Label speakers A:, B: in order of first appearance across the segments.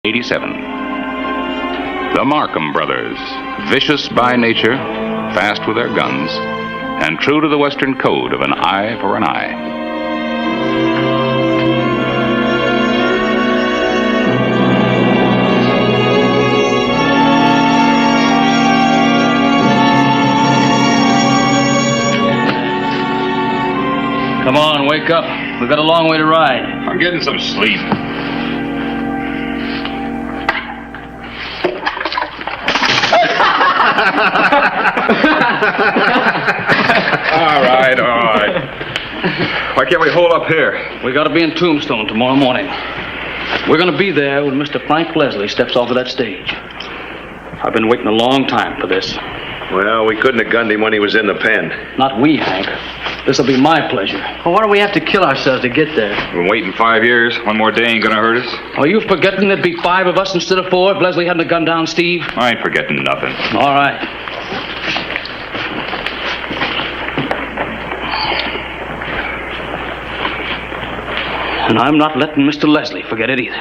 A: 87. The Markham brothers, vicious by nature, fast with their guns, and true to the Western code of an eye for an eye.
B: Come on, wake up. We've got a long way to ride.
A: I'm getting some sleep. All right. Why can't we hold up here?
B: We got to be in Tombstone tomorrow morning. We're going to be there when Mr. Frank Leslie steps off of that stage. I've been waiting a long time for this.
C: Well, we couldn't have gunned him when he was in the pen.
B: Not we, Hank. This'll be my pleasure. Well, why do we have to kill ourselves to get there?
A: Been waiting 5 years. One more day ain't gonna hurt us.
B: Are you forgetting there'd be 5 of us instead of 4 if Leslie hadn't gunned down Steve?
A: I ain't forgetting nothing.
B: All right. And I'm not letting Mr. Leslie forget it either.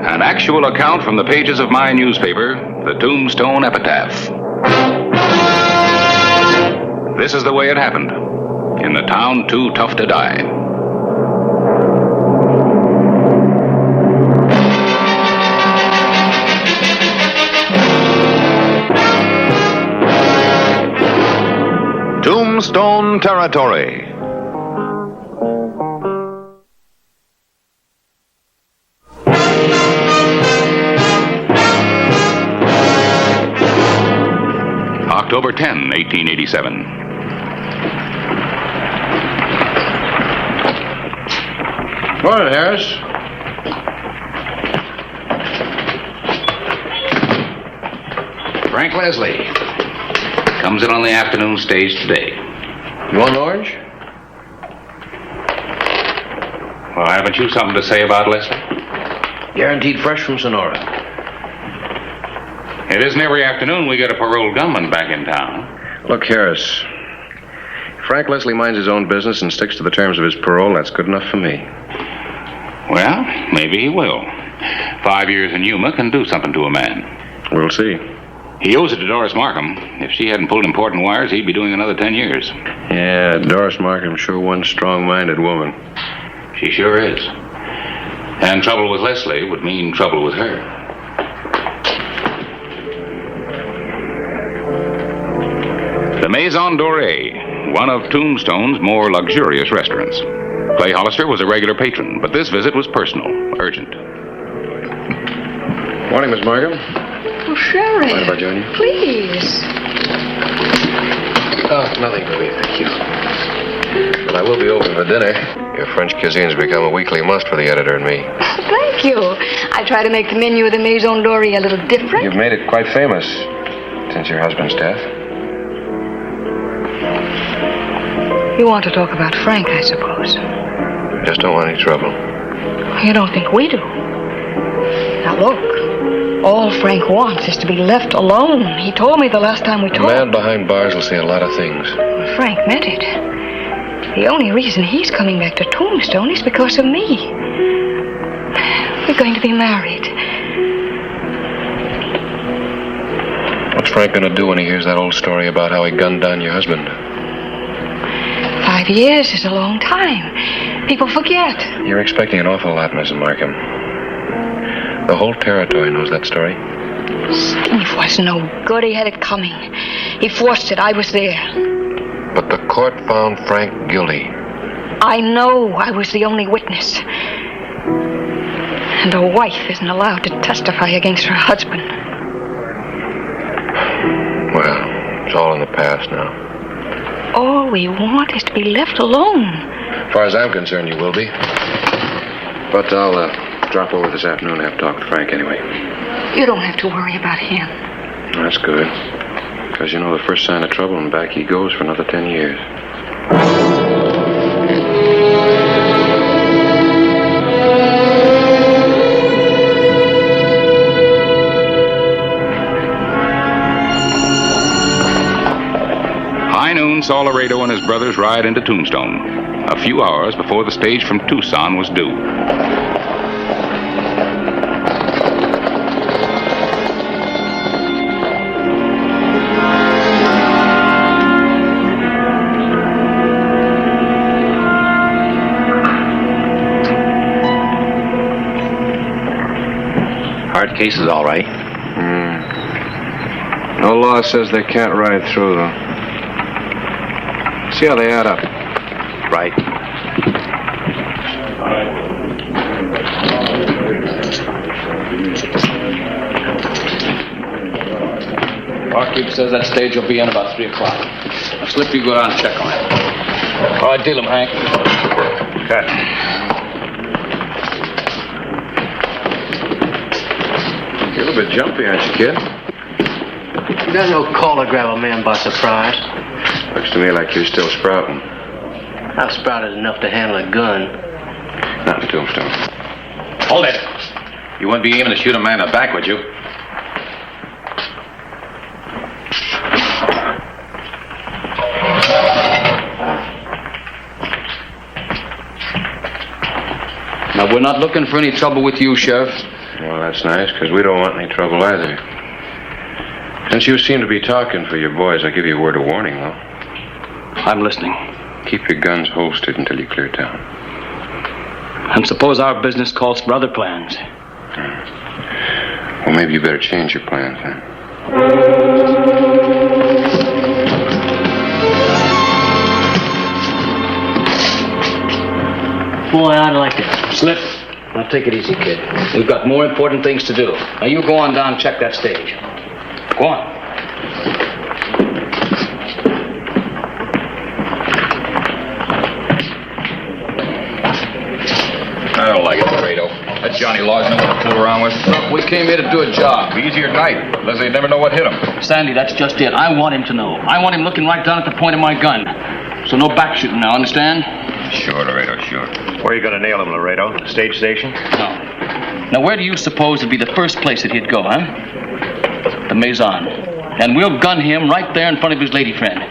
A: An actual account from the pages of my newspaper, the Tombstone Epitaph. This is the way it happened, in the town too tough to die.
D: Tombstone Territory.
A: October 10, 1887.
C: Morning, Harris.
A: Frank Leslie comes in on the afternoon stage today.
C: You want an orange?
A: Well, haven't you something to say about Leslie?
C: Guaranteed fresh from Sonora.
A: It isn't every afternoon we get a paroled gunman back in town.
C: Look, Harris. If Frank Leslie minds his own business and sticks to the terms of his parole, that's good enough for me.
A: Well, maybe he will. 5 years in Yuma can do something to a man.
C: We'll see.
A: He owes it to Doris Markham. If she hadn't pulled important wires, he'd be doing another 10 years.
C: Yeah, Doris Markham, sure one strong-minded woman.
A: She sure is. And trouble with Leslie would mean trouble with her. The Maison Dorée, one of Tombstone's more luxurious restaurants. Clay Hollister was a regular patron, but this visit was personal, urgent.
C: Morning, Miss Markham.
E: Oh, Sherry.
C: Mind if I join you?
E: Please.
C: Oh, nothing for me, thank you. But I will be open for dinner. Your French cuisine's become a weekly must for the editor and me.
E: Thank you. I try to make the menu of the Maison Dorée a little different.
C: You've made it quite famous since your husband's death.
E: You want to talk about Frank, I suppose.
C: Just don't want any trouble.
E: You don't think we do? Now, look. All Frank wants is to be left alone. He told me the last time we
C: A
E: talked.
C: man behind bars will say a lot of things.
E: Frank meant it. The only reason he's coming back to Tombstone is because of me. We're going to be married.
C: What's Frank going to do when he hears that old story about how he gunned down your husband?
E: 5 years is a long time. People forget.
C: You're expecting an awful lot, Mrs. Markham. The whole territory knows that story.
E: Steve was no good. He had it coming. He forced it. I was there.
C: But the court found Frank guilty.
E: I know I was the only witness. And a wife isn't allowed to testify against her husband.
C: Well, it's all in the past now.
E: All we want is to be left alone.
C: As far as I'm concerned, you will be. But I'll drop over this afternoon and have a talk with Frank anyway.
E: You don't have to worry about him.
C: That's good. Because you know the first sign of trouble and back he goes for another 10 years.
A: saw Laredo and his brothers ride into Tombstone, a few hours before the stage from Tucson was due.
F: Hard case is all right.
C: No law says they can't ride through, though. See how they add up.
F: Right.
B: Barkeep says that stage will be in about 3 o'clock. Now, Slip, you go down and check on it. All right, deal him, Hank.
F: Cut.
C: You're a little bit jumpy, aren't you, kid?
G: You got no call to grab a man by surprise.
C: Looks to me like you're still sprouting.
G: I've sprouted enough to handle a gun.
C: Not in Tombstone.
F: Hold it. You wouldn't be aiming to shoot a man in the back, would you?
B: Now, we're not looking for any trouble with you, Sheriff.
C: Well, that's nice, because we don't want any trouble either. Since you seem to be talking for your boys, I'll give you a word of warning, though.
B: I'm listening.
C: Keep your guns holstered until you clear town.
B: And suppose our business calls for other plans.
C: Well, maybe you better change your plans, then.
G: Boy, I'd like it.
B: Slip. Now, take it easy, kid. We've got more important things to do. Now, you go on down and check that stage. Go on.
F: I don't like it, Laredo. That Johnny Law's no one to fool around with.
B: Look, we came here to do a job.
F: Be easier tonight. Leslie'd never know what hit him.
B: Sandy, that's just it. I want him to know. I want him looking right down at the point of my gun. So no back shooting now, understand?
F: Sure, Laredo, sure.
H: Where are you going to nail him, Laredo? The stage station?
B: No. Now, where do you suppose would be the first place that he'd go, huh? The Maison. And we'll gun him right there in front of his lady friend.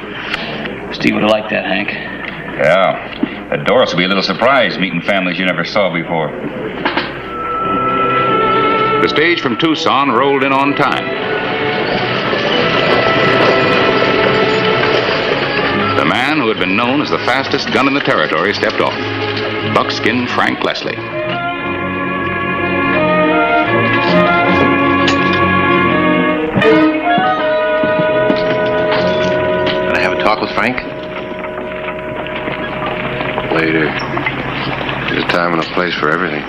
B: Steve would have liked that, Hank.
F: Yeah. That Doris will be a little surprised meeting families you never saw before.
A: The stage from Tucson rolled in on time. The man who had been known as the fastest gun in the territory stepped off. Buckskin Frank Leslie.
F: Gonna have a talk with Frank?
C: Later. There's a time and a place for everything.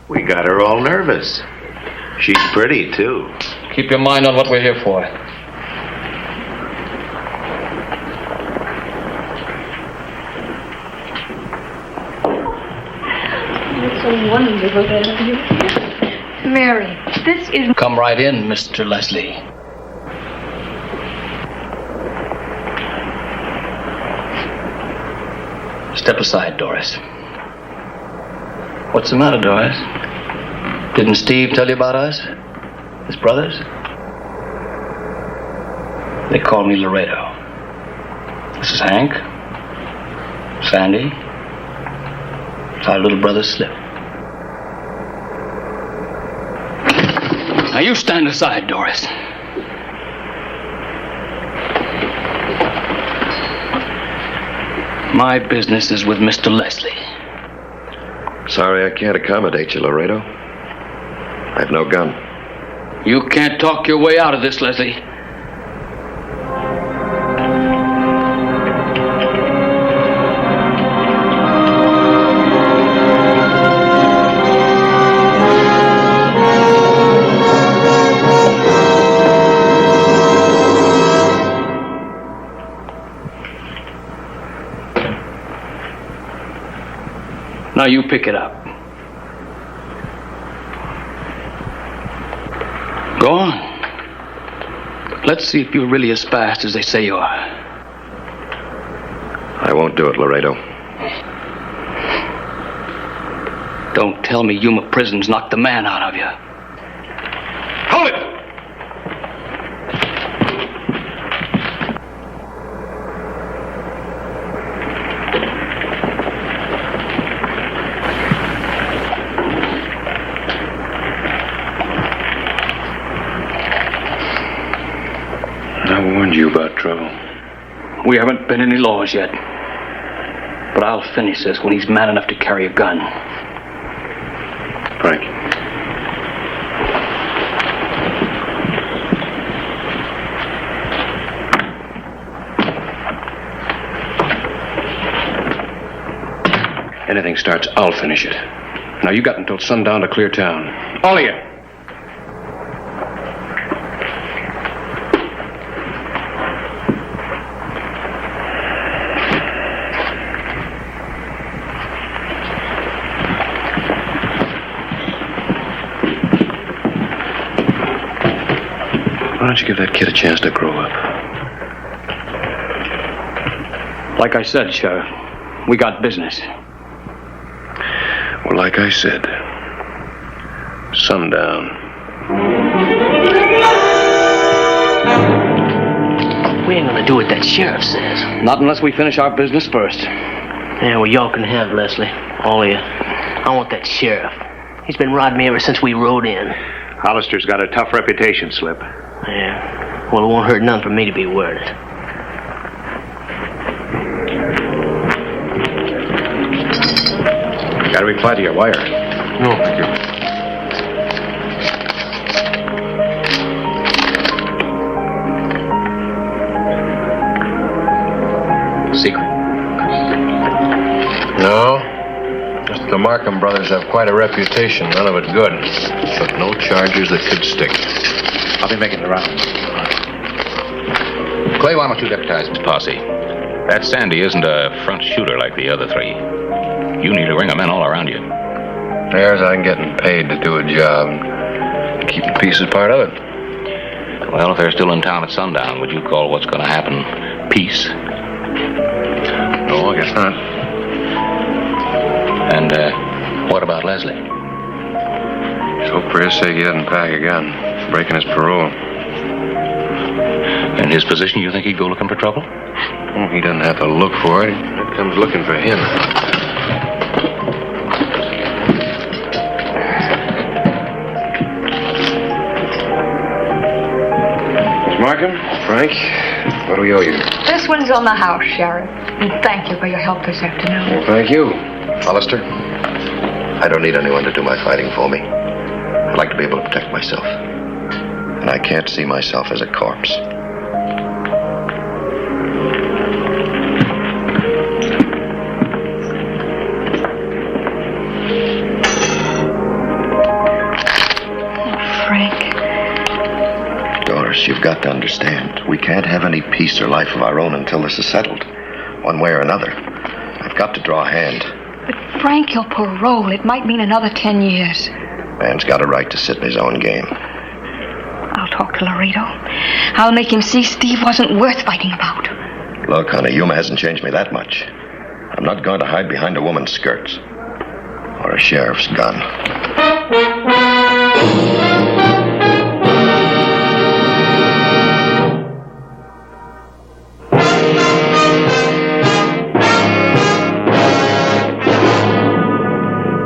H: We got her all nervous. She's pretty, too.
B: Keep your mind on what we're here for.
E: It's so wonderful to have you here. Mary, this is...
B: Come right in, Mr. Leslie. Step aside, Doris. What's the matter, Doris? Didn't Steve tell you about us? His brothers? They call me Laredo. This is Hank. Sandy. It's our little brother Slip. Now you stand aside, Doris. My business is with Mr. Leslie.
C: Sorry I can't accommodate you, Laredo. I've no gun.
B: You can't talk your way out of this, Leslie. Now you pick it up. Go on. Let's see if you're really as fast as they say you are.
C: I won't do it, Laredo.
B: Don't tell me Yuma Prison's knocked the man out of you.
C: Hold it! I warned you about trouble.
B: We haven't been any laws yet. But I'll finish this when he's man enough to carry a gun.
C: Frank. Anything starts, I'll finish it. Now, you got until sundown to clear town. All of you. Why don't you give that kid a chance to grow up?
B: Like I said, Sheriff, we got business.
C: Well, like I said, sundown.
G: We ain't gonna do what that sheriff says.
B: Not unless we finish our business first.
G: Yeah, well, y'all can have Leslie. All of you. I want that sheriff. He's been riding me ever since we rode in.
H: Hollister's got a tough reputation, Slip.
G: Yeah. Well, it won't hurt none for me to be worded.
C: Gotta reply to your wire.
G: No, thank you.
B: Secret.
C: No. Just the Markham brothers have quite a reputation. None of it good. But no charges that could stick.
F: I'll be making the rounds. Clay, why don't you deputize his posse? That Sandy isn't a front shooter like the other three. You need a ring of men all around you.
C: There's I'm getting paid to do a job. Keeping peace is part of it.
F: Well, if they're still in town at sundown, would you call what's going to happen peace?
C: No, I guess not.
F: And what about Leslie?
C: So for his sake, he doesn't pack a gun. Breaking his parole.
F: In his position, you think he'd go looking for trouble?
C: Well, he doesn't have to look for it. It comes looking for him. Miss Markham, Frank, what do we owe you?
E: This one's on the house, Sheriff. And thank you for your help this afternoon.
C: Well, thank you.
I: Hollister, I don't need anyone to do my fighting for me. I'd like to be able to protect myself. And I can't see myself as a corpse. You've got to understand, we can't have any peace or life of our own until this is settled, one way or another. I've got to draw a hand.
E: But Frank, your parole, it might mean another 10 years.
I: Man's got a right to sit in his own game.
E: I'll talk to Laredo. I'll make him see Steve wasn't worth fighting about.
I: Look, honey, Yuma hasn't changed me that much. I'm not going to hide behind a woman's skirts. Or a sheriff's gun.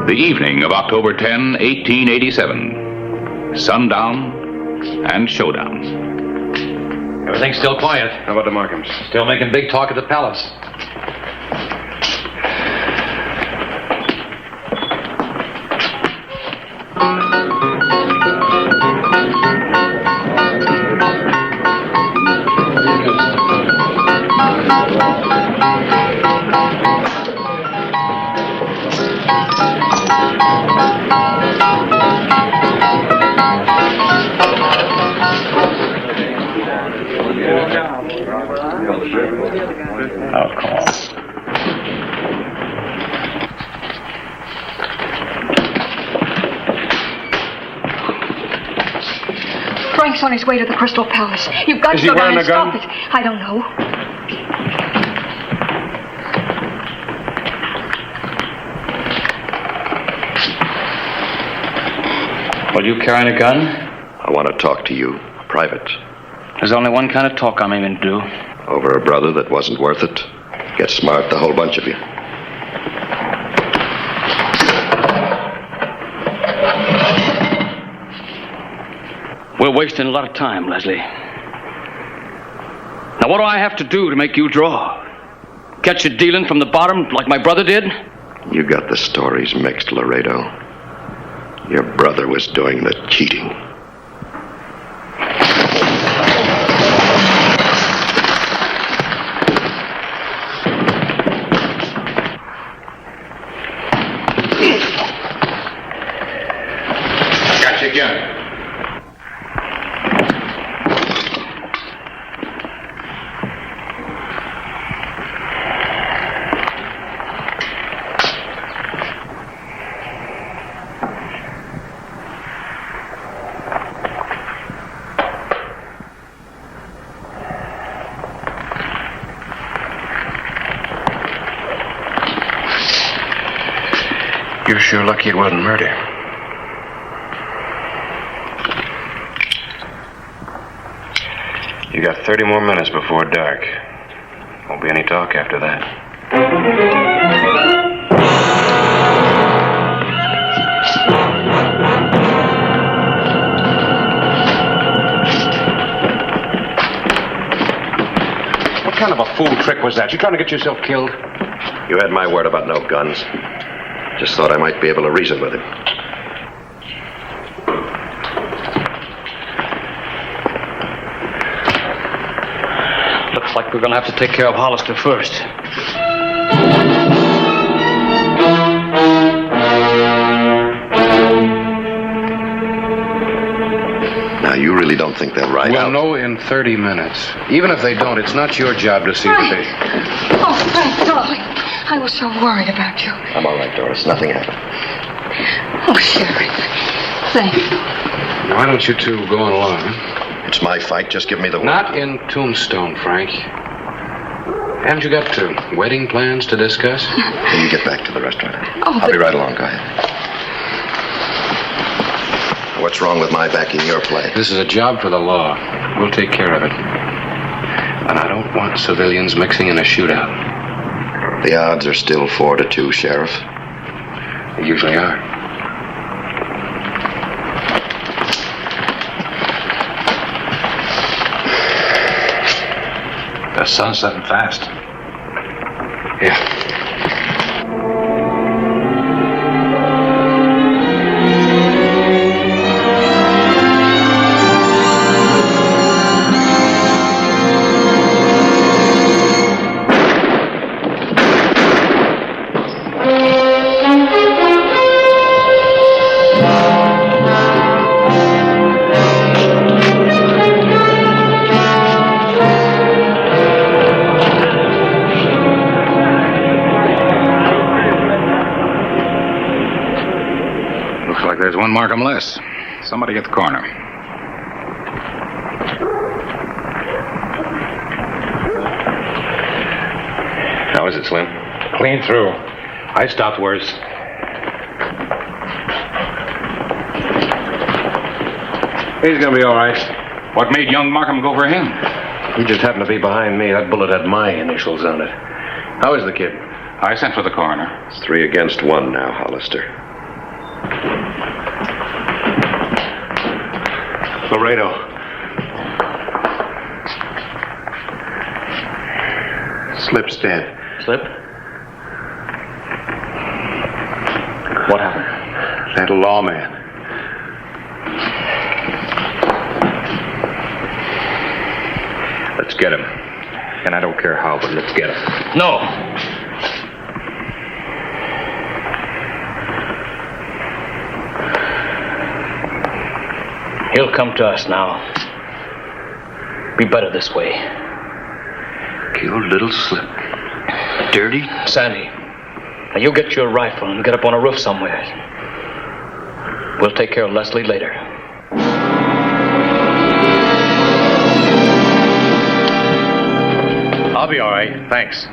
A: The evening of October 10, 1887. Sundown and showdown.
B: Everything's still quiet.
C: How about the Markhams?
B: Still making big talk at the palace.
F: I'll call.
E: Frank's on his way to the Crystal Palace. You've got
C: Is
E: to
C: he
E: go down
C: wearing
E: and
C: a gun?
E: stop it. I don't know.
B: Well, you carrying a gun?
I: I want to talk to you, private.
B: There's only one kind of talk I'm aiming to do.
I: Over a brother that wasn't worth it. Get smart, the whole bunch of you.
B: We're wasting a lot of time, Leslie. Now, what do I have to do to make you draw? Catch you dealing from the bottom like my brother did?
I: You got the stories mixed, Laredo. Your brother was doing the cheating.
C: Got you again. You're sure lucky it wasn't murder. You got 30 more minutes before dark. Won't be any talk after that. What kind of a fool trick was that? You trying to get yourself killed?
I: You had my word about no guns. Just thought I might be able to reason with him.
B: Looks like we're gonna have to take care of Hollister first.
I: Now, you really don't think they'll ride
C: We'll
I: out?
C: know in 30 minutes. Even if they don't, it's not your job to see that they...
E: Oh, Frank, darling. I was so worried about you.
I: I'm all right, Doris. Nothing happened.
E: Oh, Sheriff. Thank you.
C: Why don't you two go on along, huh?
I: It's my fight. Just give me the word.
C: Not in Tombstone, Frank. Haven't you got wedding plans to discuss?
I: Can you get back to the restaurant?
E: Oh,
I: I'll be right along. Go ahead. What's wrong with my backing your play?
C: This is a job for the law. We'll take care of it. And I don't want civilians mixing in a shootout.
I: The odds are still 4-2, Sheriff.
C: They usually are. The sun's setting fast. Yeah.
F: There's one Markham less. Somebody at the corner.
C: How is it, Slim? Clean through. I stopped worse. He's gonna be all right.
F: What made young Markham go for him?
C: He just happened to be behind me. That bullet had my initials on it. How is the kid?
F: I sent for the coroner.
I: It's 3 against 1 now, Hollister.
C: Laredo. Slip's dead.
B: Slip? What happened?
C: That lawman. Let's get him. And I don't care how, but let's get him.
B: No. He'll come to us now. Be better this way.
C: Killed little Slip. Dirty?
B: Sandy, now you get your rifle and get up on a roof somewhere. We'll take care of Leslie later.
C: I'll be all right. Thanks.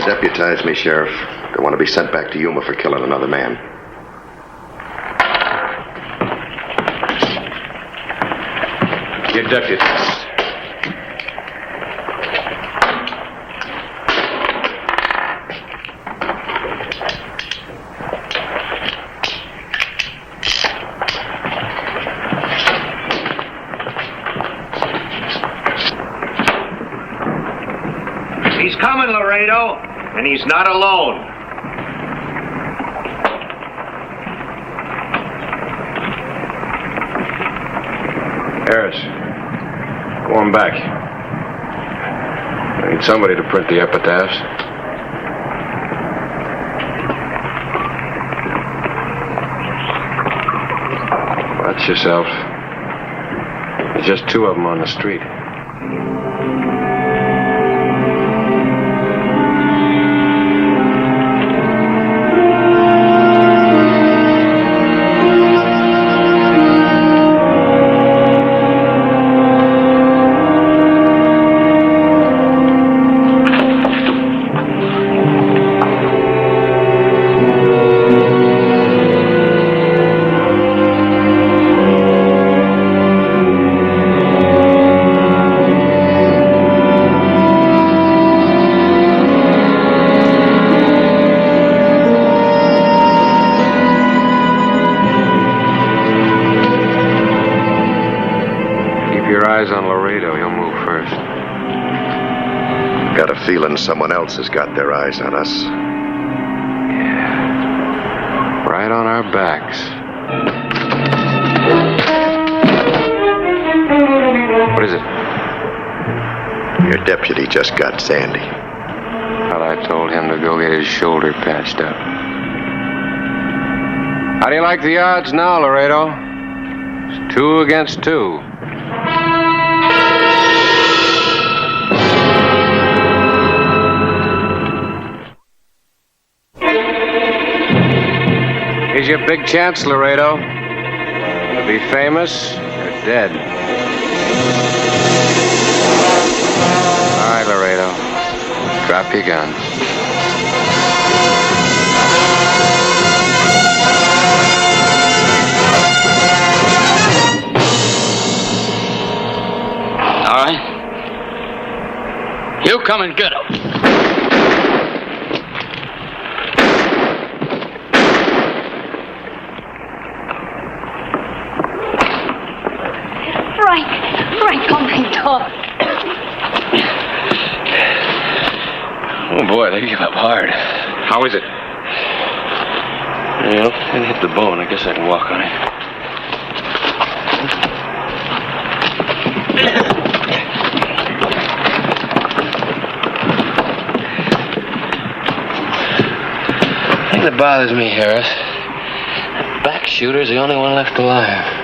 I: to deputize me, Sheriff. They want to be sent back to Yuma for killing another man.
C: You're deputized.
H: He's coming, Laredo, and he's not alone.
C: Harris, go on back. I need somebody to print the epitaphs. Watch yourself. There's just 2 of them on the street. On Laredo, he'll move first.
I: Got a feeling someone else has got their eyes on us.
C: Yeah. Right on our backs. What is it?
I: Your deputy just got Sandy.
C: Well, I told him to go get his shoulder patched up. How do you like the odds now, Laredo? It's 2 against 2. Here's your big chance, Laredo. To be famous or dead. All right, Laredo. Drop your guns.
B: All right. You come and get him.
E: Frank, oh my God.
C: Oh, boy, they give up hard. How is it? Well, didn't hit the bone. I guess I can walk on it. The thing that bothers me, Harris, that back shooter's the only one left alive.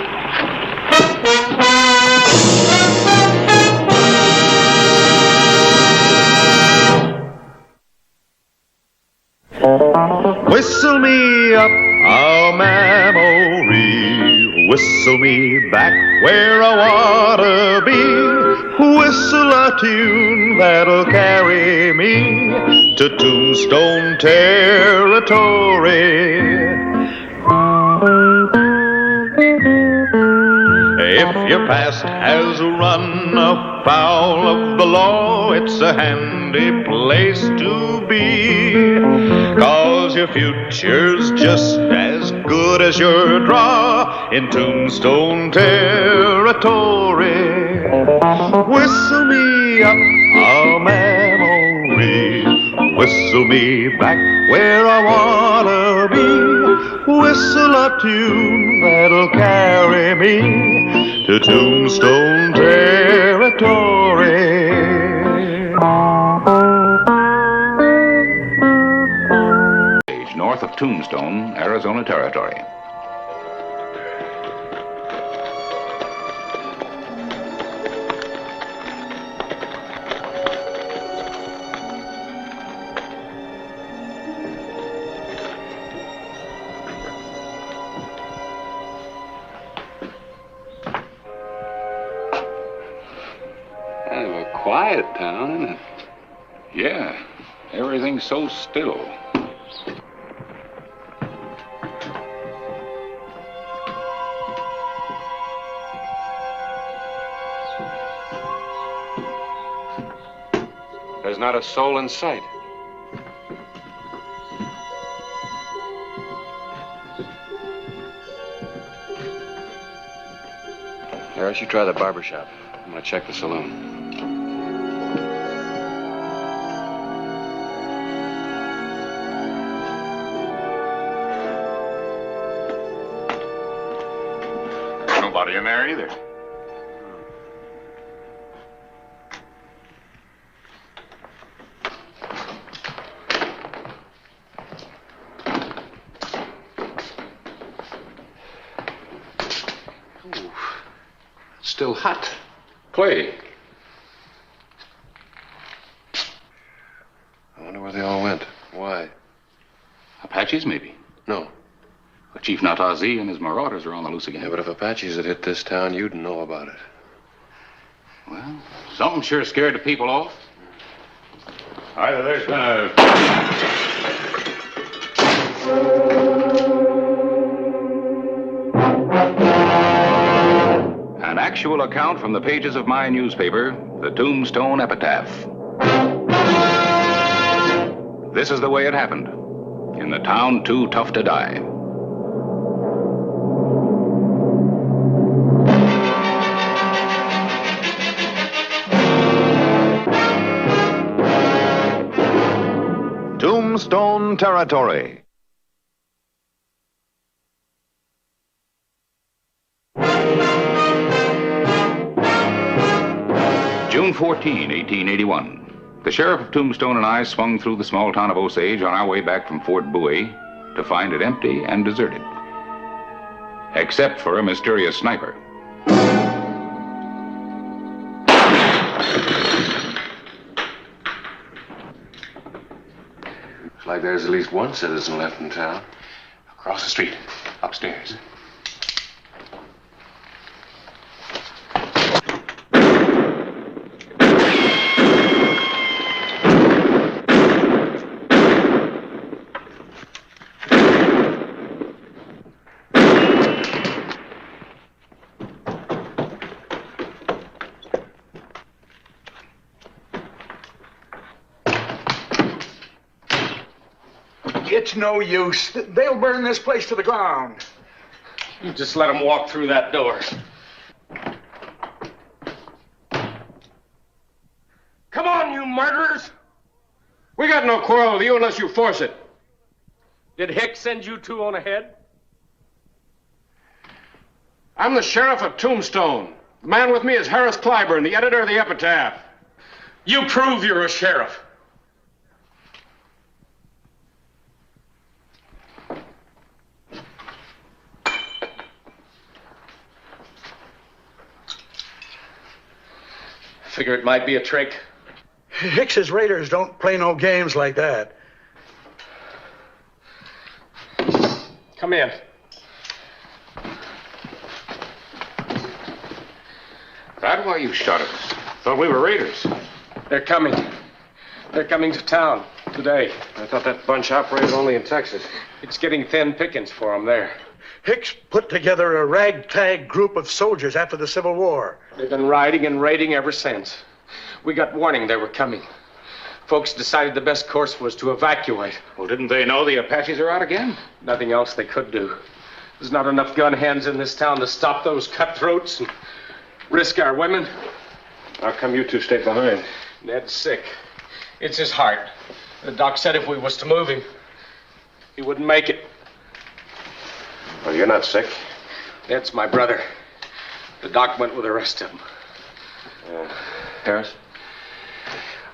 J: Whistle me up a memory, whistle me back where I wanna be, whistle a tune that'll carry me to Tombstone Territory. If your past has run afoul of the law, it's a handy place to be, 'cause your future's just as good as your draw in Tombstone Territory. Whistle me up a memory, whistle me back where I wanna be, whistle a tune that'll carry me to Tombstone Territory.
A: North of Tombstone, Arizona Territory.
C: Kind of a quiet town, isn't it?
A: Yeah. Everything's so still.
C: There's not a soul in sight. Harris, you try the barber shop. I'm gonna check the saloon.
A: Nobody in there either.
C: Still hot.
A: Clay.
C: I wonder where they all went. Why?
A: Apaches, maybe.
C: No.
A: But Chief Natazi and his marauders are on the loose again.
C: Yeah, but if Apaches had hit this town, you'd know about it.
A: Well, something sure scared the people off. Either there's been a... An actual account from the pages of my newspaper, the Tombstone Epitaph. This is the way it happened. In the town too tough to die.
D: Tombstone Territory.
A: June 14, 1881. The sheriff of Tombstone and I swung through the small town of Osage on our way back from Fort Bowie to find it empty and deserted. Except for a mysterious sniper.
C: Looks like there's at least one citizen left in town.
A: Across the street, upstairs.
K: It's no use. They'll burn this place to the ground.
B: You just let them walk through that door.
C: Come on, you murderers! We got no quarrel with you unless you force it.
B: Did Hicks send you two on ahead?
C: I'm the sheriff of Tombstone. The man with me is Harris Clyburn, the editor of the Epitaph.
B: You prove you're a sheriff. Figure it might be a trick.
K: Hicks's raiders don't play no games like that.
B: Come in.
C: That why you shot at us? Thought we were raiders.
B: They're coming. They're coming to town today.
C: I thought that bunch operated only in Texas.
B: It's getting thin pickings for them there.
K: Hicks put together a ragtag group of soldiers after the Civil War.
B: They've been riding and raiding ever since. We got warning they were coming. Folks decided the best course was to evacuate.
A: Well, didn't they know the Apaches are out again?
B: Nothing else they could do. There's not enough gun hands in this town to stop those cutthroats and risk our women.
C: How come you two stayed behind?
B: Ned's sick. It's his heart. The doc said if we was to move him, he wouldn't make it.
C: Well, you're not sick.
B: Ned's my brother. The doc went with the rest of them.
C: Harris,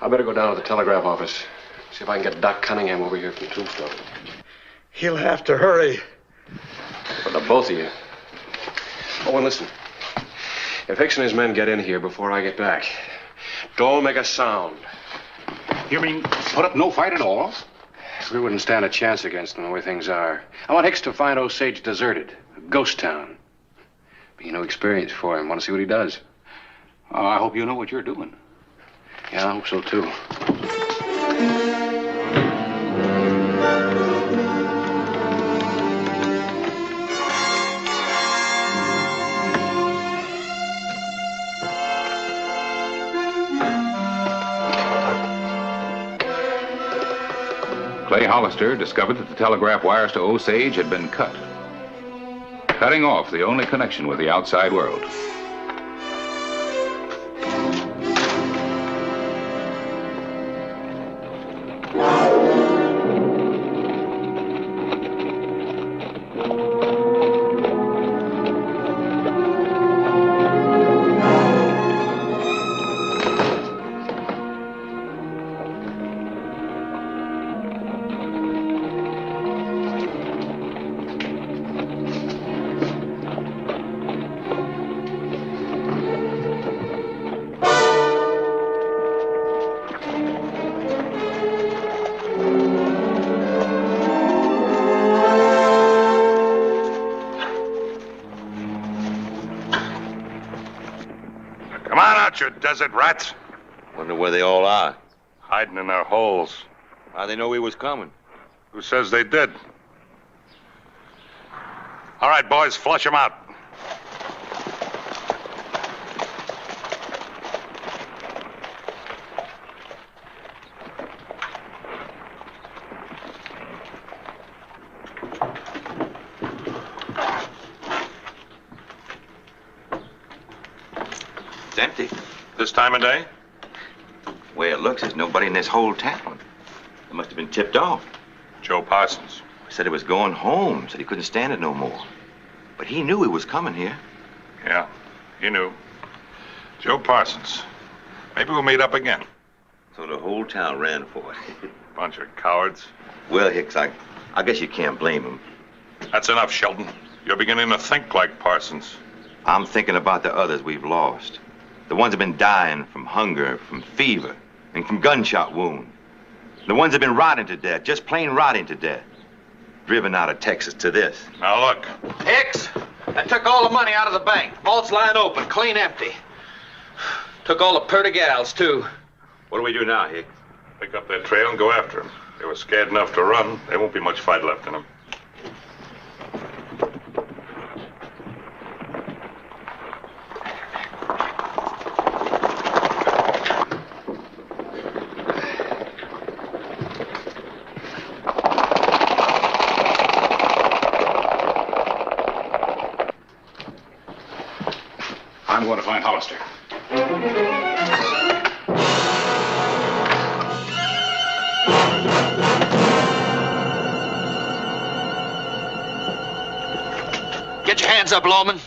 C: I better go down to the telegraph office. See if I can get Doc Cunningham over here from Tombstone.
K: He'll have to hurry.
C: For the both of you. Oh, and listen. If Hicks and his men get in here before I get back, don't make a sound.
A: You mean put up no fight at all?
C: We wouldn't stand a chance against them the way things are. I want Hicks to find Osage deserted, a ghost town. Be no experience for him. Want to see what he does?
A: I hope you know what you're doing.
C: Yeah, I hope so, too.
A: Clay Hollister discovered that the telegraph wires to Osage had been cut, cutting off the only connection with the outside world.
L: You desert rats.
H: Wonder where they all are.
L: Hiding in their holes.
H: How'd they know we was coming?
L: Who says they did? All right, boys, flush them out.
H: It's empty.
L: This time of day?
H: The way it looks, there's nobody in this whole town. It must have been tipped off.
L: Joe Parsons.
H: Said he was going home, said he couldn't stand it no more. But he knew he was coming here.
L: Yeah, he knew. Joe Parsons. Maybe we'll meet up again.
H: So the whole town ran for it.
L: Bunch of cowards.
H: Well, Hicks, I guess you can't blame him.
L: That's enough, Sheldon. You're beginning to think like Parsons.
H: I'm thinking about the others we've lost. The ones that have been dying from hunger, from fever, and from gunshot wound. The ones that have been rotting to death, just plain rotting to death. Driven out of Texas to this.
L: Now look.
M: Hicks, I took all the money out of the bank. Vault's lying open, clean empty. Took all the purty gals, too.
H: What do we do now, Hicks?
L: Pick up their trail and go after them. They were scared enough to run. There won't be much fight left in them.
A: I'm going to find Hollister.
M: Get your hands up, Lawman.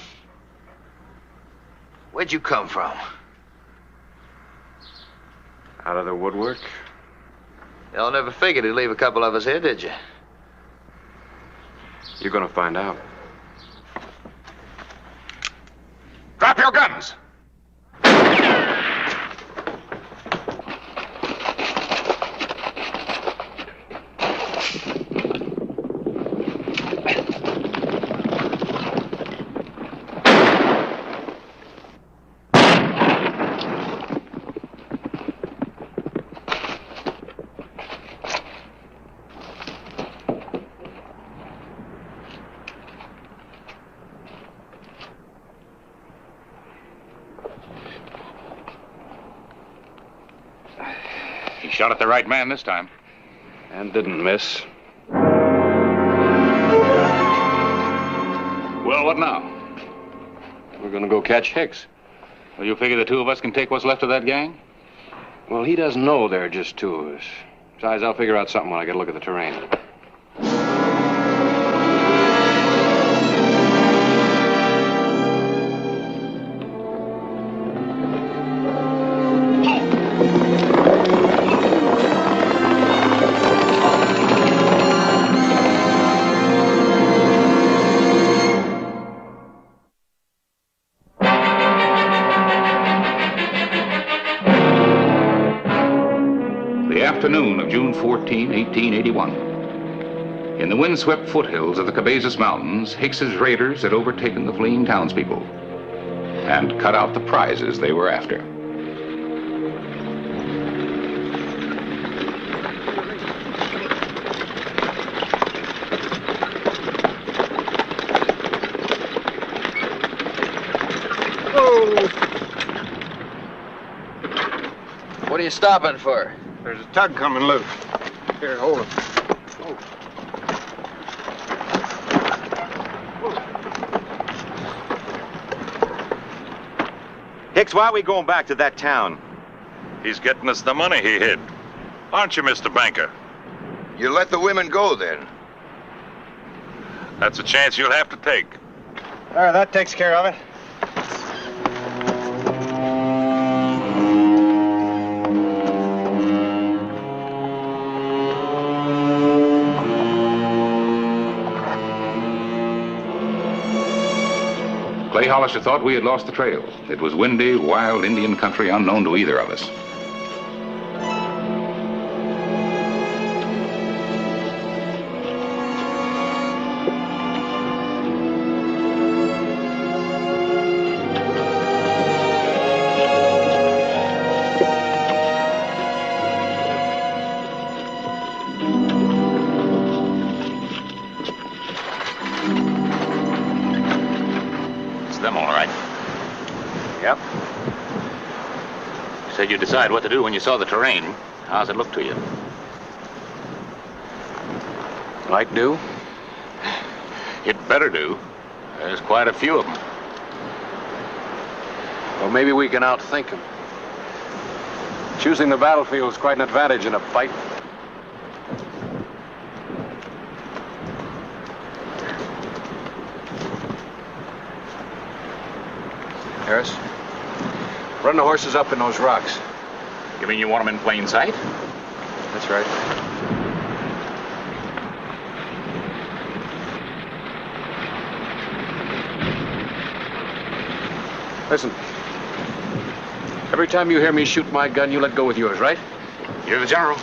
M: Where'd you come from?
C: Out of the woodwork?
M: Y'all never figured he'd leave a couple of us here, did you?
C: You're gonna find out.
L: Drop your guns!
A: He shot at the right man this time.
C: And didn't miss.
A: Well, what now?
C: We're gonna go catch Hicks.
A: Well, you figure the two of us can take what's left of that gang?
C: Well, he doesn't know there are just two of us. Besides, I'll figure out something when I get a look at the terrain.
A: Afternoon of June 14, 1881. In the windswept foothills of the Cabezas Mountains, Hicks's raiders had overtaken the fleeing townspeople and cut out the prizes they were after.
M: What are you stopping for?
K: There's a tug coming loose. Here, hold it.
H: Hicks, why are we going back to that town?
L: He's getting us the money he hid. Aren't you, Mr. Banker?
N: You let the women go, then?
L: That's a chance you'll have to take.
C: That takes care of it.
A: Clay Hollister thought we had lost the trail. It was windy, wild Indian country unknown to either of us.
F: Said you'd decide what to do when you saw the terrain. How's it look to you?
M: Might do.
F: It better do. There's quite a few of them.
M: Well, maybe we can outthink them. Choosing the battlefield is quite an advantage in a fight. Harris, run the horses up in those rocks.
F: You mean you want them in plain sight?
M: That's right. Listen. Every time you hear me shoot my gun, you let go with yours, right?
F: You're the general.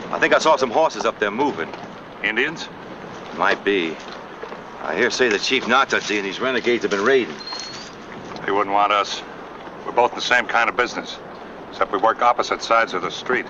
H: I think I saw some horses up there moving.
L: Indians?
H: Might be. I hear say the Chief Natazi and these renegades have been raiding.
L: He wouldn't want us. We're both in the same kind of business, except we work opposite sides of the street.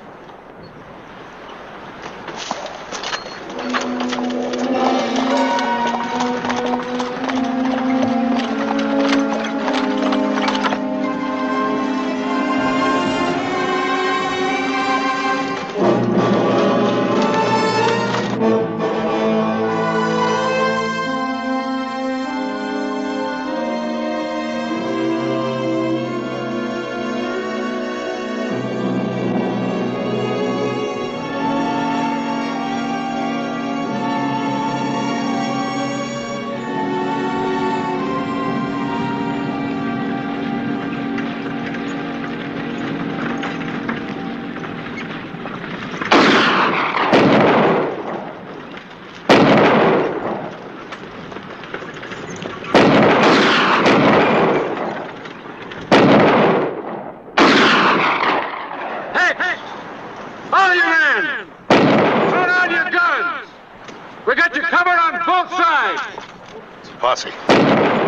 L: Posse.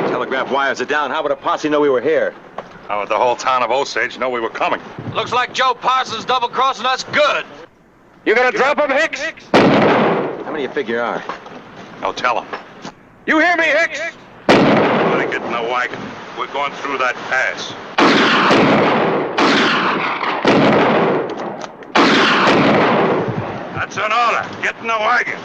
H: Telegraph wires are down. How would a posse know we were here?
L: How would the whole town of Osage know we were coming?
M: Looks like Joe Parsons double-crossing us good.
C: You gonna drop him, Hicks?
H: How many you figure are?
L: No, tell him.
C: You hear me, Hicks?
L: Let him get in the wagon. We're going through that pass. That's an order. Get in the wagon.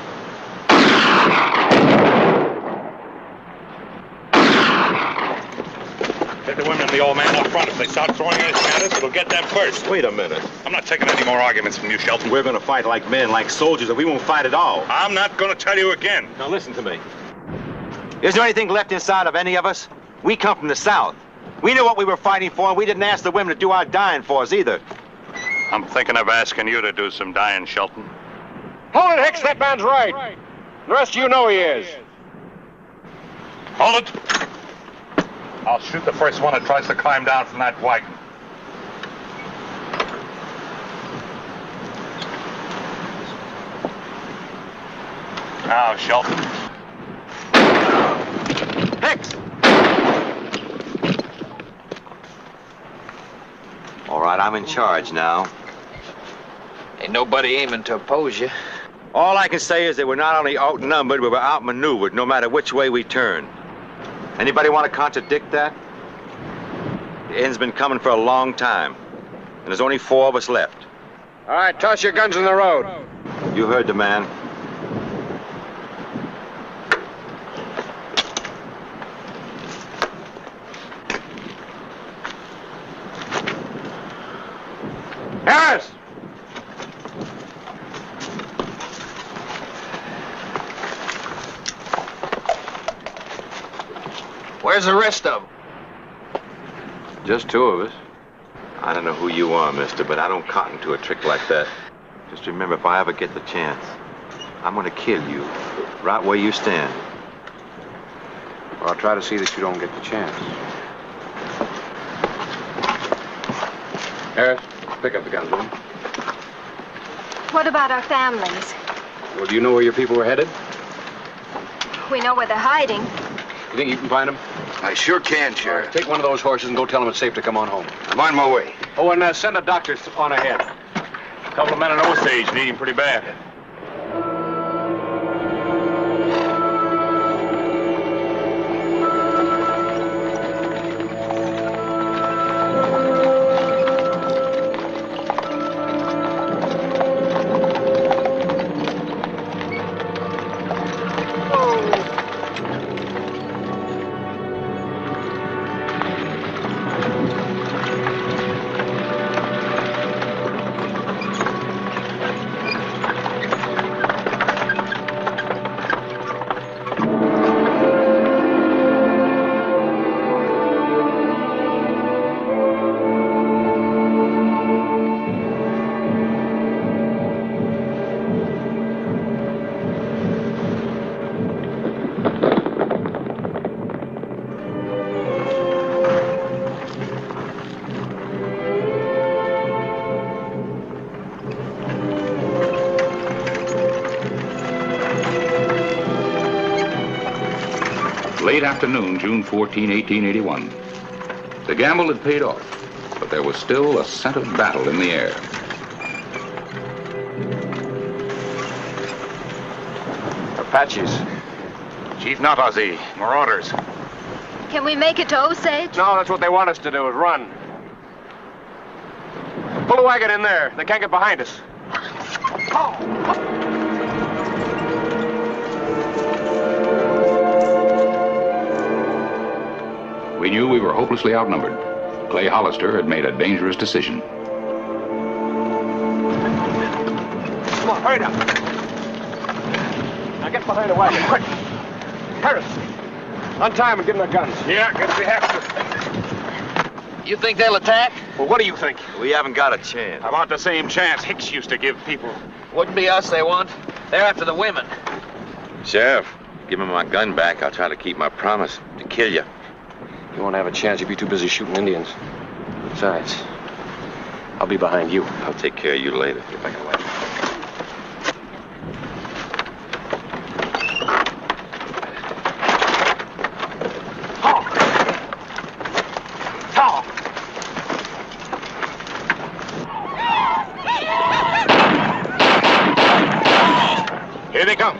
L: Get the women and the old man up front. If they start throwing anything at us, it'll get them first.
H: Wait a minute.
L: I'm not taking any more arguments from you, Shelton.
H: We're gonna fight like men, like soldiers, or we won't fight at all.
L: I'm not gonna tell you again.
H: Now listen to me. Is there anything left inside of any of us? We come from the South. We knew what we were fighting for, and we didn't ask the women to do our dying for us either.
L: I'm thinking of asking you to do some dying, Shelton.
C: Hold it, Hicks. That man's right. The rest of you know he is.
L: Hold it. I'll shoot the first one that tries to climb down from that wagon. Now, Shelton.
C: Hicks!
H: All right, I'm in charge now.
M: Ain't nobody aiming to oppose you.
H: All I can say is that we're not only outnumbered, but we're outmaneuvered no matter which way we turn. Anybody want to contradict that? The end's been coming for a long time, and there's only 4 of us left.
C: All right, toss your guns in the road.
H: You heard the man.
C: Harris!
M: Where's the rest of them?
H: Just 2 of us. I don't know who you are, mister, but I don't cotton to a trick like that. Just remember, if I ever get the chance, I'm gonna kill you right where you stand.
C: Well, I'll try to see that you don't get the chance. Harris, pick up the guns, will you?
O: What about our families?
C: Well, do you know where your people were headed?
O: We know where they're hiding.
C: You think you can find them?
N: I sure can, Sheriff.
C: Take one of those horses and go tell them it's safe to come on home.
N: I'm on my way.
C: Oh, and send a doctor on ahead.
L: A couple of men in Osage need him pretty bad.
A: Late afternoon, June 14, 1881. The gamble had paid off, but there was still a scent of battle in the air.
C: Apaches.
L: Chief Natazi, marauders.
O: Can we make it to Osage?
C: No, that's what they want us to do, is run. Pull the wagon in there. They can't get behind us.
A: We knew we were hopelessly outnumbered. Clay Hollister had made a dangerous decision.
C: Come on, hurry up. Now get behind the wagon, quick. Harris, untie them and give them their guns.
L: Yeah, guess we have to.
M: You think they'll attack?
C: Well, what do you think?
H: We haven't got a chance.
L: About the same chance Hicks used to give people.
M: Wouldn't be us they want. They're after the women.
H: Sheriff, give me my gun back. I'll try to keep my promise to kill you.
C: You won't have a chance. You'll be too busy shooting Indians. Besides, I'll be behind you.
H: I'll take care of you later.
C: Get back in the wagon.
L: Here they come.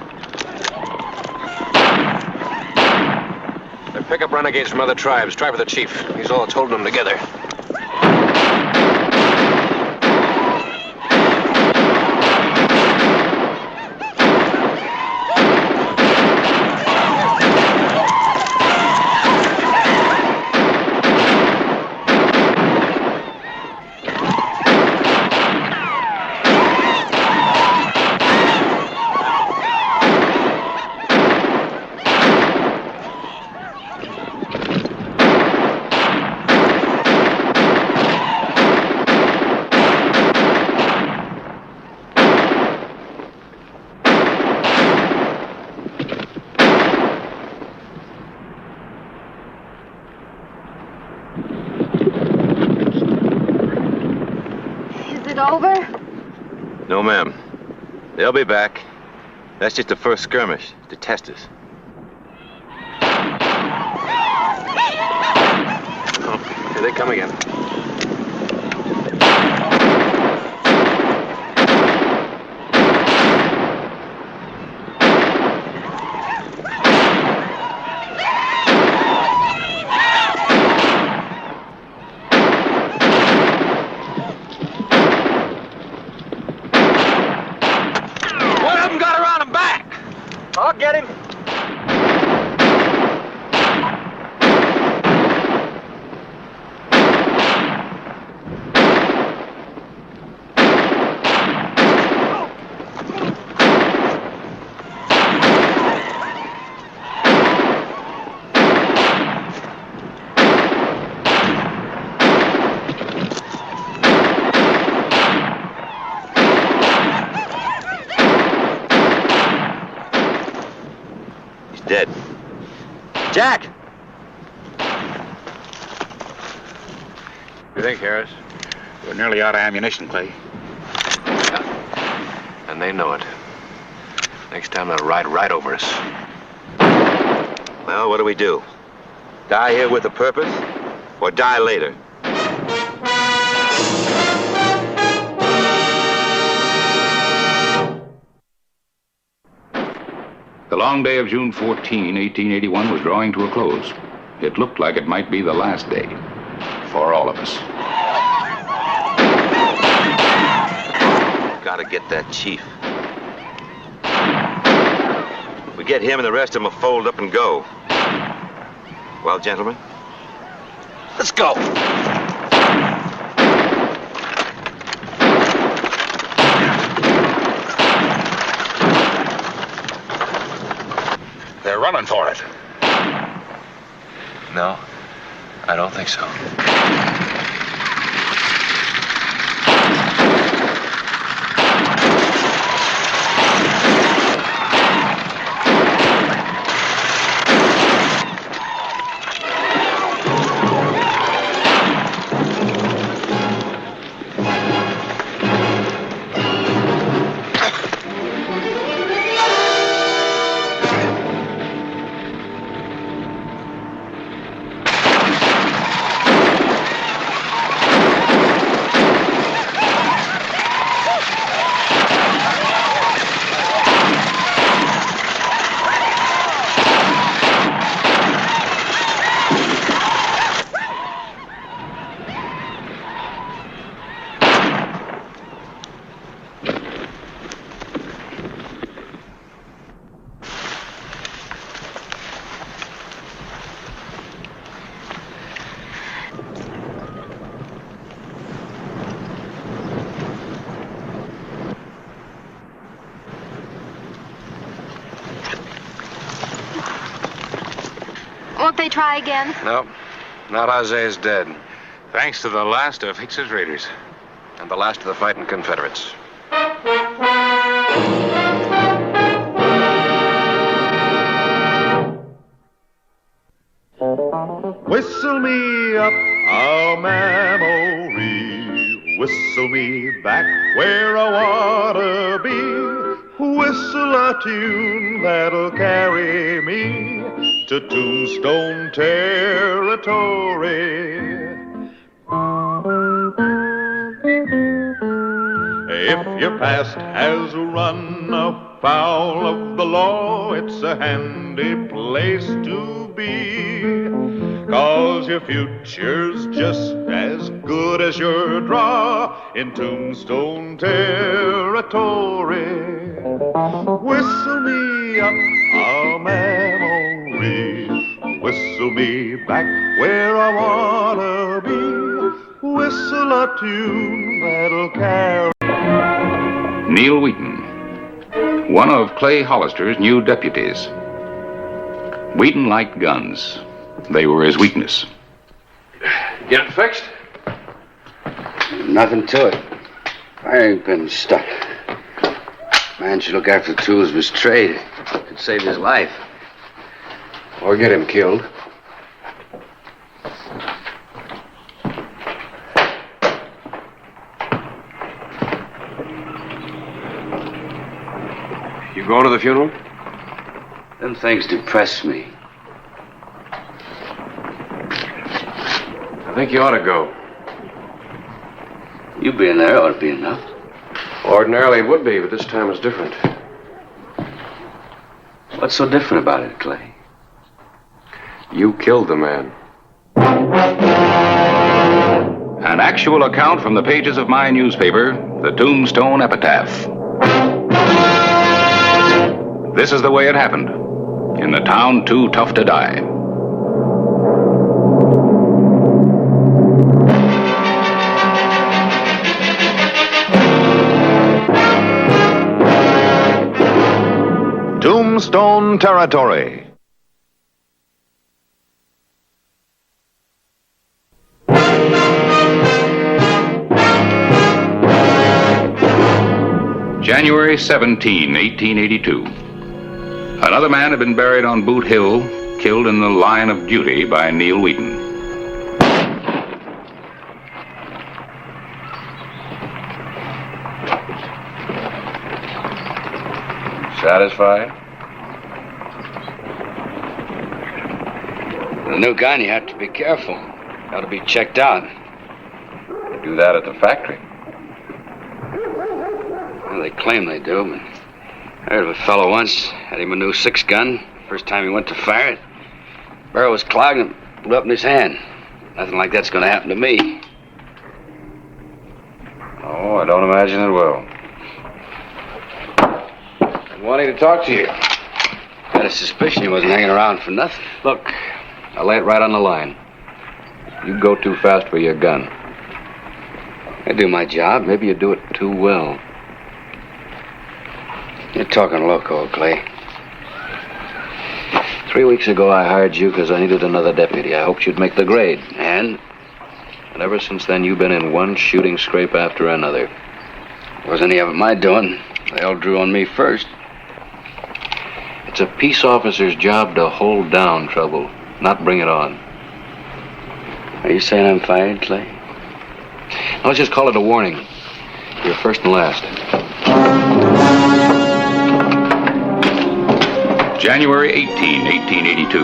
C: They're pickup renegades from other tribes. Try for the chief. He's all that's holding them together.
O: Over?
H: No, ma'am. They'll be back. That's just the first skirmish to test us.
C: Oh, here they come again.
M: I'll get him.
H: Dead. Jack!
A: You think, Harris? We're nearly out of ammunition, Clay.
C: And they know it. Next time they'll ride right over us.
H: Well, what do we do? Die here with a purpose? Or die later?
A: The long day of June 14, 1881 was drawing to a close. It looked like it might be the last day for all of us.
H: Gotta get that chief. We get him and the rest of them will fold up and go. Well, gentlemen?
M: Let's go.
A: They're running for it.
C: No, I don't think so.
O: Won't they try again?
C: No, not Isaiah's dead.
A: Thanks to the last of Hicks's raiders.
C: And the last of the fighting Confederates.
J: Whistle me up a memory, whistle me back where I wanna be. Whistle a tune that'll carry me to Tombstone Territory. If your past has run afoul of the law, it's a handy place to be. 'Cause your future's just as good as your draw in Tombstone Territory. Whistle me up a memory, whistle me back where I wanna be. Whistle a tune that'll carry.
A: Neil Wheaton, one of Clay Hollister's new deputies. Wheaton liked guns. They were his weakness.
M: Get it fixed?
P: Nothing to it. I ain't been stuck. Man should look after the tools of his trade. Could save his life. Or get him killed.
M: You
C: You going to the funeral?
P: Them things depress me.
C: I think you ought to go.
P: You being there ought to be enough.
C: Ordinarily it would be, but this time is different.
P: What's so different about it, Clay?
C: You killed the man.
A: An actual account from the pages of my newspaper, the Tombstone Epitaph. This is the way it happened, in the town too tough to die.
D: Tombstone Territory.
A: January 17, 1882. Another man had been buried on Boot Hill, killed in the line of duty by Neil Wheaton.
C: Satisfied?
P: With a new gun, you have to be careful. Got to be checked out.
C: They do that at the factory.
P: Well, they claim they do, but I heard of a fellow once, had him a new 6-gun. First time he went to fire it, barrel was clogged and blew up in his hand. Nothing like that's going to happen to me.
C: Oh, I don't imagine it will. I'm wanting to talk to you.
P: Had a suspicion he wasn't hanging around for nothing.
C: Look, I'll lay it right on the line. You go too fast for your gun.
P: I do my job.
C: Maybe you do it too well.
P: You're talking loco, Clay.
C: 3 weeks ago, I hired you because I needed another deputy. I hoped you'd make the grade. And ever since then, you've been in one shooting scrape after another.
P: Wasn't any of it my doing. They all drew on me first.
C: It's a peace officer's job to hold down trouble, not bring it on.
P: Are you saying I'm fired, Clay?
C: Let's just call it a warning. You're first and last.
A: January 18, 1882.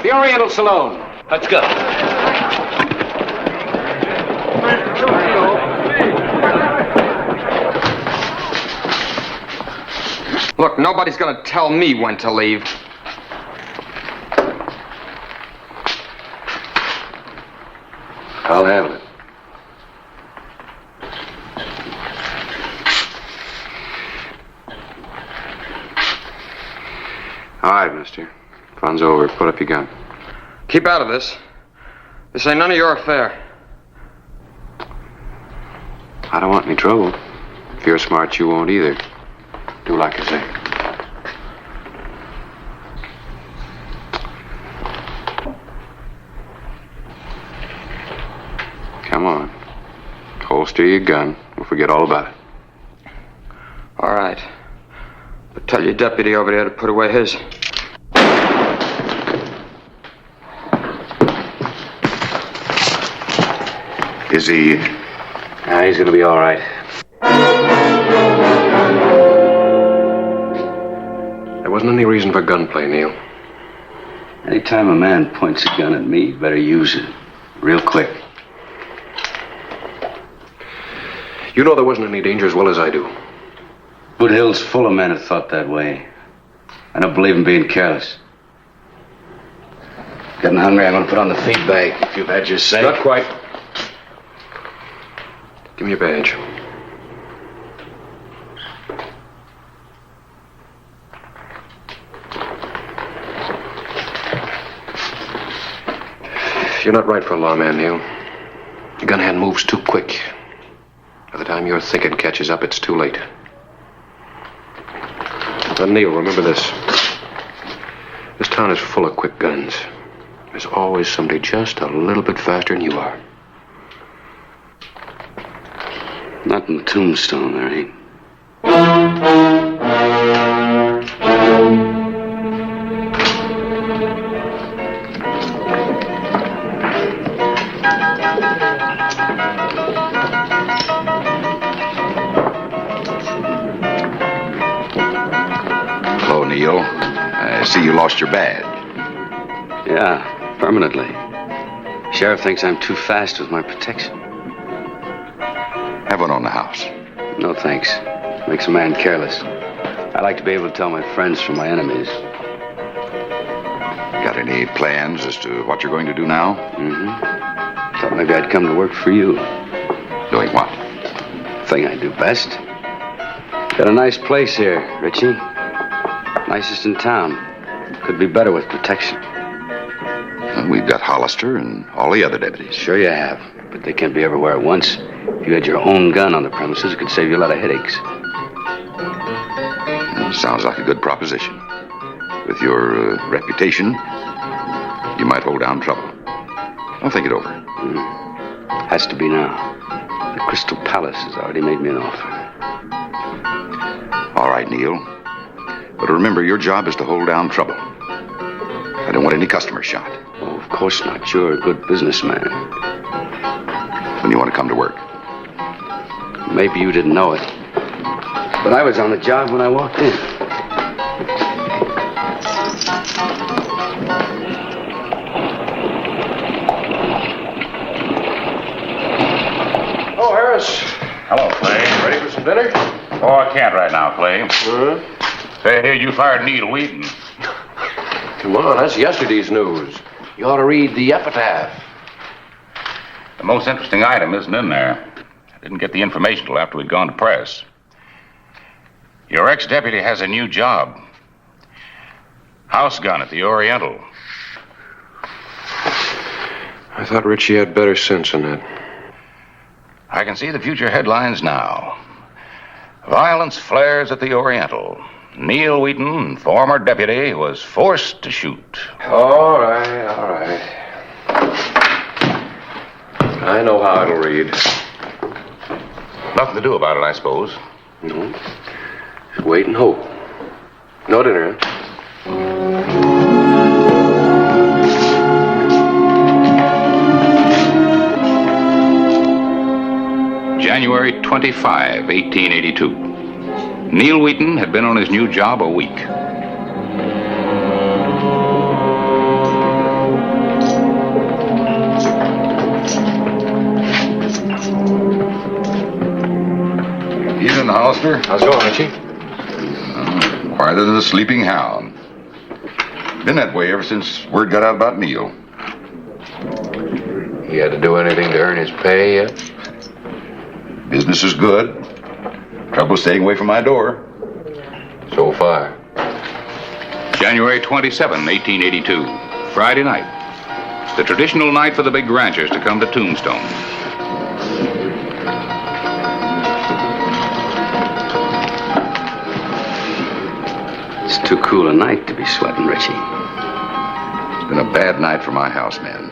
C: The Oriental Saloon.
B: Let's go.
Q: Look, nobody's gonna tell me when to leave.
C: I'll handle it. All right, mister. Fun's over. Put up your gun.
Q: Keep out of this. This ain't none of your affair.
C: I don't want any trouble. If you're smart, you won't either. Do like I say. Come on. Holster your gun. We'll forget all about it.
Q: All right. But tell your deputy over there to put away his.
C: Is he... he's gonna be all right. There wasn't any reason for gunplay, Neil.
P: Anytime a man points a gun at me, you better use it. Real quick.
C: You know there wasn't any danger as well as I do.
P: Boot Hill's full of men who thought that way. I don't believe in being careless. Getting hungry, I'm gonna put on the feed bag if you've had your say.
C: Not quite. Give me your badge. You're not right for a lawman, Neil. Your gun hand moves too quick. By the time your thinking catches up, it's too late. But Neil, remember this. This town is full of quick guns. There's always somebody just a little bit faster than you are.
P: Not in Tombstone, there ain't.
R: I see you lost your badge.
P: Yeah, permanently. Sheriff thinks I'm too fast with my protection.
R: Have one on the house.
P: No, thanks. Makes a man careless. I like to be able to tell my friends from my enemies.
R: Got any plans as to what you're going to do now?
P: Mm-hmm. Thought maybe I'd come to work for you.
R: Doing what?
P: Thing I do best. Got a nice place here, Richie. Nicest in town. Could be better with protection.
R: Well, we've got Hollister and all the other deputies.
P: Sure you have, but they can't be everywhere at once. If you had your own gun on the premises, it could save you a lot of headaches.
R: Sounds like a good proposition. With your reputation, you might hold down trouble. I'll think it over.
P: Has to be now. The Crystal Palace has already made me an offer.
R: All right, Neil. But remember, your job is to hold down trouble. I don't want any customers shot.
P: Oh, of course not. You're a good businessman.
R: When you want to come to work?
P: Maybe you didn't know it. But I was on the job when I walked in.
C: Oh, Harris.
A: Hello, Clay.
C: Ready for some dinner?
A: Oh, I can't right now, Clay. Say, I hear you fired Neil Wheaton.
C: Come on, that's yesterday's news. You ought to read the epitaph.
A: The most interesting item isn't in there. I didn't get the information till after we'd gone to press. Your ex-deputy has a new job. House gun at the Oriental.
C: I thought Richie had better sense than that.
A: I can see the future headlines now. Violence flares at the Oriental. Neil Wheaton, former deputy, was forced to shoot.
C: All right. I know how it'll read.
A: Nothing to do about it, I suppose.
C: No. Just wait and hope. No dinner, huh?
A: January 25, 1882. Neil Wheaton had been on his new job a week.
R: Evening, Hollister.
C: How's it going, Richie?
R: Quieter than a sleeping hound. Been that way ever since word got out about Neil.
C: He had to do anything to earn his pay yet?
R: Business is good. Trouble staying away from my door.
C: So far.
A: January 27, 1882. Friday night. The traditional night for the big ranchers to come to Tombstone.
P: It's too cool a night to be sweating, Richie.
R: It's been a bad night for my house men.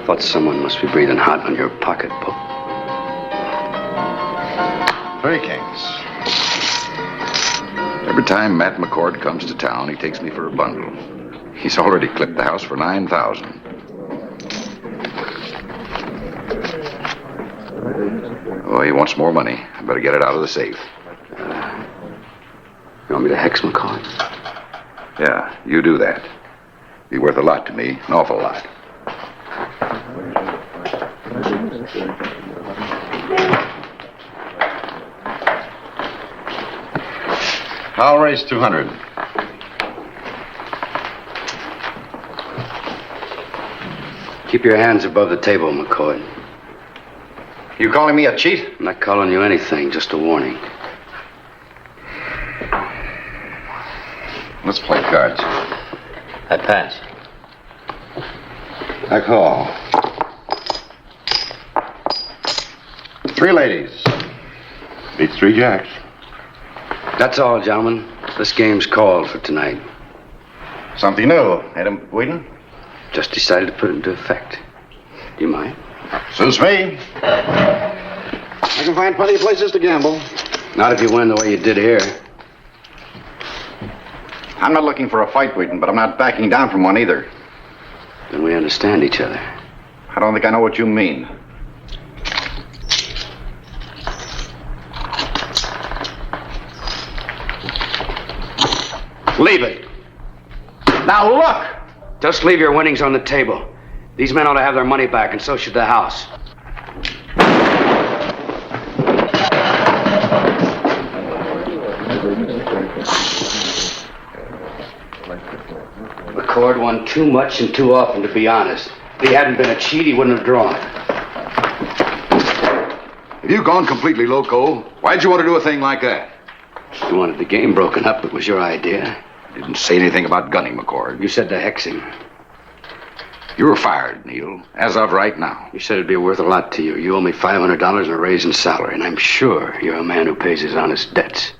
P: Thought someone must be breathing hot on your pocketbook.
R: 3 Kings. Every time Matt McCord comes to town, he takes me for a bundle. He's already clipped the house for $9,000. Oh, he wants more money. I better get it out of the safe.
P: You want me to hex McCord?
R: Yeah, you do that. Be worth a lot to me, an awful lot.
I: I'll raise 200.
P: Keep your hands above the table, McCoy.
I: You calling me a cheat?
P: I'm not calling you anything, just a warning.
I: Let's play cards.
G: I pass.
I: I call. 3 ladies. Beats 3 jacks.
P: That's all, gentlemen. This game's called for tonight.
I: Something new, ain't it, Wheaton?
P: Just decided to put it into effect. Do you mind?
I: Suits me. I can find plenty of places to gamble.
P: Not if you win the way you did here.
I: I'm not looking for a fight, Wheaton, but I'm not backing down from one either.
P: Then we understand each other.
I: I don't think I know what you mean. Leave it.
P: Now look! Just leave your winnings on the table. These men ought to have their money back, and so should the house. McCord won too much and too often, to be honest. If he hadn't been a cheat, he wouldn't have drawn.
R: Have you gone completely loco? Why'd you want to do a thing like that?
P: You wanted the game broken up. It was your idea.
R: I didn't say anything about gunning McCord.
P: You said to hex him.
R: You were fired, Neil, as of right now.
P: You said it'd be worth a lot to you. You owe me $500 and a raise in salary, and I'm sure you're a man who pays his honest debts.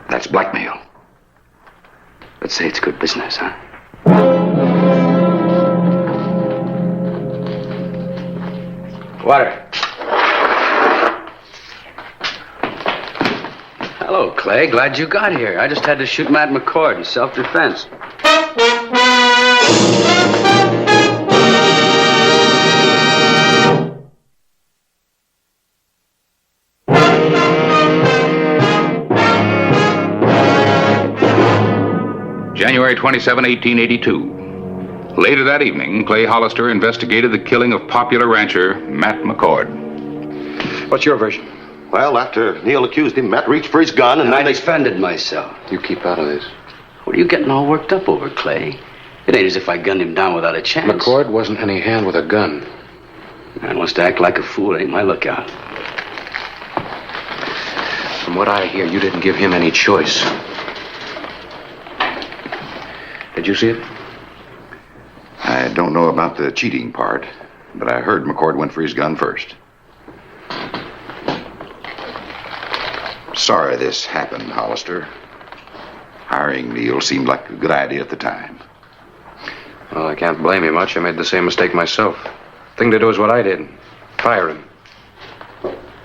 R: That's blackmail.
P: Let's say it's good business, huh? Water. Hello, Clay. Glad you got here. I just had to shoot Matt McCord in self-defense.
A: January 27, 1882. Later that evening, Clay Hollister investigated the killing of popular rancher Matt McCord.
C: What's your version?
I: Well, after Neil accused him, Matt reached for his gun and
P: I defended myself.
C: You keep out of this.
P: What are you getting all worked up over, Clay? It ain't as if I gunned him down without a chance.
C: McCord wasn't any hand with a gun.
P: Man wants to act like a fool. Ain't my lookout.
C: From what I hear, you didn't give him any choice. Did you see it?
R: I don't know about the cheating part, but I heard McCord went for his gun first. Sorry this happened, Hollister. Hiring Neil seemed like a good idea at the time.
C: Well, I can't blame you much. I made the same mistake myself. Thing to do is what I did. Fire him.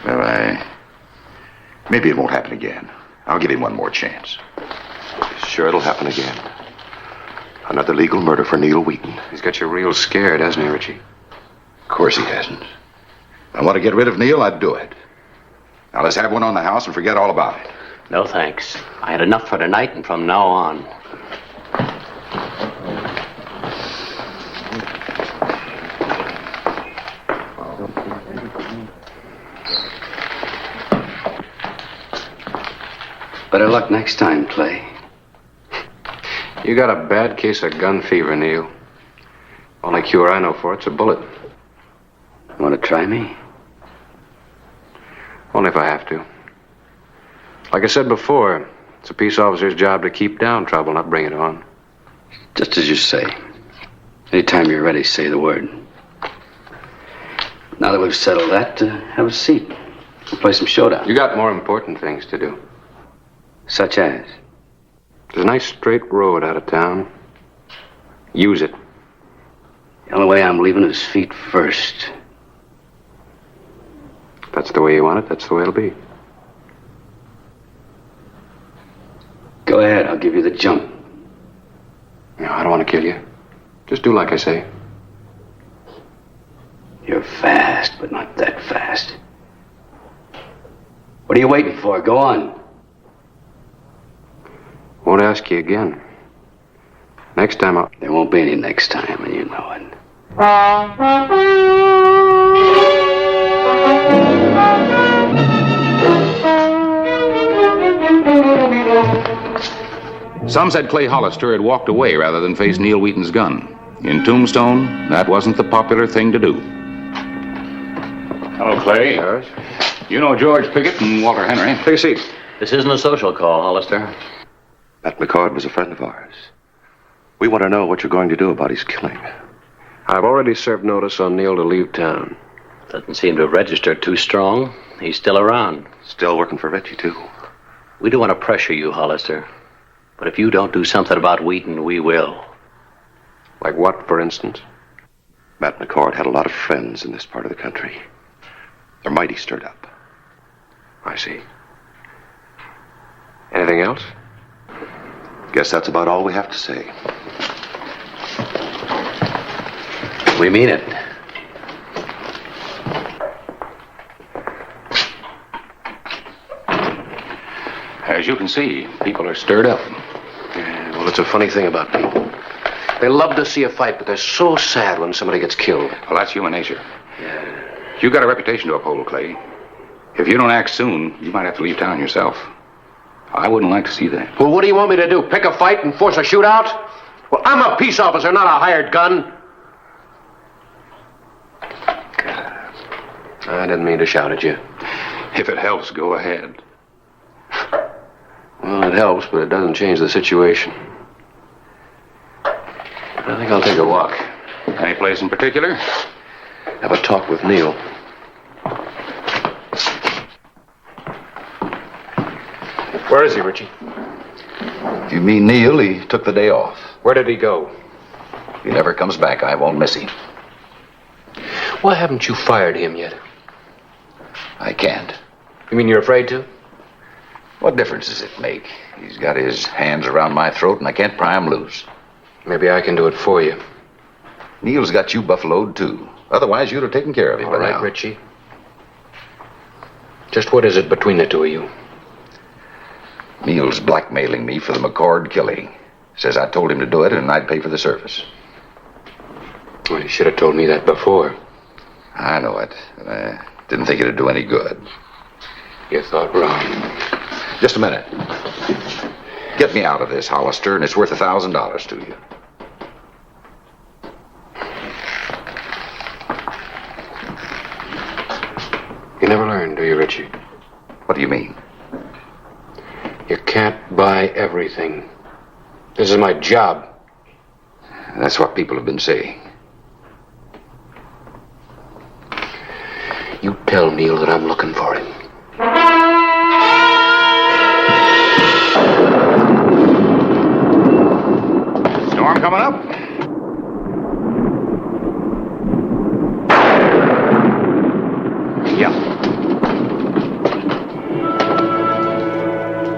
R: Well, maybe it won't happen again. I'll give him one more chance.
I: Sure it'll happen again. Another legal murder for Neil Wheaton.
C: He's got you real scared, hasn't he, Richie?
R: Of course he hasn't. If I want to get rid of Neil, I'd do it. Now let's have one on the house and forget all about it.
G: No, thanks. I had enough for tonight and from now on.
P: Better luck next time, Clay.
C: You got a bad case of gun fever, Neil. Only cure I know for it's a bullet.
P: Want to try me?
C: Only if I have to. Like I said before, it's a peace officer's job to keep down trouble, not bring it on.
P: Just as you say. Anytime you're ready, say the word. Now that we've settled that, have a seat. We'll play some showdown.
C: You got more important things to do.
P: Such as?
C: There's a nice straight road out of town. Use it.
P: The only way I'm leaving is feet first.
C: If that's the way you want it, that's the way it'll be.
P: Go ahead, I'll give you the jump.
C: No, I don't want to kill you. Just do like I say.
P: You're fast, but not that fast. What are you waiting for? Go on.
C: Won't ask you again. Next time I'll...
P: There won't be any next time, and you know it.
A: Some said Clay Hollister had walked away rather than face Neil Wheaton's gun. In Tombstone, that wasn't the popular thing to do. Hello, Clay.
C: Yes?
A: You know George Pickett and Walter Henry.
C: Take a seat.
G: This isn't a social call, Hollister.
I: Matt McCord was a friend of ours. We want to know what you're going to do about his killing.
C: I've already served notice on Neil to leave town.
G: Doesn't seem to have registered too strong. He's still around.
I: Still working for Reggie, too.
G: We don't want to pressure you, Hollister. But if you don't do something about Wheaton, we will.
C: Like what, for instance?
I: Matt McCord had a lot of friends in this part of the country. They're mighty stirred up.
C: I see. Anything else?
I: Guess that's about all we have to say.
G: We mean it.
A: As you can see, people are stirred up.
C: Yeah, well, it's That's a funny thing about people. They love to see a fight, but they're so sad when somebody gets killed.
A: Well, that's human nature. You got a reputation to uphold, Clay. If you don't act soon, you might have to leave town yourself. I wouldn't like to see that.
C: Well, what do you want me to do? Pick a fight and force a shootout? Well, I'm a peace officer, not a hired gun. I didn't mean to shout at you.
A: If it helps, go ahead.
C: Well, it helps, but it doesn't change the situation. I think I'll take a walk.
A: Any place in particular?
C: Have a talk with Neil. Where is he, Richie?
R: If you mean Neil, he took the day off.
C: Where did he go?
R: If he never comes back, I won't miss him.
C: Why haven't you fired him yet?
R: I can't.
C: You mean you're afraid to?
R: What difference does it make? He's got his hands around my throat, and I can't pry him loose.
C: Maybe I can do it for you.
R: Neil's got you buffaloed, too. Otherwise, you'd have taken care of him by now.
C: All right, Richie. Just what is it between the two of you?
R: Neil's blackmailing me for the McCord killing. Says I told him to do it, and I'd pay for the service.
C: Well, you should have told me that before.
R: I know it. And I didn't think it'd do any good.
C: You thought wrong.
R: Just a minute. Get me out of this, Hollister, and it's worth $1,000 to you.
C: You never learn, do you, Richie?
R: What do you mean?
C: You can't buy everything. This is my job.
R: That's what people have been saying.
C: You tell Neil that I'm looking for him.
A: Storm coming up?
C: Yeah.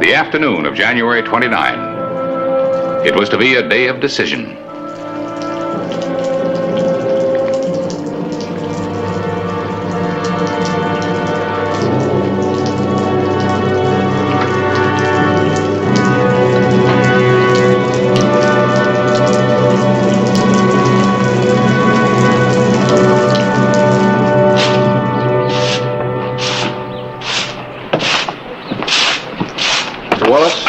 A: The afternoon of January 29. It was to be a day of decision.
C: Wallace?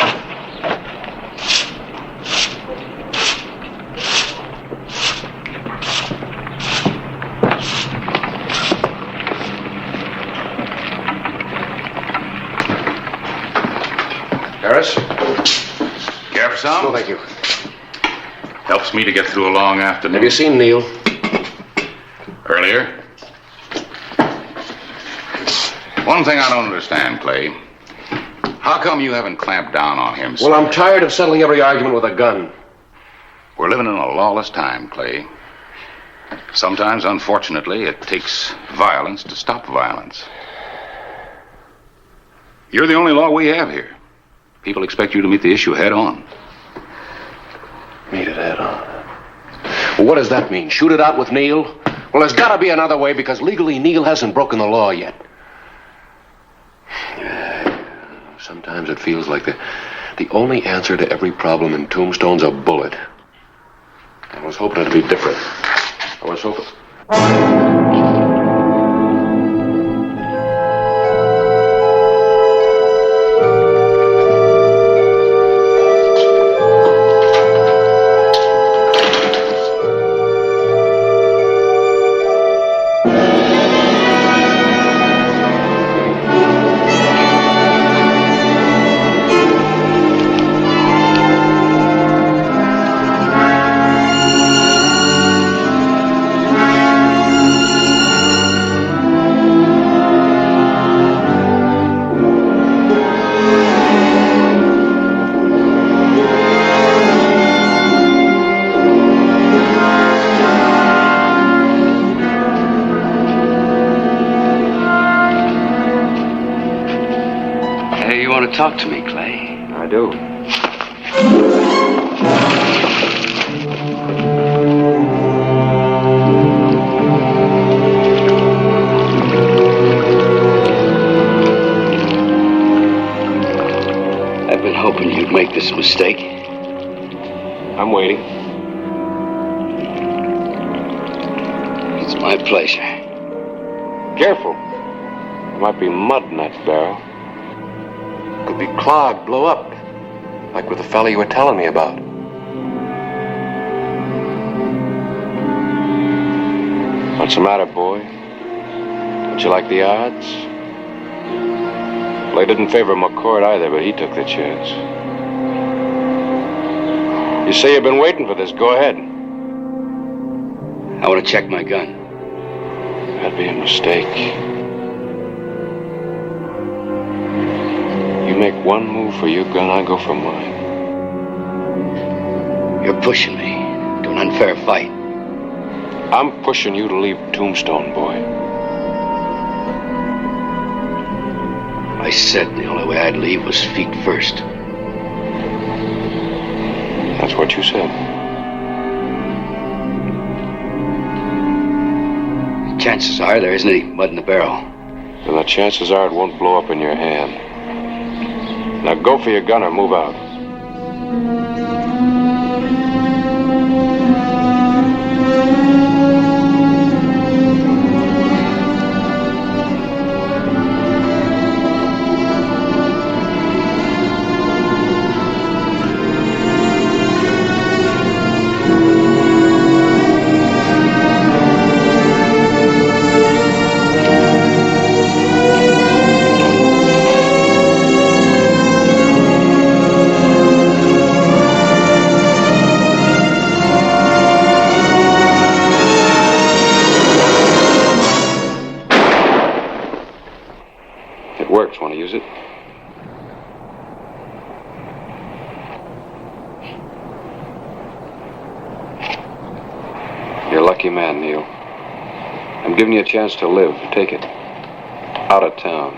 C: Harris?
A: Care for some?
C: No, thank you.
A: Helps me to get through a long afternoon.
C: Have you seen Neil?
A: Earlier. One thing I don't understand, Clay. How come you haven't clamped down on him?
C: Well, I'm tired of settling every argument with a gun.
A: We're living in a lawless time, Clay. Sometimes, unfortunately, it takes violence to stop violence. You're the only law we have here. People expect you to meet the issue head on.
C: Meet it head on? Well, what does that mean? Shoot it out with Neil? Well, there's got to be another way because legally Neil hasn't broken the law yet. Sometimes it feels like the only answer to every problem in Tombstone's a bullet. I was hoping it'd be different. I was hoping...
P: Talk to me, Clay.
C: I do.
P: I've been hoping you'd make this mistake.
C: I'm waiting.
P: It's my pleasure.
C: Careful. There might be mud in that barrel. Could be clogged, blow up. Like with the fella you were telling me about. What's the matter, boy? Don't you like the odds? Well, they didn't favor McCord either, but he took the chance. You say you've been waiting for this. Go ahead.
P: I want to check my gun.
C: That'd be a mistake. You make one move for your gun, I go for mine.
P: You're pushing me to an unfair fight.
C: I'm pushing you to leave Tombstone, boy.
P: I said the only way I'd leave was feet first.
C: That's what you said.
P: Chances are there isn't any mud in the barrel.
C: Then the chances are it won't blow up in your hand. Now go for your gun or move out. Want to use it? You're a lucky man, Neil. I'm giving you a chance to live. Take it. Out of town.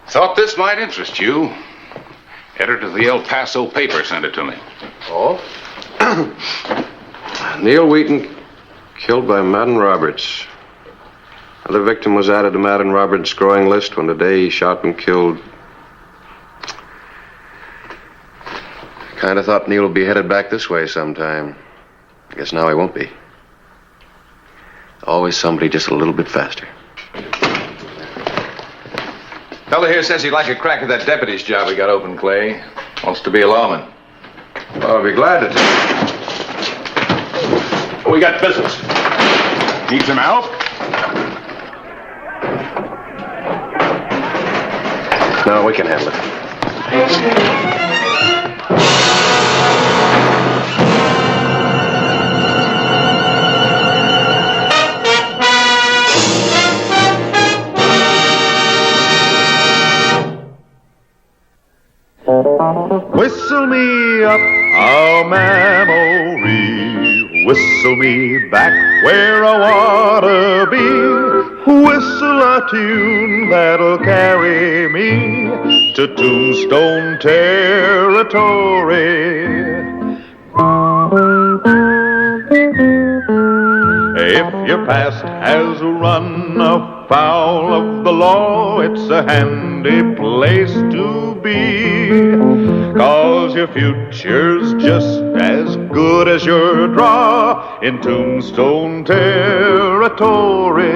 A: Thought this might interest you. Editor of the El Paso paper sent it to me.
C: Oh? Neil Wheaton killed by Madden Roberts. Another victim was added to Madden Roberts' growing list when today he shot and killed. Kind of thought Neil would be headed back this way sometime. I guess now he won't be. Always somebody just a little bit faster.
S: Fella here says he'd like a crack at that deputy's job we got open, Clay. Wants to be a lawman.
C: Well, I'll be glad to.
S: We got business. Need some help?
C: No, we can handle it.
J: Whistle me up a memory, whistle me back where I wanna be, whistle a tune that'll carry me to Tombstone Territory. If your past has run afoul of the law, it's a handy place to be, 'cause your future's just as good as your draw in Tombstone Territory.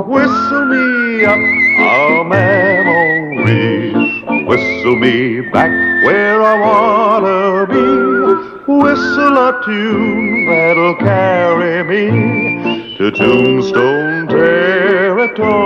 J: Whistle me up a memory, whistle me back where I wanna be, whistle a tune that'll carry me to Tombstone Territory.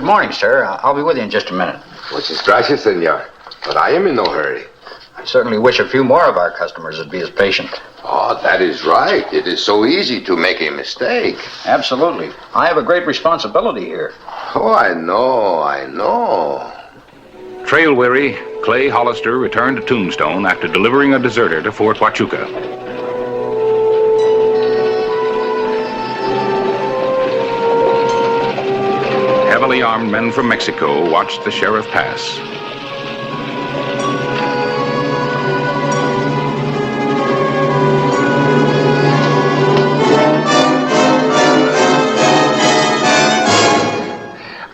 T: morning, sir. I'll be with you in just a minute.
I: Muchas gracias, senor. But I am in no hurry.
T: I certainly wish a few more of our customers would be as patient.
I: Oh, that is right. It is so easy to make a mistake.
T: Absolutely. I have a great responsibility here.
I: Oh, I know.
A: Trail-weary, Clay Hollister returned to Tombstone after delivering a deserter to Fort Huachuca. Heavily armed men from Mexico watched the sheriff pass.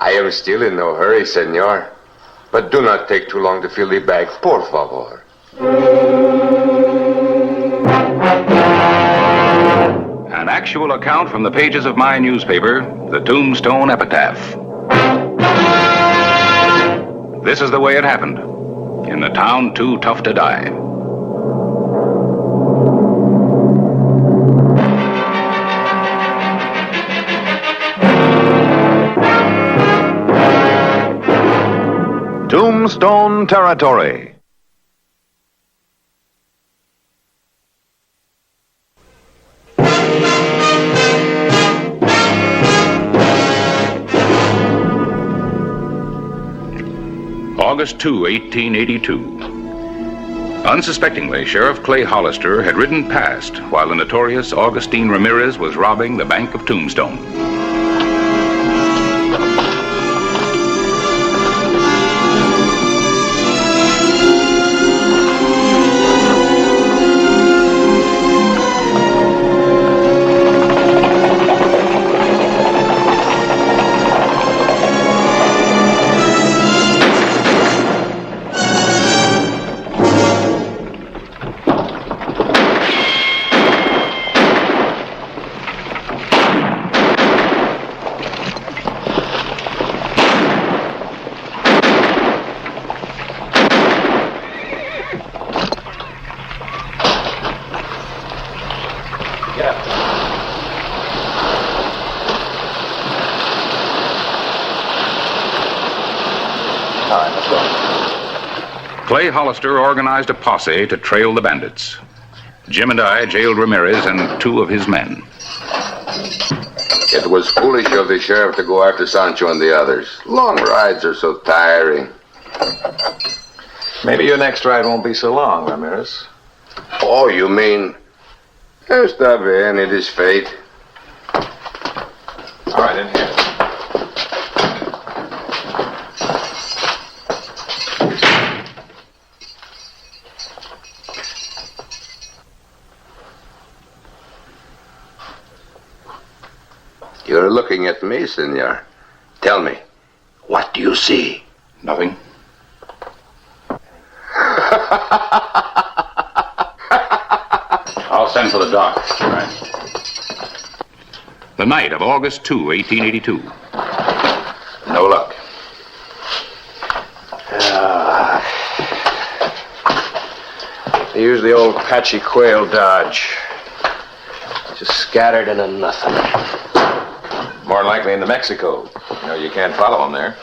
I: I am still in no hurry, senor. But do not take too long to fill the bag, por favor.
A: An actual account from the pages of my newspaper, the Tombstone Epitaph. This is the way it happened, in the town too tough to die.
D: Tombstone Territory.
A: August 2, 1882. Unsuspectingly, Sheriff Clay Hollister had ridden past while the notorious Augustine Ramirez was robbing the Bank of Tombstone. Clay Hollister organized a posse to trail the bandits. Jim and I jailed Ramirez and two of his men.
I: It was foolish of the sheriff to go after Sancho and the others. Long rides are so tiring.
S: Maybe your next ride won't be so long, Ramirez.
I: Oh, you mean... Está bien, it is fate.
S: All right, in here.
I: You're looking at me, senor. Tell me, what do you see?
A: Nothing. I'll send for the doc. All right. The night of August 2, 1882. No luck.
S: They use the old patchy quail dodge. Just scattered into nothing. More likely into Mexico. You know, you can't follow them there.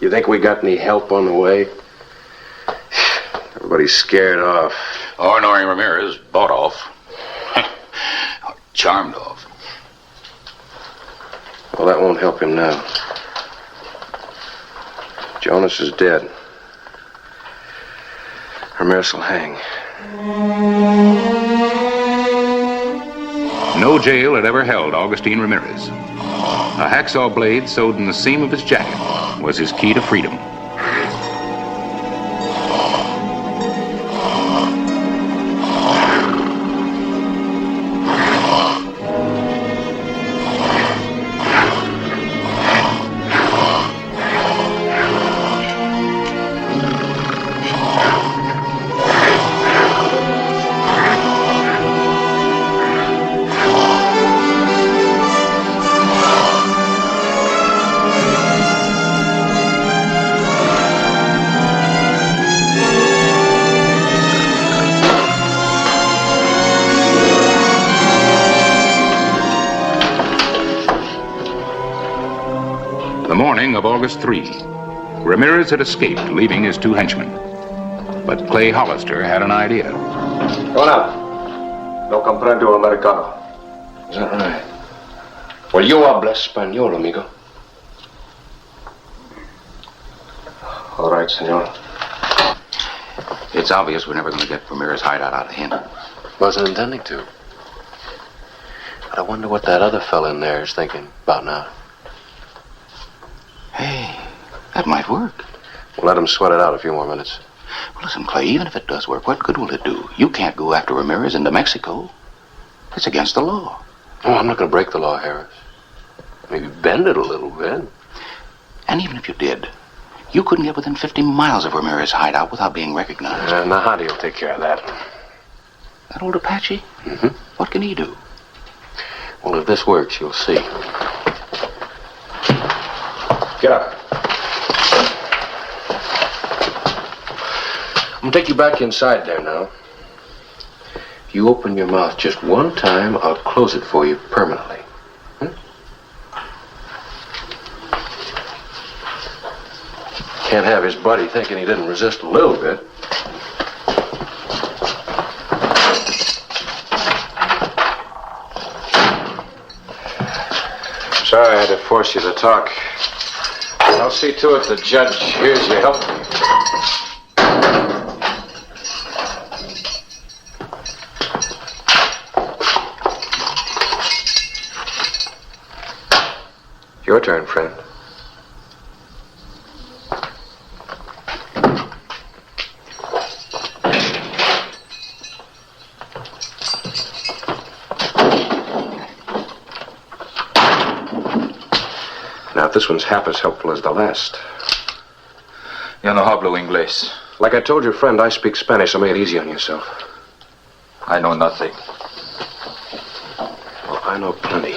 C: You think we got any help on the way? Everybody's scared off.
A: Ornery Ramirez bought off. Charmed off.
C: Well, that won't help him now. Jonas is dead. Ramirez will hang.
A: No jail had ever held Augustine Ramirez. A hacksaw blade sewed in the seam of his jacket was his key to freedom. morning of August 3, Ramirez had escaped, leaving his two henchmen. But Clay Hollister had an idea.
C: Hola. No comprendo americano. Is that right? Well, you habla español, amigo. All right, senor.
R: It's obvious we're never going to get Ramirez's hideout out of him.
C: Wasn't intending to. But I wonder what that other fella in there is thinking about now.
R: Hey, that might work.
C: We'll let him sweat it out a few more minutes.
R: Well, listen, Clay, even if it does work, what good will it do? You can't go after Ramirez into Mexico. It's against the law.
C: Oh, I'm not going to break the law, Harris. Maybe bend it a little bit.
R: And even if you did, you couldn't get within 50 miles of Ramirez's hideout without being recognized.
C: Now, how do you take care of that?
R: That old Apache?
C: Mm-hmm.
R: What can he do?
C: Well, if this works, you'll see. Get up. I'm going to take you back inside there now. If you open your mouth just one time, I'll close it for you permanently. Can't have his buddy thinking he didn't resist a little bit. Sorry I had to force you to talk. I'll see to it the judge hears you help me. Your turn, friend. Now, if this one's half as helpful as the last.
Q: Yo no hablo inglés.
C: Like I told your friend, I speak Spanish, so make it easy on yourself.
Q: I know nothing.
C: Well, I know plenty.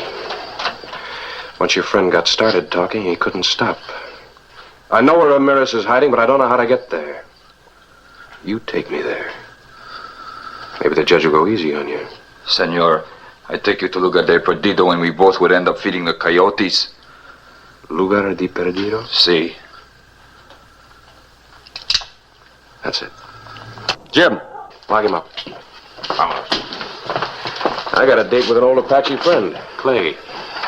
C: Once your friend got started talking, he couldn't stop. I know where Ramirez is hiding, but I don't know how to get there. You take me there. Maybe the judge will go easy on you.
Q: Senor, I take you to Lugar de Perdido and we both would end up feeding the coyotes.
C: Lugar de Perdido?
Q: Si.
C: That's it.
Q: Jim.
C: Lock him up.
R: Vamos.
C: I got a date with an old Apache friend, Clay.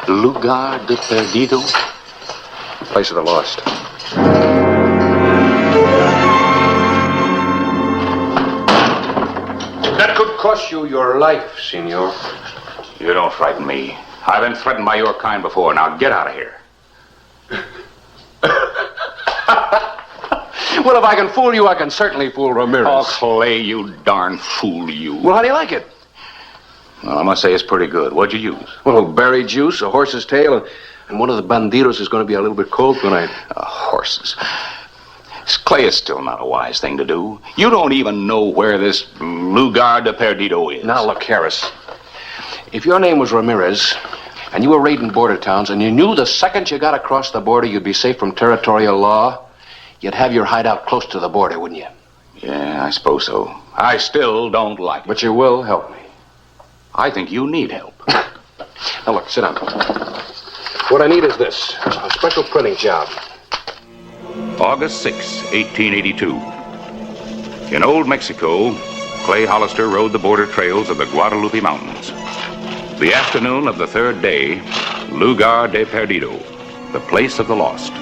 R: Lugar de Perdido?
C: Place of the lost. That could cost you your life, senor.
A: You don't frighten me. I've been threatened by your kind before. Now get out of here.
C: Well, if I can fool you, I can certainly fool Ramirez.
A: Oh, Clay, you darn fool, you.
C: Well, how do you like it?
A: Well, I must say it's pretty good. What'd you use?
C: Well, berry juice, a horse's tail, and one of the bandidos is going to be a little bit cold tonight.
A: Horses. Clay is still not a wise thing to do. You don't even know where this Lugar de Perdido is.
C: Now, look, Harris. If your name was Ramirez, and you were raiding border towns, and you knew the second you got across the border you'd be safe from territorial law, you'd have your hideout close to the border, wouldn't you?
A: Yeah, I suppose so. I still don't like it.
C: But you will help me.
A: I think you need help.
C: Now, look, sit down. What I need is this, a special printing job.
A: August 6, 1882. In Old Mexico, Clay Hollister rode the border trails of the Guadalupe Mountains. The afternoon of the third day, Lugar de Perdido, the place of the lost.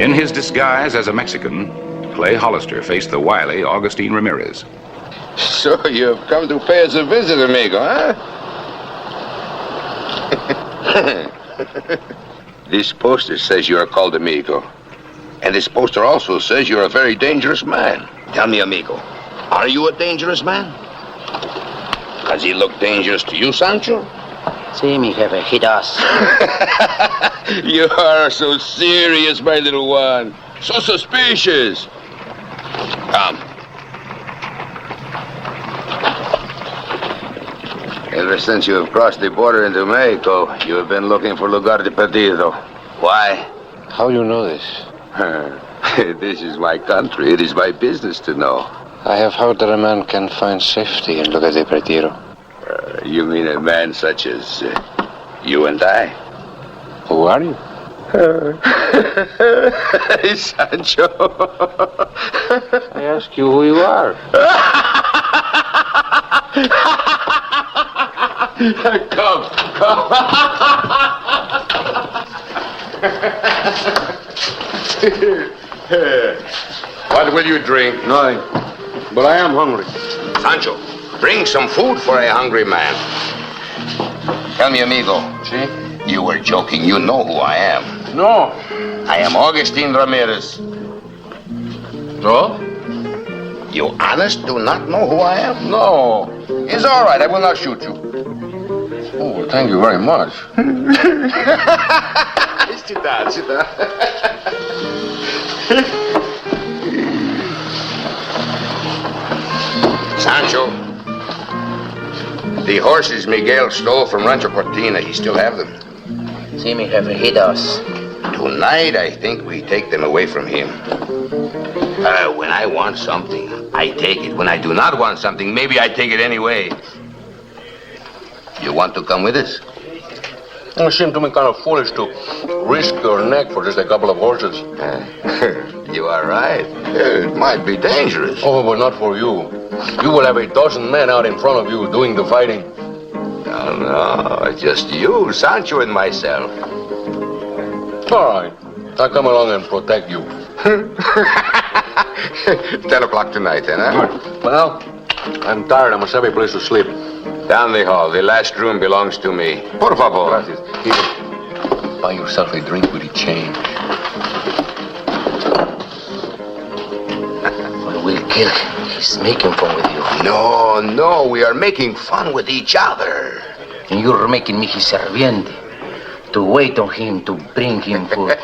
A: In his disguise as a Mexican, Clay Hollister faced the wily Augustine Ramirez.
R: So you've come to pay us a visit, amigo, huh? This poster says you are called amigo. And this poster also says you're a very dangerous man. Tell me, amigo, are you a dangerous man? Does he look dangerous to you, Sancho?
G: See, mi jefe, he does.
R: You are so serious, my little one. So suspicious. Come. Ever since you have crossed the border into Mexico, you have been looking for lugar de perdido. Why?
C: How do you know this?
R: This is my country. It is my business to know.
C: I have heard that a man can find safety in lugar de perdido.
R: You mean a man such as you and I?
C: Who are you?
R: Sancho.
C: I ask you who you are.
R: Come. What will you drink?
C: Nothing. But I am hungry.
R: Sancho, bring some food for a hungry man. Tell me, amigo.
C: See?
R: You were joking. You know who I am.
C: No.
R: I am Augustine Ramirez.
C: No?
R: You honest do not know who I am?
C: No.
R: It's all right. I will not shoot you.
C: Oh, well, thank you very much.
R: Sit down, sit down. Sancho, the horses Miguel stole from Rancho Cortina, he still have them?
G: See, mi jefe, he does.
R: Tonight, I think we take them away from him. When I want something, I take it. When I do not want something, maybe I take it anyway. You want to come with us?
C: It seemed to me kind of foolish to risk your neck for just a couple of horses.
R: You are right. It might be dangerous.
C: Oh, but not for you. You will have a dozen men out in front of you doing the fighting.
R: No, just you, Sancho, and myself.
C: All right. I'll come along and protect you.
R: 10 o'clock tonight, then, huh?
C: Well, I'm tired. I must have a place to sleep.
R: Down the hall. The last room belongs to me. Por favor.
C: Gracias. Here. Buy yourself a drink with the change.
G: Well, we'll kill him. He's making fun with you.
R: No. We are making fun with each other.
G: And you're making me his serviente. To wait on him, to bring him food.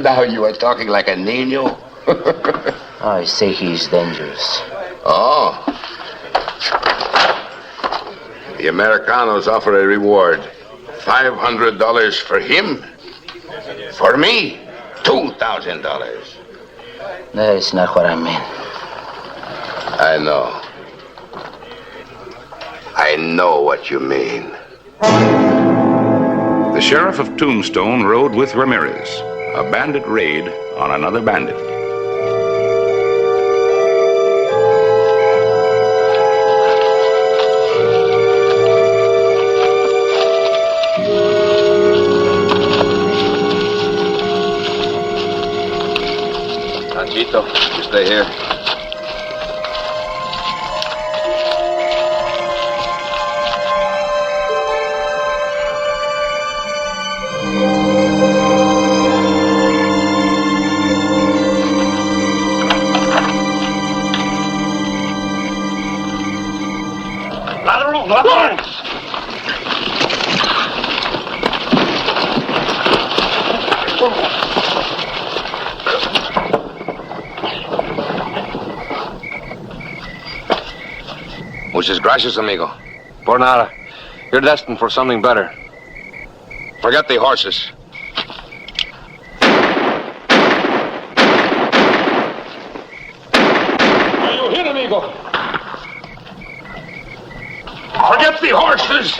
R: Now you are talking like a niño.
G: I say he's dangerous.
R: Oh. The Americanos offer a reward. $500 for him. For me, $2,000.
G: That is not what I meant.
R: I know. I know what you mean.
A: The sheriff of Tombstone rode with Ramirez, a bandit raid on another bandit.
R: Nachito, you stay here. Muchas gracias, amigo.
C: Por nada. You're destined for something better.
R: Forget the horses.
C: Are you hit, amigo?
R: Forget the horses.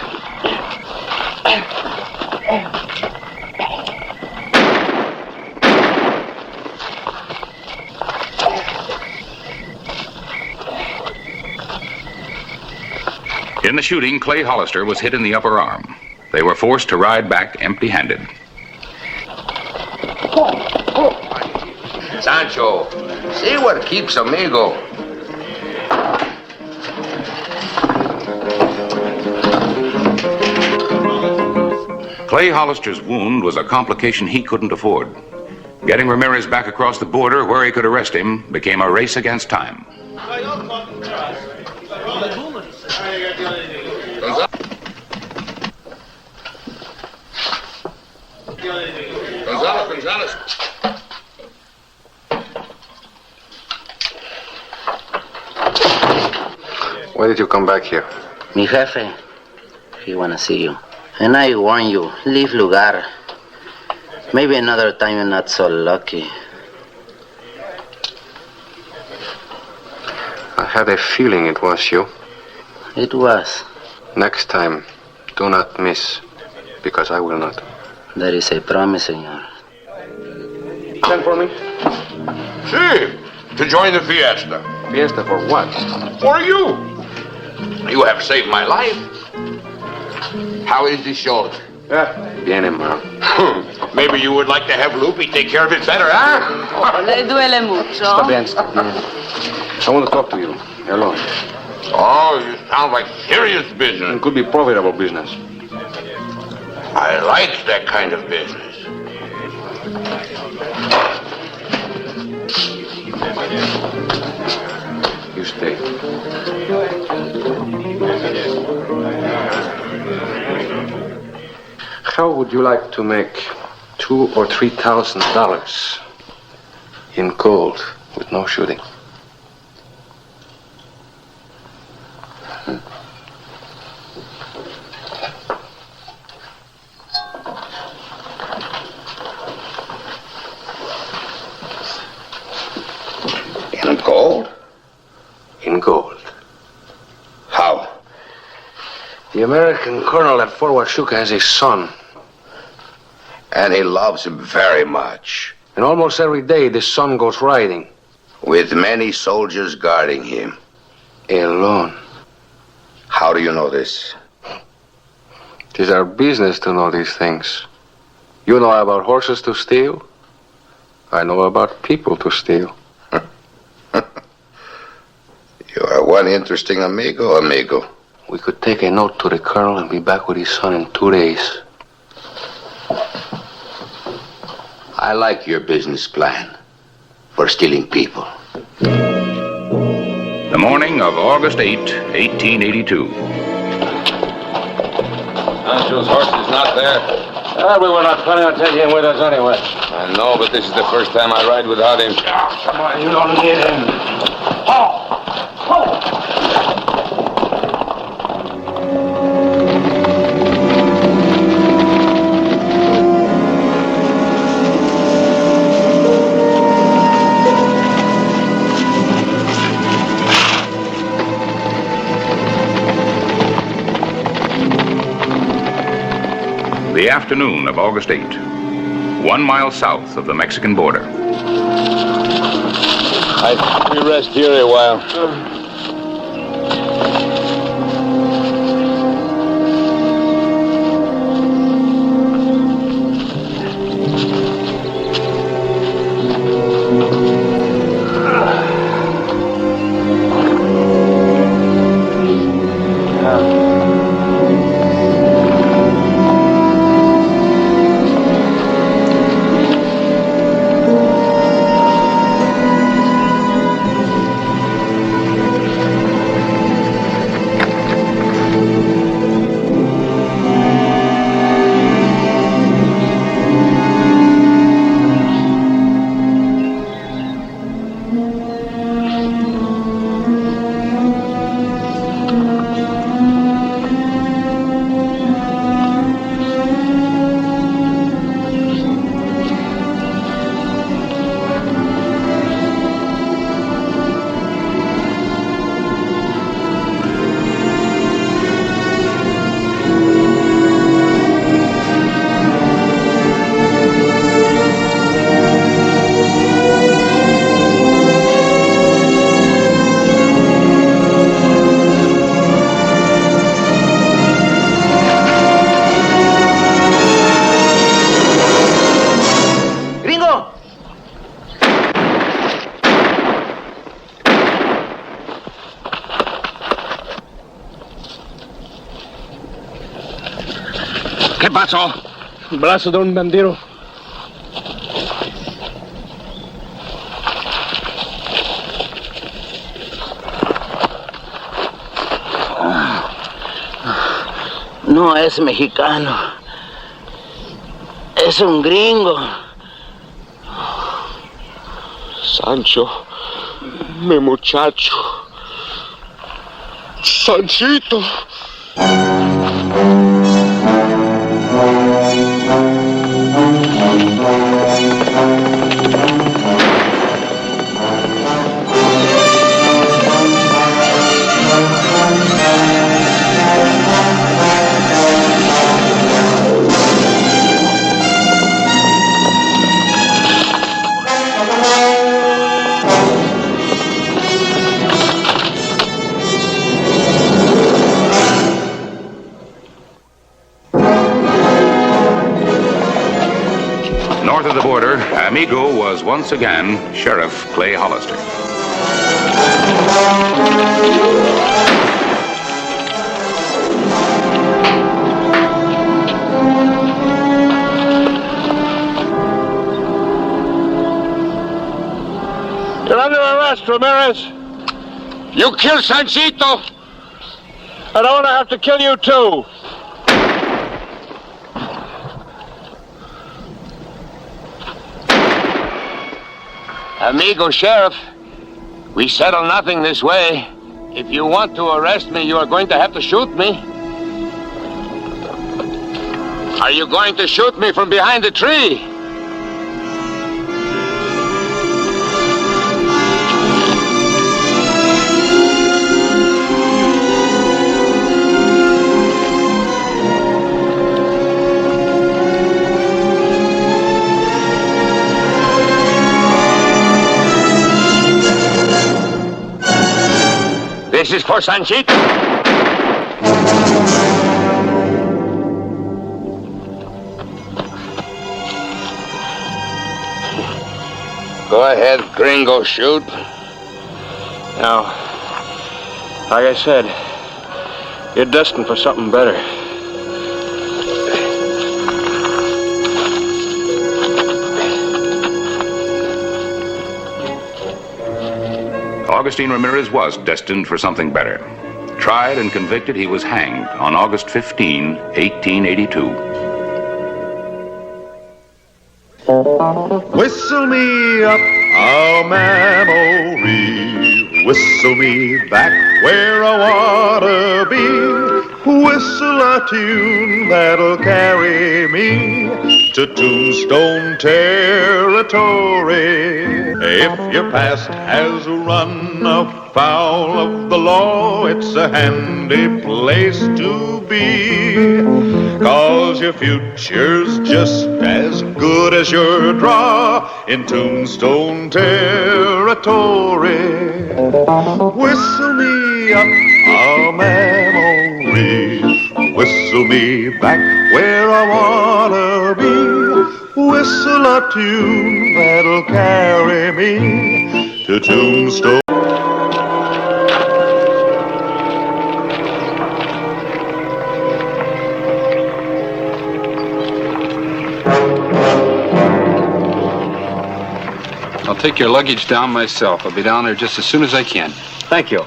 A: In the shooting, Clay Hollister was hit in the upper arm. They were forced to ride back empty-handed.
R: Sancho, see what keeps amigo.
A: Clay Hollister's wound was a complication he couldn't afford. Getting Ramirez back across the border where he could arrest him became a race against time.
R: Gonzalez.
C: Why did you come back here?
U: Mi jefe, he wanna see you. And I warn you, leave lugar. Maybe another time you're not so lucky.
C: I had a feeling it was you.
U: It was.
C: Next time, do not miss, because I will not.
U: That is a promise, senor.
C: Send for me.
R: See, to join the fiesta.
C: Fiesta for what?
R: For you. You have saved my life. How is the shoulder?
C: Bien, hermano.
R: Maybe you would like to have Lupe take care of it better, huh?
V: Le duele mucho.
C: Está bien, está bien. I want to talk to you. Alone.
R: Oh, you sound like serious business.
C: It could be profitable business.
R: I like that kind of business.
C: You stay. How would you like to make $2,000 or $3,000 in gold with no shooting?
R: In gold?
C: In gold.
R: How?
C: The American colonel at Fort Huachuca has a son.
R: And he loves him very much.
C: And almost every day the son goes riding.
R: With many soldiers guarding him.
C: Alone.
R: How do you know this?
C: It is our business to know these things. You know about horses to steal. I know about people to steal.
R: You are one interesting amigo.
C: We could take a note to the colonel and be back with his son in 2 days.
R: I like your business plan for stealing people.
A: The morning of August 8, 1882.
S: Sancho's horse is not there.
C: We were not planning on taking him with us anyway.
S: I know, but this is the first time I ride without him.
C: Come on, you don't need him.
A: The afternoon of August 8, 1 mile south of the Mexican border.
S: I think we rest here a while.
R: paso?
K: Brazo de un bandido.
U: No es mexicano. Es un gringo.
E: Sancho, mi muchacho. Sanchito.
A: North of the border, Amigo was once again Sheriff Clay Hollister.
E: You're under arrest, Ramirez.
R: You killed Sanchito.
E: I don't want to have to kill you, too.
R: Amigo Sheriff, we settle nothing this way. If you want to arrest me, you are going to have to shoot me. Are you going to shoot me from behind the tree? This is for Sanchito. Go ahead, gringo, shoot.
E: Now, like I said, you're destined for something better.
A: Augustine Ramirez was destined for something better. Tried and convicted, he was hanged on August 15, 1882.
J: Whistle me up a memory, whistle me back where I wanna be. Whistle a tune that'll carry me to Tombstone Territory. If your past has run afoul of the law, it's a handy place to be. 'Cause your future's just as good as your draw in Tombstone Territory. Whistle me up a memory, whistle me back where I wanna be. Whistle a tune that'll carry me to Tombstone.
V: I'll take your luggage down myself. I'll be down there just as soon as I can.
E: Thank you.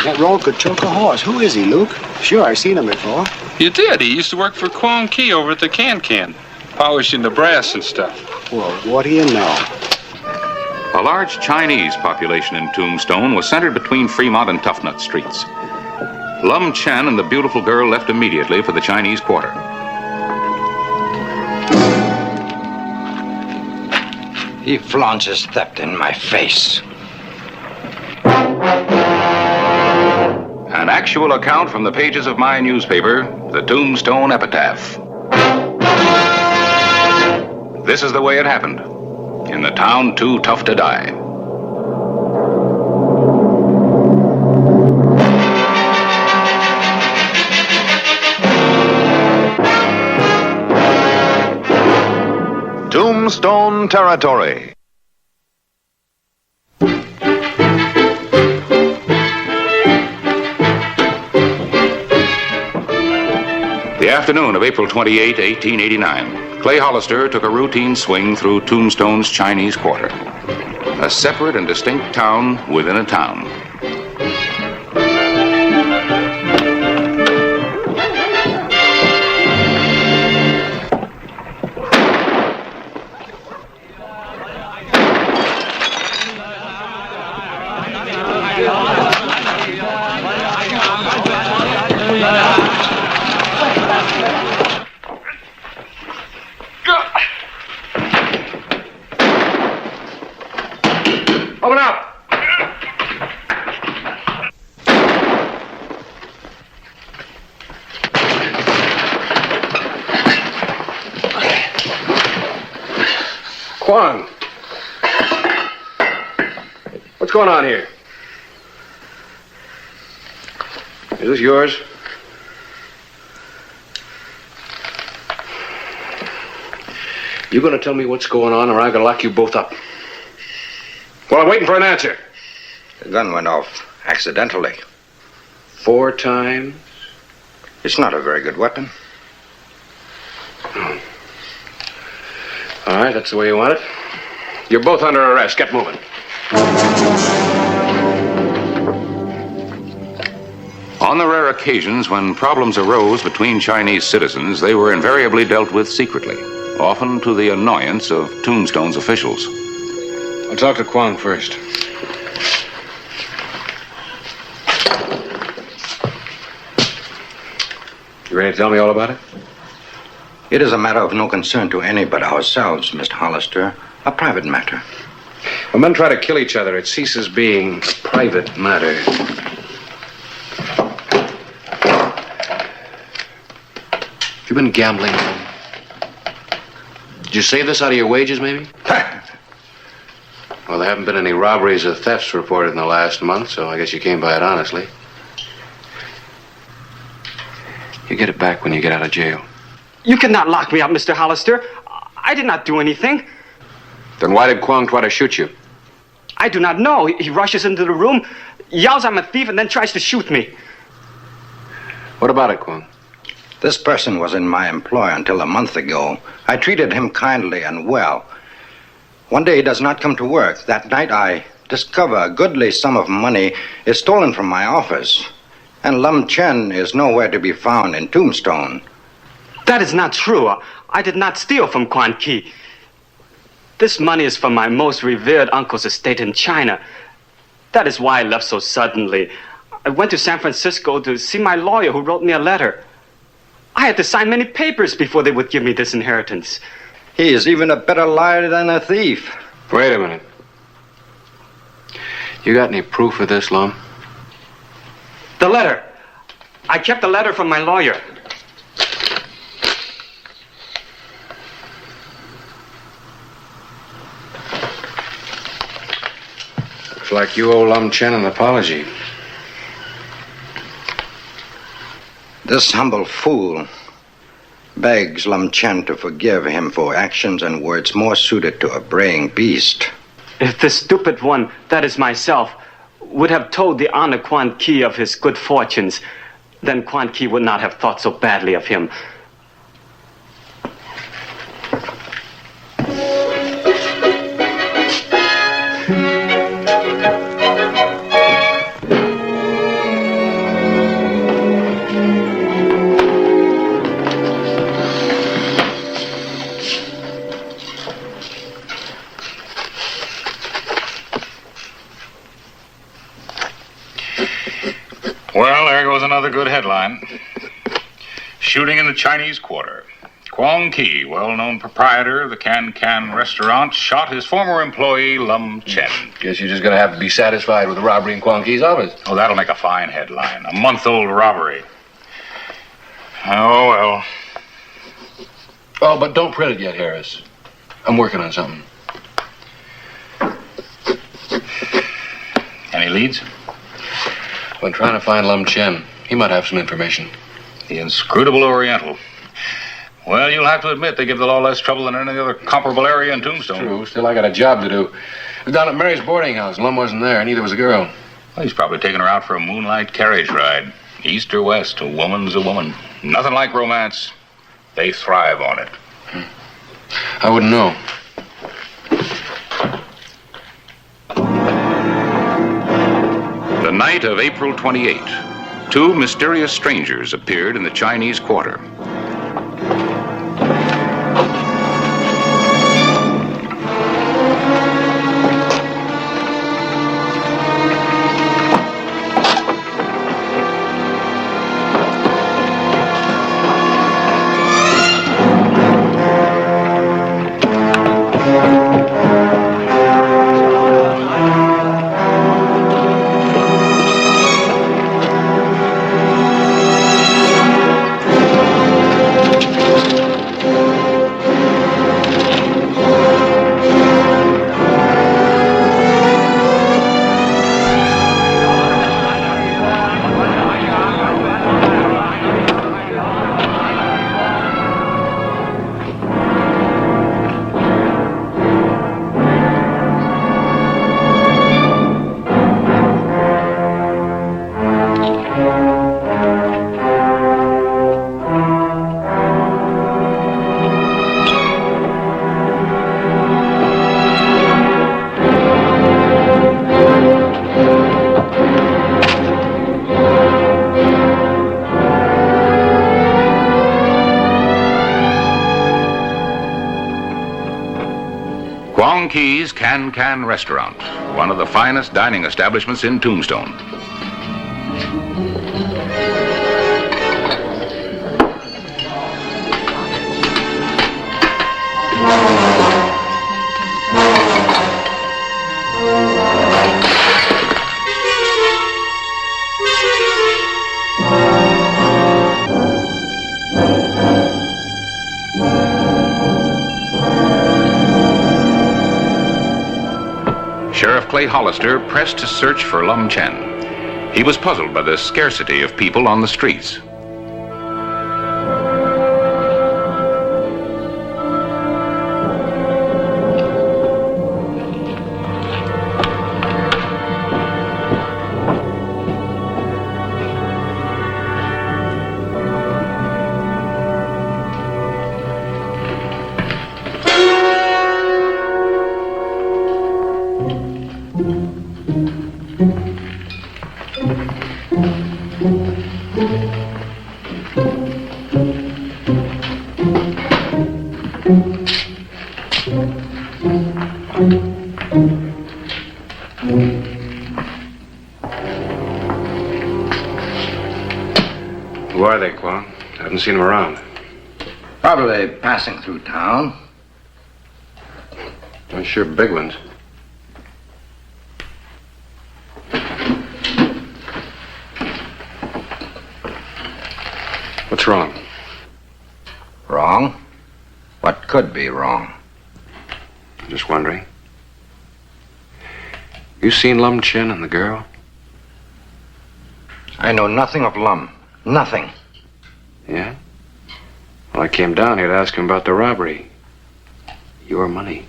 W: That road could choke a horse. Who is he, Luke? Sure, I've seen him before.
V: You did. He used to work for Quan Key over at the Can, polishing the brass and stuff.
W: Well, what do you know?
A: A large Chinese population in Tombstone was centered between Fremont and Toughnut Streets. Lum Chen and the beautiful girl left immediately for the Chinese Quarter.
N: He flaunts his theft in my face.
A: An actual account from the pages of my newspaper, the Tombstone Epitaph. This is the way it happened, in the town too tough to die.
D: Tombstone Territory.
A: afternoon of April 28, 1889, Clay Hollister took a routine swing through Tombstone's Chinese Quarter, a separate and distinct town within a town.
C: Open up! Kwong. What's going on here? Is this yours? You gonna tell me what's going on, or I'm gonna lock you both up? Well, I'm waiting for an answer.
T: The gun went off accidentally.
C: 4 times?
T: It's not a very good weapon.
C: Oh. All right, that's the way you want it. You're both under arrest. Get moving.
A: On the rare occasions when problems arose between Chinese citizens, they were invariably dealt with secretly, often to the annoyance of Tombstone's officials.
C: I'll talk to Kwong first. You ready to tell me all about it?
T: It is a matter of no concern to any but ourselves, Mr. Hollister. A private matter.
C: When men try to kill each other, it ceases being a private matter. You been gambling? Did you save this out of your wages, maybe? Well, there haven't been any robberies or thefts reported in the last month, so I guess you came by it honestly. You get it back when you get out of jail.
F: You cannot lock me up, Mr. Hollister. I did not do anything.
C: Then why did Kwong try to shoot you?
F: I do not know. He rushes into the room, yells I'm a thief, and then tries to shoot me.
C: What about it, Kwong?
T: This person was in my employ until a month ago. I treated him kindly and well. One day he does not come to work. That night I discover a goodly sum of money is stolen from my office. And Lum Chen is nowhere to be found in Tombstone.
F: That is not true. I did not steal from Quan Ki. This money is from my most revered uncle's estate in China. That is why I left so suddenly. I went to San Francisco to see my lawyer who wrote me a letter. I had to sign many papers before they would give me this inheritance.
T: He is even a better liar than a thief.
C: Wait a minute. You got any proof of this, Lum?
F: The letter. I kept the letter from my lawyer.
C: Looks like you owe Lum Chen an apology.
T: This humble fool begs Lum Chen to forgive him for actions and words more suited to a braying beast.
F: If this stupid one, that is myself, would have told the honor Quan Ki of his good fortunes, then Quan Ki would not have thought so badly of him.
A: Well, there goes another good headline. Shooting in the Chinese Quarter. Kwong Ki, well-known proprietor of the Can restaurant, shot his former employee, Lum Chen.
C: Guess you're just gonna have to be satisfied with the robbery in Kwong Ki's office.
A: Oh, that'll make a fine headline. A month-old robbery. Oh, well.
C: Oh, but don't print it yet, Harris. I'm working on something.
A: Any leads?
C: I've been trying to find Lum Chen. He might have some information.
A: The inscrutable Oriental. Well, you'll have to admit they give the law less trouble than any other comparable area in Tombstone.
C: True. Still, I got a job to do. I was down at Mary's boarding house. Lum wasn't there, neither was a girl.
A: Well, he's probably taking her out for a moonlight carriage ride. East or west, a woman's a woman. Nothing like romance. They thrive on it.
C: I wouldn't know.
A: The night of April 28, two mysterious strangers appeared in the Chinese Quarter. Quang Ki's Can Restaurant, one of the finest dining establishments in Tombstone. Sheriff Clay Hollister pressed his search for Lum Chen. He was puzzled by the scarcity of people on the streets.
C: Who are they, Quang? I haven't seen them around.
T: Probably passing through town.
C: They're sure big ones. What's wrong?
T: Wrong? What could be wrong?
C: I'm just wondering. You seen Lum Chen and the girl?
T: I know nothing of Lum. Nothing.
C: Yeah? Well, I came down here to ask him about the robbery. Your money.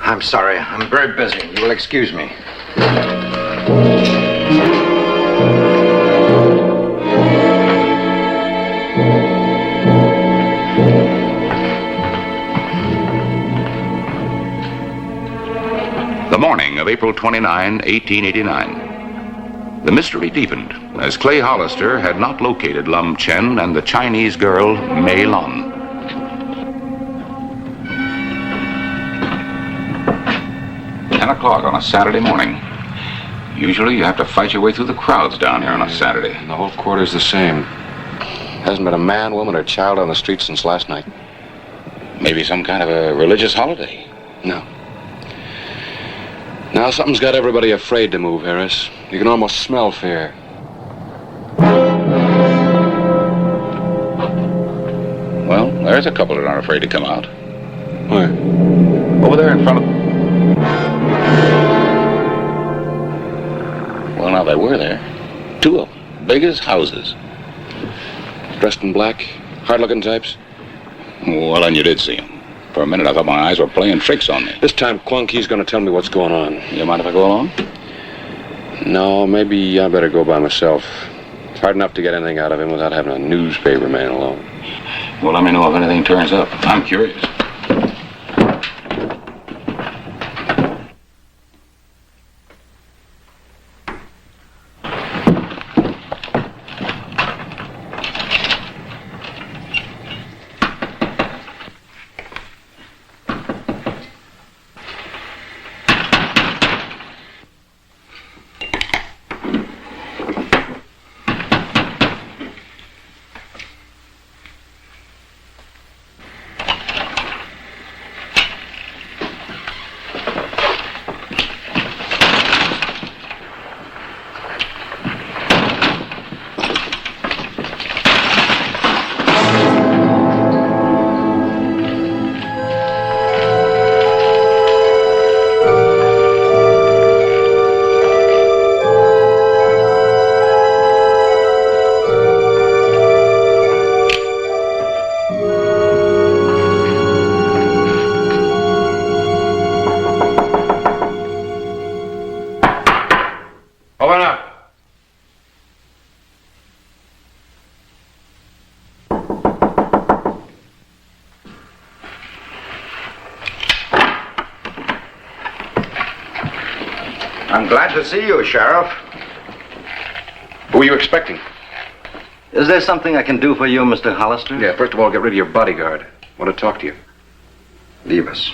T: I'm sorry. I'm very busy. You will excuse me.
A: The morning of April 29, 1889. The mystery deepened as Clay Hollister had not located Lum Chen and the Chinese girl, Mei Lun. $10 on a Saturday morning. Usually you have to fight your way through the crowds down here on a Saturday.
C: And the whole quarter's the same. Hasn't been a man, woman, or child on the street since last night.
A: Maybe some kind of a religious holiday.
C: No. Now something's got everybody afraid to move, Harris. You can almost smell fear.
A: Well, there's a couple that aren't afraid to come out.
C: Where?
A: Over there in front of... Well, now they were there. Two of them. Big as houses.
C: Dressed in black? Hard-looking types?
A: Well, and you did see them. For a minute, I thought my eyes were playing tricks on me.
C: This time, Quang Ki's going to tell me what's going on.
A: You mind if I go along?
C: No, maybe I better go by myself.
S: hard enough to get anything out of him without having a newspaper man along.
A: Well, let me know if anything turns up. I'm curious.
T: I'm glad to see you, Sheriff.
S: Who are you expecting?
T: Is there something I can do for you, Mr. Hollister?
S: Yeah, first of all, get rid of your bodyguard. I want to talk to you.
T: Leave us.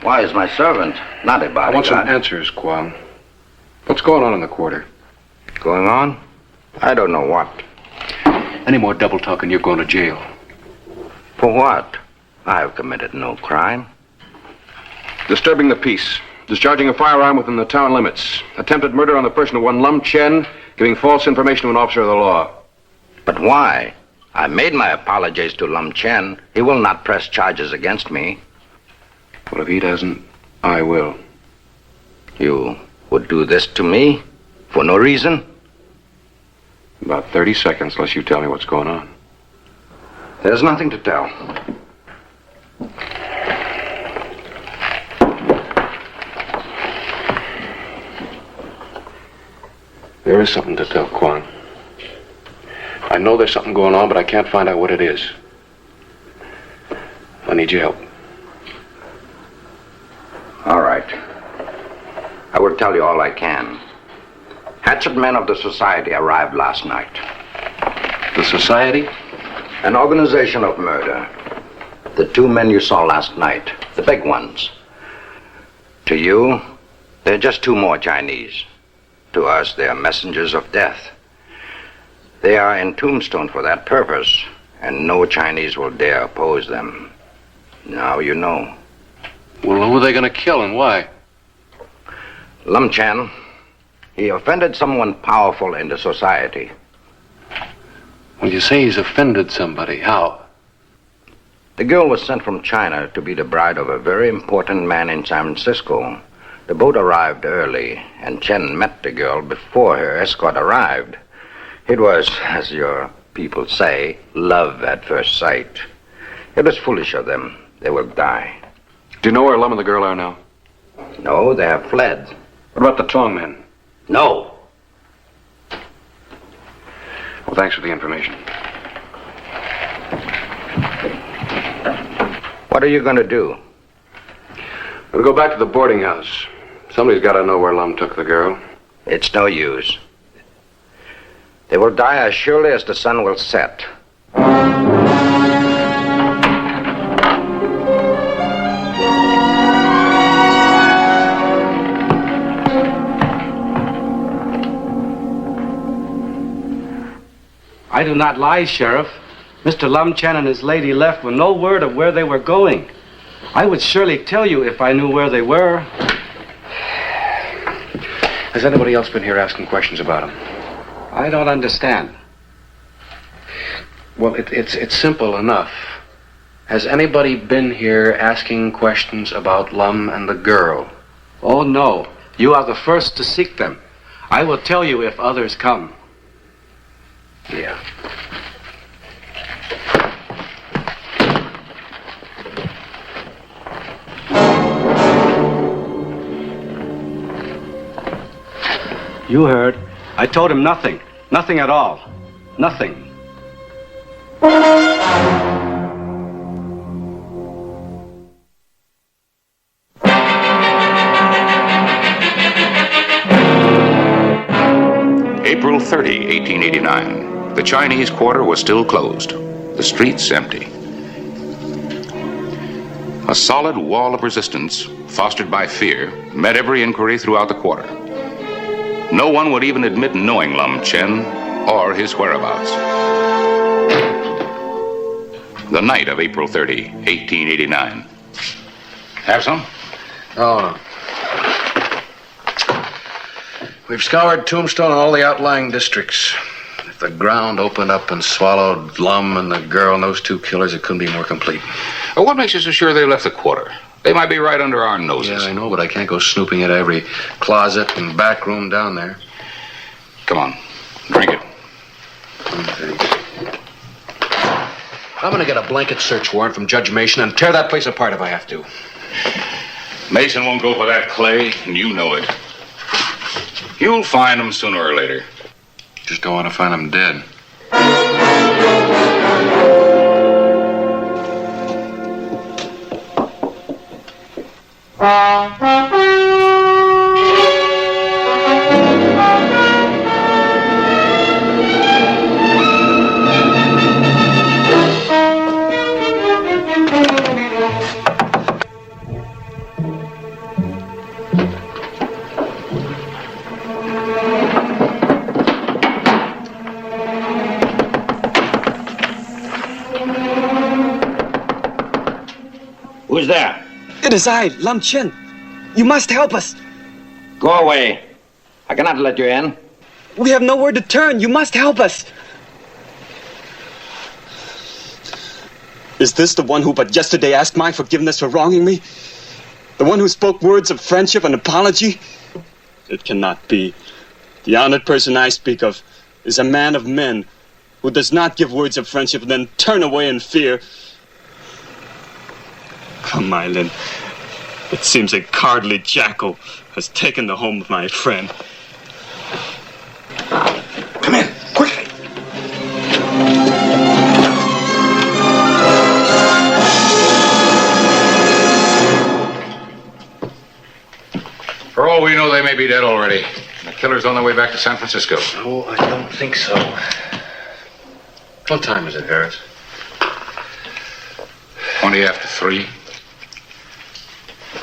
T: Why is my servant not a bodyguard?
S: I want some answers, Kwong. What's going on in the quarter?
T: Going on? I don't know what.
S: Any more double talk and you're going to jail.
T: For what? I have committed no crime.
S: Disturbing the peace. Discharging a firearm within the town limits. Attempted murder on the person of one Lum Chen. Giving false information to an officer of the law.
T: But why? I made my apologies to Lum Chen. He will not press charges against me.
S: Well, if he doesn't, I will.
T: You would do this to me? For no reason?
S: About 30 seconds, unless you tell me what's going on.
T: There's nothing to tell.
S: There is something to tell, Kwong. I know there's something going on, but I can't find out what it is. I need your help.
T: All right. I will tell you all I can. Hatchet men of the Society arrived last night.
S: The Society?
T: An organization of murder. The two men you saw last night, the big ones. To you, they're just two more Chinese. To us, they are messengers of death. They are in Tombstone for that purpose, and no Chinese will dare oppose them. Now you know.
S: Well, who are they going to kill and why?
T: Lum Chen. He offended someone powerful in the society.
S: When you say he's offended somebody, how?
T: The girl was sent from China to be the bride of a very important man in San Francisco. The boat arrived early, and Chen met the girl before her escort arrived. It was, as your people say, love at first sight. It was foolish of them. They will die.
S: Do you know where Lum and the girl are now?
T: No, they have fled.
S: What about the Tong men?
T: No.
S: Well, thanks for the information.
T: What are you going to do?
S: We'll go back to the boarding house. Somebody's got to know where Lum took the girl.
T: It's no use. They will die as surely as the sun will set.
F: I do not lie, Sheriff. Mr. Lum Chen and his lady left with no word of where they were going. I would surely tell you if I knew where they were.
S: Has anybody else been here asking questions about him?
F: I don't understand.
S: Well, it's simple enough. Has anybody been here asking questions about Lum and the girl?
F: Oh, no. You are the first to seek them. I will tell you if others come.
S: Yeah.
F: You heard. I told him nothing. Nothing at all. Nothing.
A: April 30, 1889. The Chinese quarter was still closed. The streets empty. A solid wall of resistance, fostered by fear, met every inquiry throughout the quarter. No one would even admit knowing Lum Chen or his whereabouts. The night of April 30, 1889. Have some?
C: Oh, no. We've scoured Tombstone and all the outlying districts. If the ground opened up and swallowed Lum and the girl and those two killers, it couldn't be more complete.
A: Well, what makes you so sure they left the quarter? They might be right under our noses.
C: Yeah, I know, but I can't go snooping into every closet and back room down there.
A: Come on, drink it.
C: I'm gonna get a blanket search warrant from Judge Mason and tear that place apart if I have to.
A: Mason won't go for that, Clay, and you know it. You'll find them sooner or later.
C: Just don't want to find them dead.
N: Who's there?
F: It is I, Lum Chen. You must help us.
N: Go away. I cannot let you in.
F: We have nowhere to turn. You must help us. Is this the one who but yesterday asked my forgiveness for wronging me? The one who spoke words of friendship and apology? It cannot be. The honored person I speak of is a man of men who does not give words of friendship and then turn away in fear. Come, Mylin. It seems a cowardly jackal has taken the home of my friend.
C: Come in, quickly.
A: For all we know, they may be dead already. The killer's on their way back to San Francisco.
C: Oh, I don't think so. What time is it, Harris?
A: 20 after 3.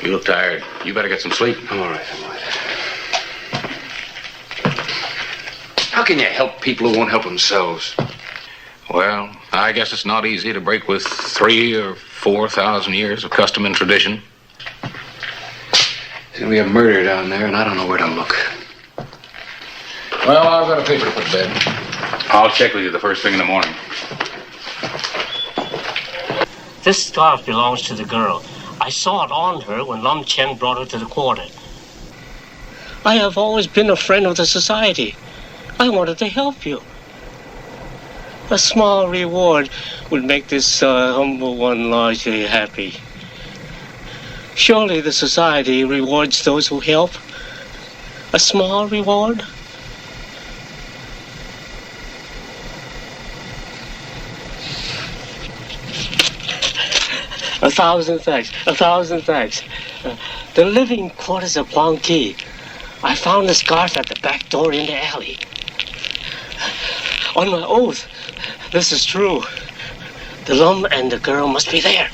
A: You look tired. You better get some sleep.
C: I'm all right. How can you help people who won't help themselves?
A: Well, I guess it's not easy to break with 3,000 or 4,000 years of custom and tradition.
C: There's gonna be a murder down there, and I don't know where to look.
A: Well, I've got a paper to put to bed. I'll check with you the first thing in the morning.
G: This scarf belongs to the girl. I saw it on her when Lum Chen brought her to the quarter. I have always been a friend of the society. I wanted to help you. A small reward would make this humble one largely happy. Surely the society rewards those who help. A small reward? A thousand thanks. The living quarters of Quang Ki. I found the scarf at the back door in the alley. On my oath, this is true. The Lum and the girl must be there.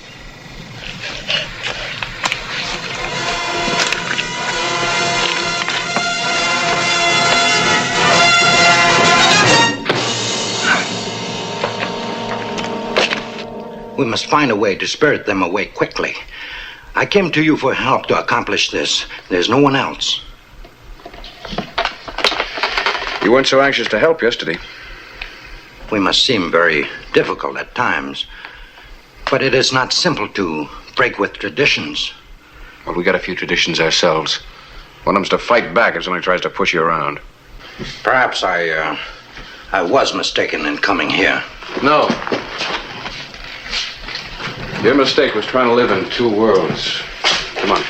T: We must find a way to spirit them away quickly. I came to you for help to accomplish this. There's no one else.
C: You weren't so anxious to help yesterday.
T: We must seem very difficult at times. But it is not simple to break with traditions.
C: Well, we got a few traditions ourselves. One of them's to fight back if somebody tries to push you around.
T: Perhaps I was mistaken in coming here.
C: No. Your mistake was trying to live in two worlds. Come on.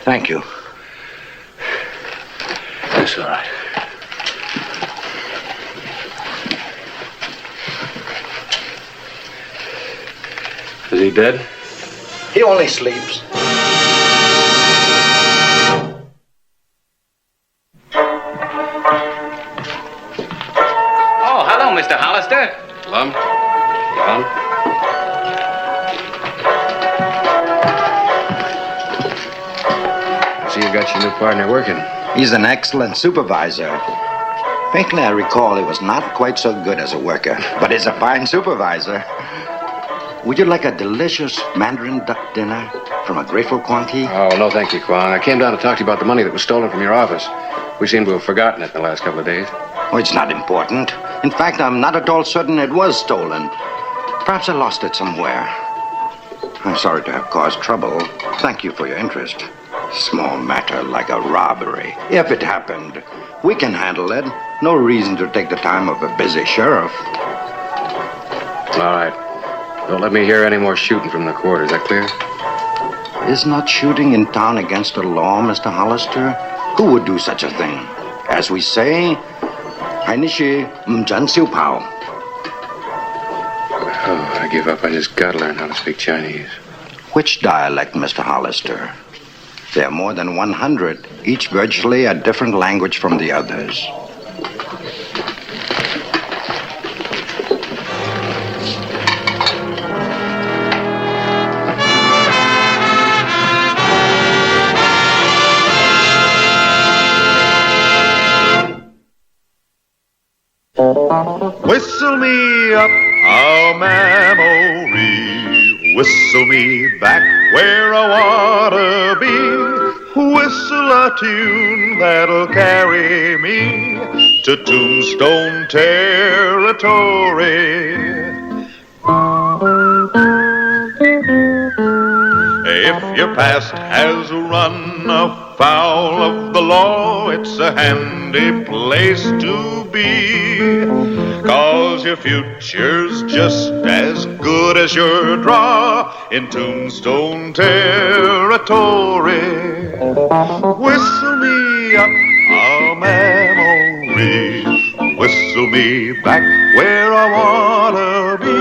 T: Thank you.
E: That's all right. Is he dead?
T: He only sleeps.
B: Oh, hello, Mr. Hollister.
E: Lum? Lum? See, you got your new partner working.
T: He's an excellent supervisor. Faintly, I recall he was not quite so good as a worker, but he's a fine supervisor. Would you like a delicious Mandarin duck dinner from a grateful Quan Ki?
E: Oh, no, thank you, Quan. I came down to talk to you about the money that was stolen from your office. We seem to have forgotten it in the last couple of days.
T: Oh, it's not important. In fact, I'm not at all certain it was stolen. Perhaps I lost it somewhere. I'm sorry to have caused trouble. Thank you for your interest. Small matter like a robbery. If it happened, we can handle it. No reason to take the time of a busy sheriff.
E: All right. Don't let me hear any more shooting from the court. Is that clear?
T: Is not shooting in town against the law, Mr. Hollister? Who would do such a thing? As we say, Hainishi Mjan Siu Pao.
E: Oh, I give up. I just gotta learn how to speak Chinese.
T: Which dialect, Mr. Hollister? There are more than 100, each virtually a different language from the others.
J: Whistle me up a memory, whistle me back where I wanna be, whistle a tune that'll carry me to Tombstone Territory. If your past has run afoul of the law, it's a handy place to be, 'cause your future's just as good as your draw in Tombstone Territory. Whistle me up a memory, whistle me back where I wanna be,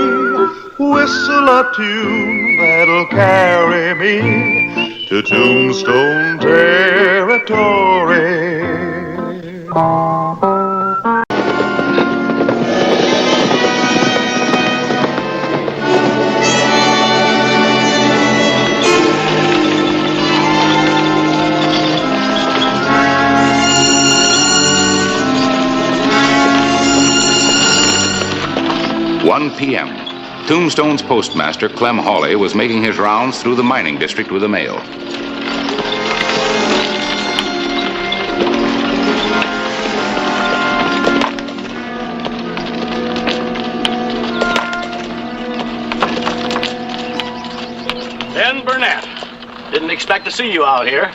J: whistle a tune that'll carry me to Tombstone Territory.
A: "1 p.m. Tombstone's postmaster, Clem Hawley, was making his rounds through the mining district with the mail.
H: Ben Burnett. Didn't expect to see you out here.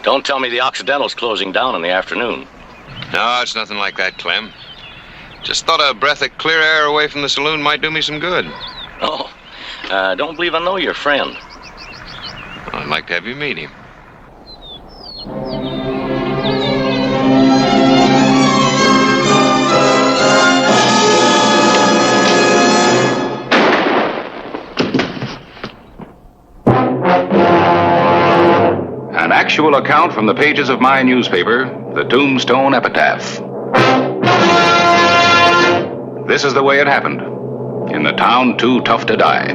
H: Don't tell me the Occidental's closing down in the afternoon.
S: No, it's nothing like that, Clem. Just thought a breath of clear air away from the saloon might do me some good.
H: Oh, don't believe I know your friend.
S: I'd like to have you meet him.
A: An actual account from the pages of my newspaper, the Tombstone Epitaph. This is the way it happened, in the town too tough to die.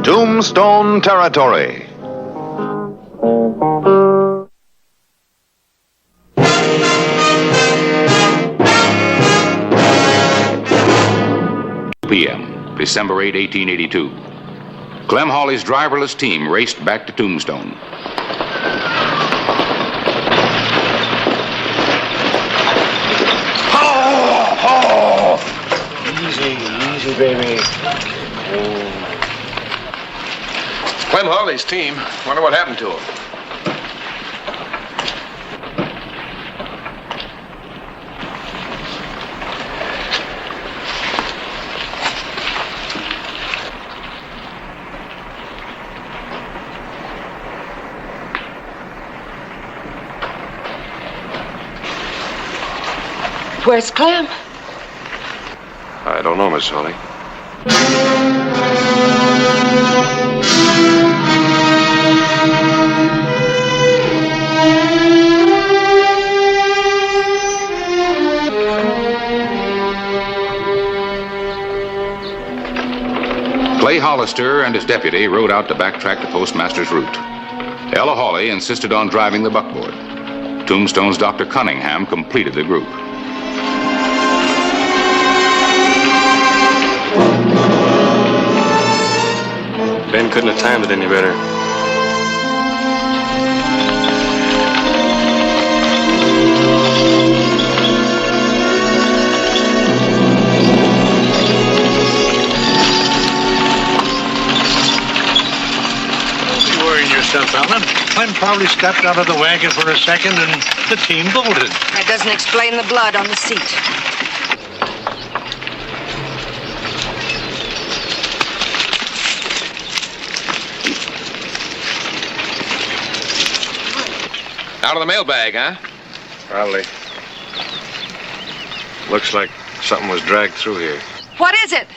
D: Tombstone Territory.
A: p.m., December 8, 1882. Clem Hawley's driverless team raced back to Tombstone.
K: Easy, easy, baby.
S: Clem Hawley's team. Wonder what happened to him.
L: Where's Clem?
C: I don't know, Miss Holly.
A: Clay Hollister and his deputy rode out to backtrack the postmaster's route. Ella Hawley insisted on driving the buckboard. Tombstone's Dr. Cunningham completed the group.
F: Ben couldn't have timed it any better.
K: Yourself, Alan. Clem probably stepped out of the wagon for a second and the team bolted.
L: That doesn't explain the blood on the seat.
S: Out of the mailbag, huh?
C: Probably. Looks like something was dragged through here.
L: What is it?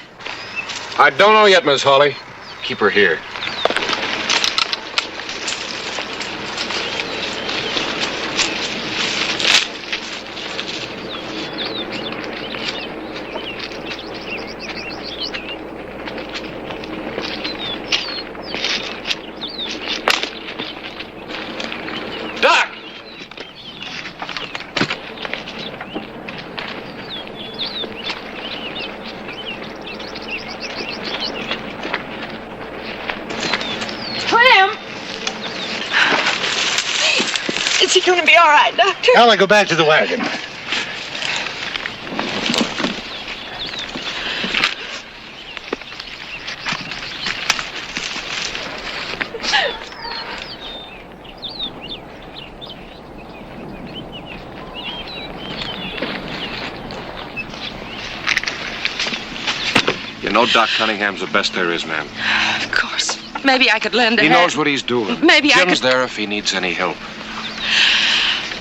C: I don't know yet, Miss Hawley. Keep her here.
L: Is he going to be all right, Doctor?
K: Ella, go back to the wagon.
C: You know Doc Cunningham's the best there is, ma'am.
L: Of course. Maybe I could lend a
C: He
L: hand.
C: knows what he's doing.
L: Maybe I
C: Jim's
L: could...
C: there if he needs any help.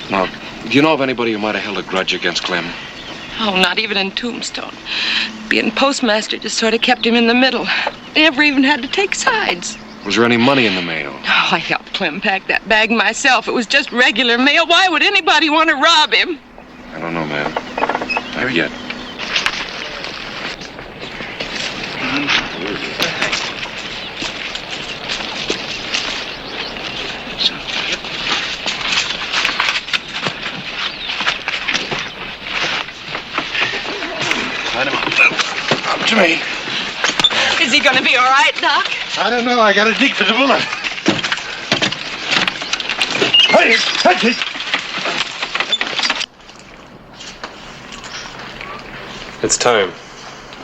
C: Now, do you know of anybody who might have held a grudge against Clem?
L: Oh, not even in Tombstone. Being postmaster just sort of kept him in the middle. Never even had to take sides.
C: Was there any money in the mail?
L: Oh, I helped Clem pack that bag myself. It was just regular mail. Why would anybody want to rob him?
C: I don't know, ma'am. Not yet. Up to me.
L: Is he going to be all right, Doc?
K: I don't know. I got a dig for the bullet. Hey, touch it.
F: It's time.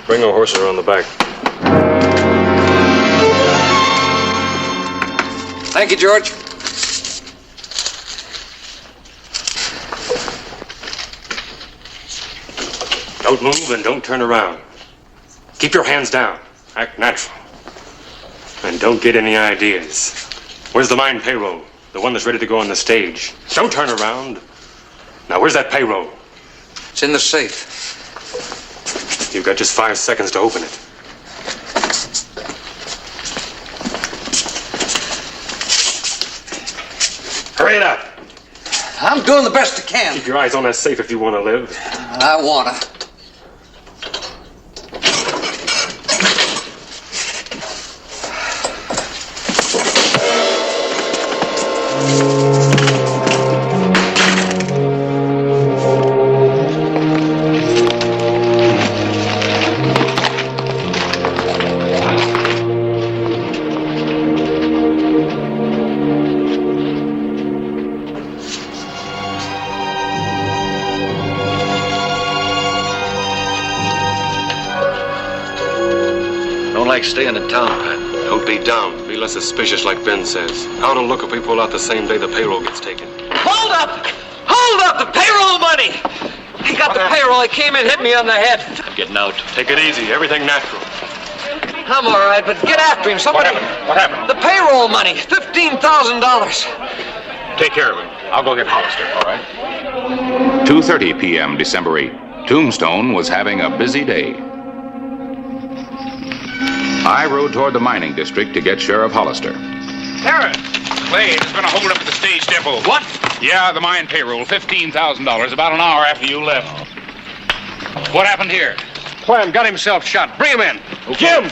F: Bring our horses around the back.
N: Thank you, George.
F: Don't move and don't turn around. Keep your hands down. Act natural. And don't get any ideas. Where's the mine payroll? The one that's ready to go on the stage. Don't turn around. Now, where's that payroll?
N: It's in the safe.
F: You've got just 5 seconds to open it. Hurry it up.
N: I'm doing the best I can.
F: Keep your eyes on that safe if you want to live.
N: I wanna.
C: Staying in town, Pat.
F: Don't be dumb. Be less suspicious like Ben says. How to look if we pull out the same day the payroll gets taken.
N: Hold up! Hold up! The payroll money! He got the payroll. He came and hit me on the head.
F: I'm getting out. Take it easy. Everything natural.
N: I'm all right, but get after him. Somebody.
S: What happened?
N: The payroll money. $15,000.
S: Take care of him. I'll go get Hollister, all right?
A: 2:30 p.m., December 8th. Tombstone was having a busy day. I rode toward the mining district to get Sheriff Hollister. Harris! Clay, there's been a holdup at the stage depot. What? Yeah, the mine payroll, $15,000, about an hour after you left. What happened here?
C: Clem got himself shot. Bring him in.
A: Okay.
C: Jim!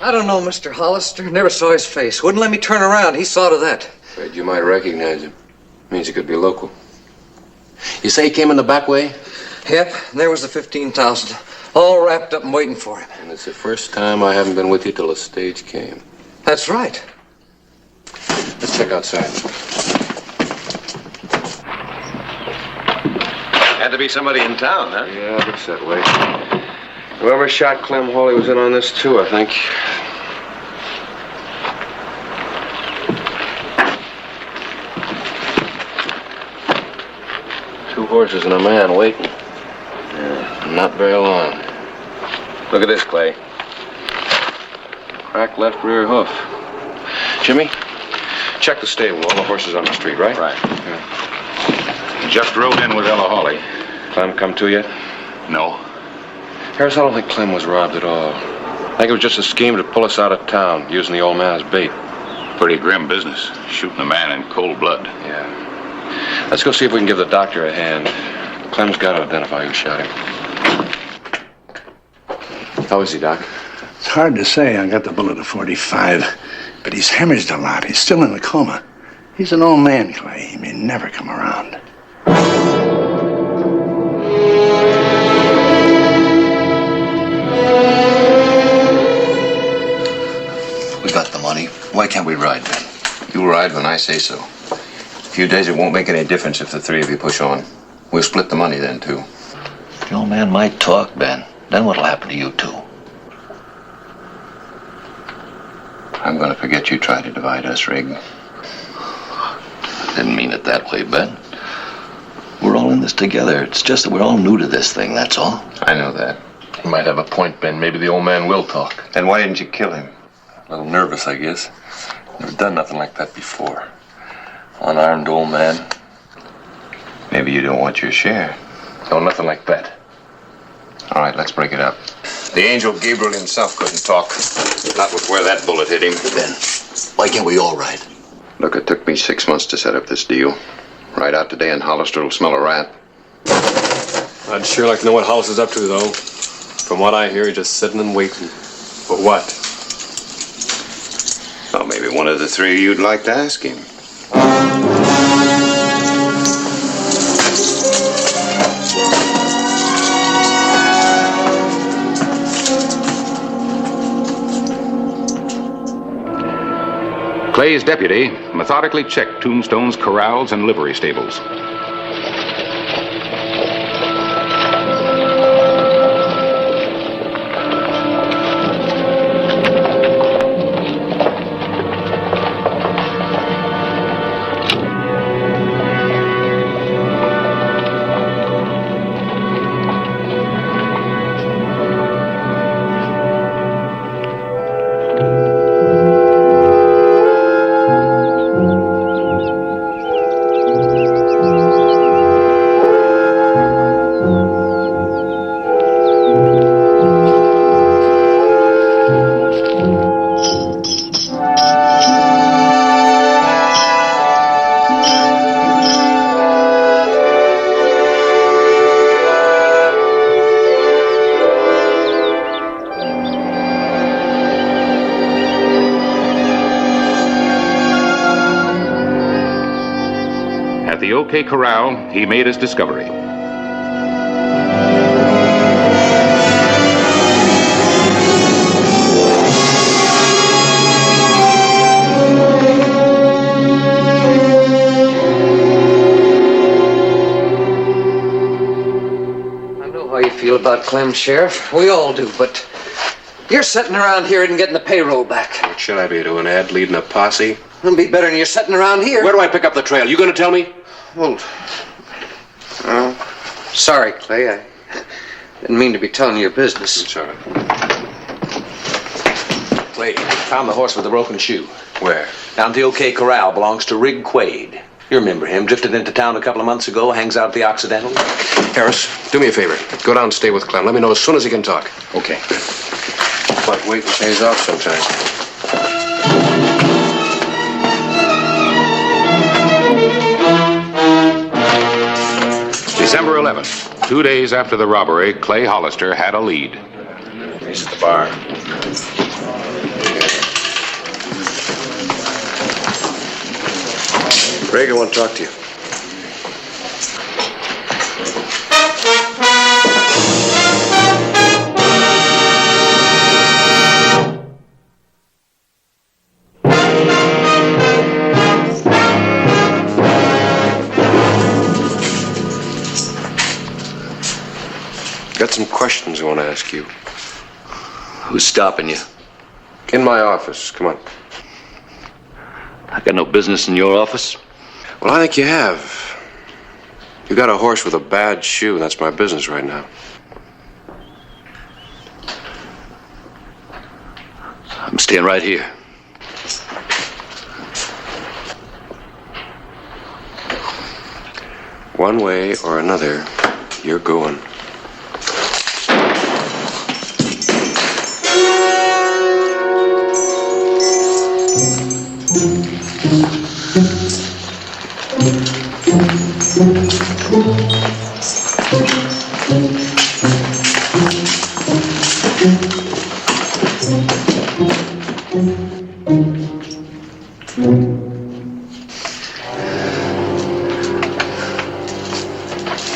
N: I don't know, Mr. Hollister. Never saw his face. Wouldn't let me turn around. He saw to that.
C: Afraid you might recognize him. Means he could be local. You say he came in the back way?
N: Yep, and there was the 15,000. All wrapped up and waiting for him.
C: And it's the first time I haven't been with you till the stage came.
N: That's right.
C: Let's check outside.
S: Had to be somebody in town, huh?
C: Yeah, it looks that way. Whoever shot Clem Hawley was in on this too, I think. Two horses and a man waiting. Yeah, not very long.
S: Look at this, Clay.
C: Cracked left rear hoof. Jimmy, check the stable. All the horses on the street, right?
S: Right.
C: Yeah.
A: Just rode in with Ella Hawley.
C: Clem come to yet?
A: No.
C: Harris, I don't think Clem was robbed at all. I think it was just a scheme to pull us out of town, using the old man as bait.
A: Pretty grim business, shooting a man in cold blood.
C: Yeah. Let's go see if we can give the doctor a hand. Clem's got to identify who shot him. How is he, Doc?
K: It's hard to say. I got the bullet at 45. But he's hemorrhaged a lot. He's still in a coma. He's an old man, Clay. He may never come around.
I: We got the money. Why can't we ride, Ben?
E: You'll ride when I say so. A few days, it won't make any difference if the three of you push on. We'll split the money then, too.
I: The old man might talk, Ben. Then what'll happen to you two?
E: I'm going to forget you tried to divide us, Rig.
I: Didn't mean it that way, Ben. We're all in this together. It's just that we're all new to this thing, that's all.
E: I know that.
C: He might have a point, Ben. Maybe the old man will talk.
E: Then why didn't you kill him?
C: A little nervous, I guess. Never done nothing like that before. Unarmed old man.
E: Maybe you don't want your share.
C: No, nothing like that.
E: All right, let's break it up.
S: The angel Gabriel himself couldn't talk. Not with where that bullet hit him.
I: Ben, why can't we all ride?
E: Look, it took me 6 months to set up this deal. Ride out today and Hollister will smell a rat.
C: I'd sure like to know what Hollis is up to, though. From what I hear, he's just sitting and waiting. For what?
E: Well, maybe one of the three you'd like to ask him.
A: Clay's deputy methodically checked Tombstone's corrals and livery stables. At the OK Corral, he made his discovery.
N: I know how you feel about Clem, Sheriff. We all do, but you're sitting around here and getting the payroll back.
C: What should I be doing, Ed? Leading a posse?
N: It'll be better than you're sitting around here.
C: Where do I pick up the trail? You gonna tell me?
N: Well, sorry, Clay. I didn't mean to be telling you your business.
C: It's all right.
S: Clay, found the horse with the broken shoe.
C: Where?
S: Down at the OK Corral. Belongs to Rig Quaid. You remember him. Drifted into town a couple of months ago. Hangs out at the Occidental.
C: Harris, do me a favor. Go down and stay with Clem. Let me know as soon as he can talk.
K: Okay.
C: But waiting pays off sometimes.
A: December 11th, 2 days after the robbery, Clay Hollister had a lead.
C: He's at the bar. Greg, I want to talk to you. Got some questions I want to ask you.
H: Who's stopping you?
C: In my office. Come on.
H: I got no business in your office.
C: Well, I think you have. You got a horse with a bad shoe. That's my business right now.
H: I'm staying right here.
C: One way or another, you're going.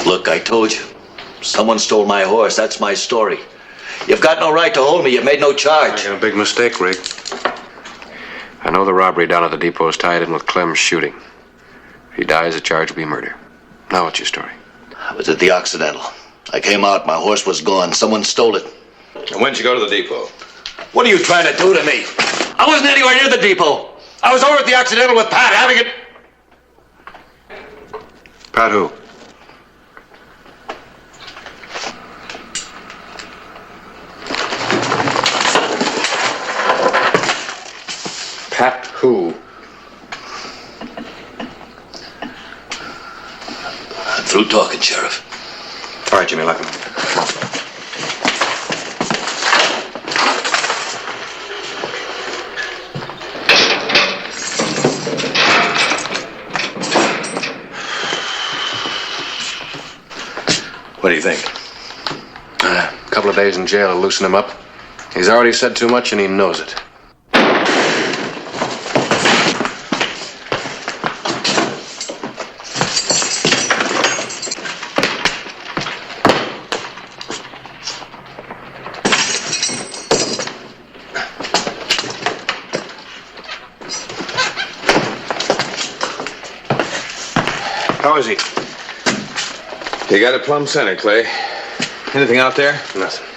H: Look, I told you. Someone stole my horse. That's my story. You've got no right to hold me. You've made no charge.
C: Making a big mistake, Rig. I know the robbery down at the depot's tied in with Clem's shooting. If he dies, the charge will be murder. Now what's your story?
H: I was at the Occidental. I came out. My horse was gone. Someone stole it.
S: And when'd you go to the depot?
H: What are you trying to do to me? I wasn't anywhere near the depot. I was over at the Occidental with Pat having it.
C: Pat who? Pat who?
H: I'm through talking, Sheriff.
C: All right, Jimmy, let him.
H: What do you think?
C: A couple of days in jail will loosen him up. He's already said too much and he knows it. How is he?
S: You got it plumb center, Clay. Anything out there?
C: Nothing.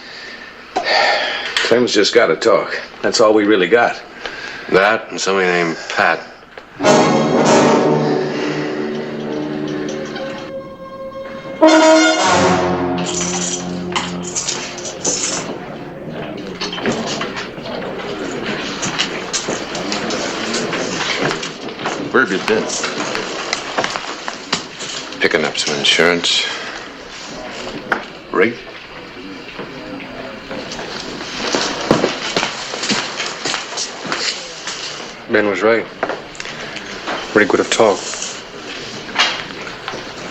S: Clem's just got to talk. That's all we really got.
C: That and somebody named Pat.
S: Where have you been?
C: Picking up some insurance.
S: Rig?
M: Ben was right. Rig would have talked.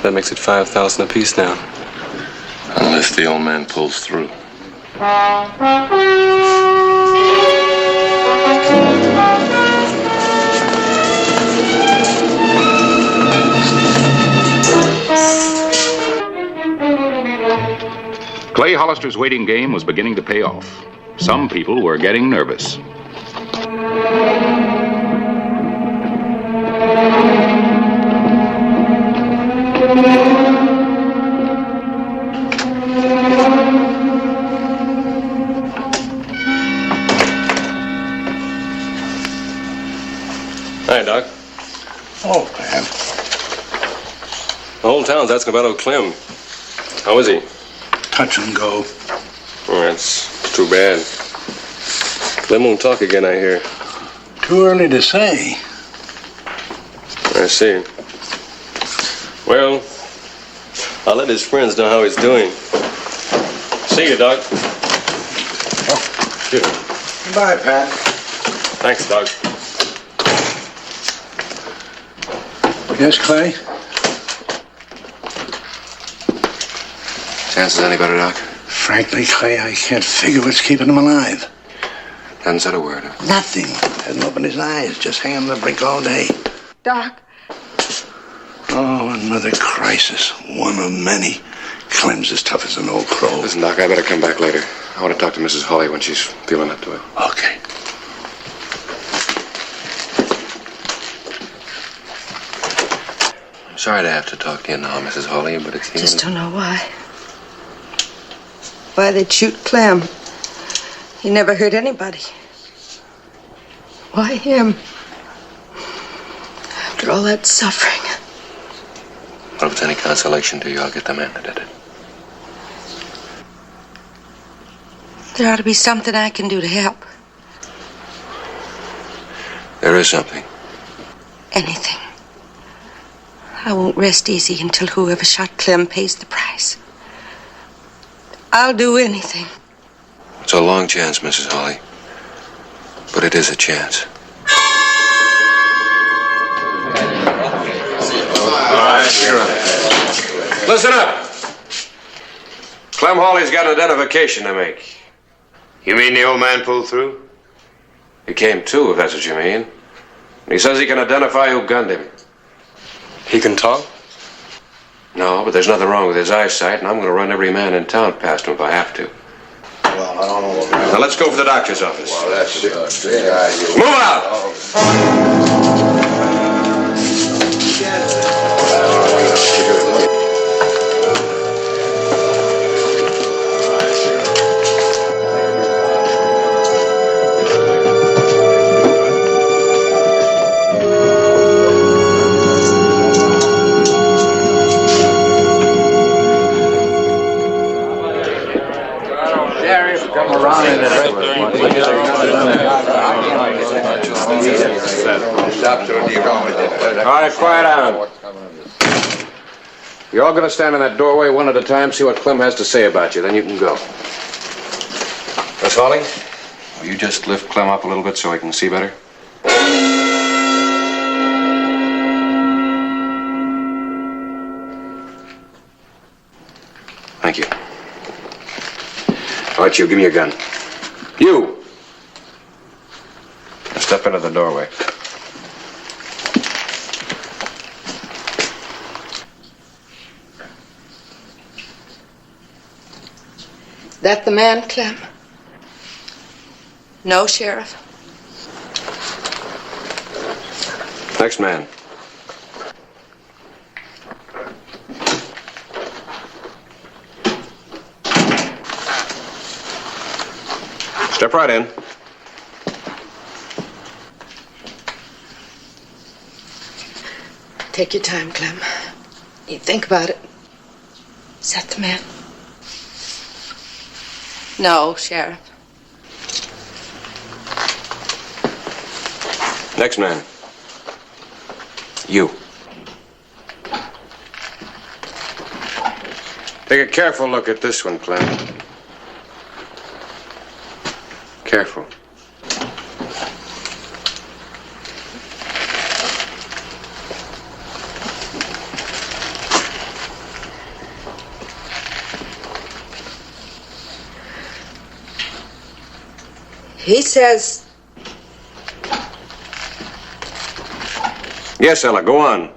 M: That makes it 5,000 apiece now.
S: Unless the old man pulls through.
A: Clay Hollister's waiting game was beginning to pay off. Some people were getting nervous.
M: Hi, Doc.
K: Oh, Clem.
M: The whole town's asking about old Clem. How is he?
K: Touch and go.
M: Oh, that's too bad. Clem won't talk again, I hear.
K: Too early to say.
M: I see. Well, I'll let his friends know how he's doing. See you, Doc.
K: Sure. Bye, Pat.
M: Thanks, Doc.
K: Yes, Clay?
C: Chances any better, Doc?
K: Frankly, Clay, I can't figure what's keeping him alive.
C: Hasn't said a word.
K: Nothing. Hasn't opened his eyes. Just hanging on the brink all day.
L: Doc.
K: Oh, another crisis. One of many. Clem's as tough as an old crow.
C: Listen, Doc, I better come back later. I want to talk to Mrs. Hawley when she's feeling up to it.
K: Okay.
C: I'm sorry to have to talk to you now, Mrs. Hawley, but it's the
L: Just don't know why. Why they'd shoot Clem. He never hurt anybody. Why him? After all that suffering.
C: Well, if it's any consolation to you, I'll get the man that did it.
L: There ought to be something I can do to help.
C: There is something.
L: Anything. I won't rest easy until whoever shot Clem pays the price. I'll do anything.
C: It's a long chance, Mrs. Hawley. But it is a chance.
S: All right, you're up. Listen up. Clem Hawley's got an identification to make.
R: You mean the old man pulled through?
S: He came to, if that's what you mean. And he says he can identify who gunned him.
M: He can talk?
S: No, but there's nothing wrong with his eyesight, and I'm going to run every man in town past him if I have to.
R: Well, I don't know.
S: Now let's go for the doctor's office.
R: Well, that's it. Big idea.
S: Move out!
C: Come around in the
S: All right, quiet down. You're all going to stand in that doorway one at a time, see what Clem has to say about you. Then you can go. Miss Hawley, will you just lift Clem up a little bit so he can see better? Thank you. All right, you, give me your gun. You! Now step into the doorway.
L: That the man, Clem? No, Sheriff.
S: Next man. Step right in.
L: Take your time, Clem. You think about it. Is that the man? No, Sheriff.
S: Next man. You. Take a careful look at this one, Clem. Careful.
L: He says...
S: Yes, Ella, go on.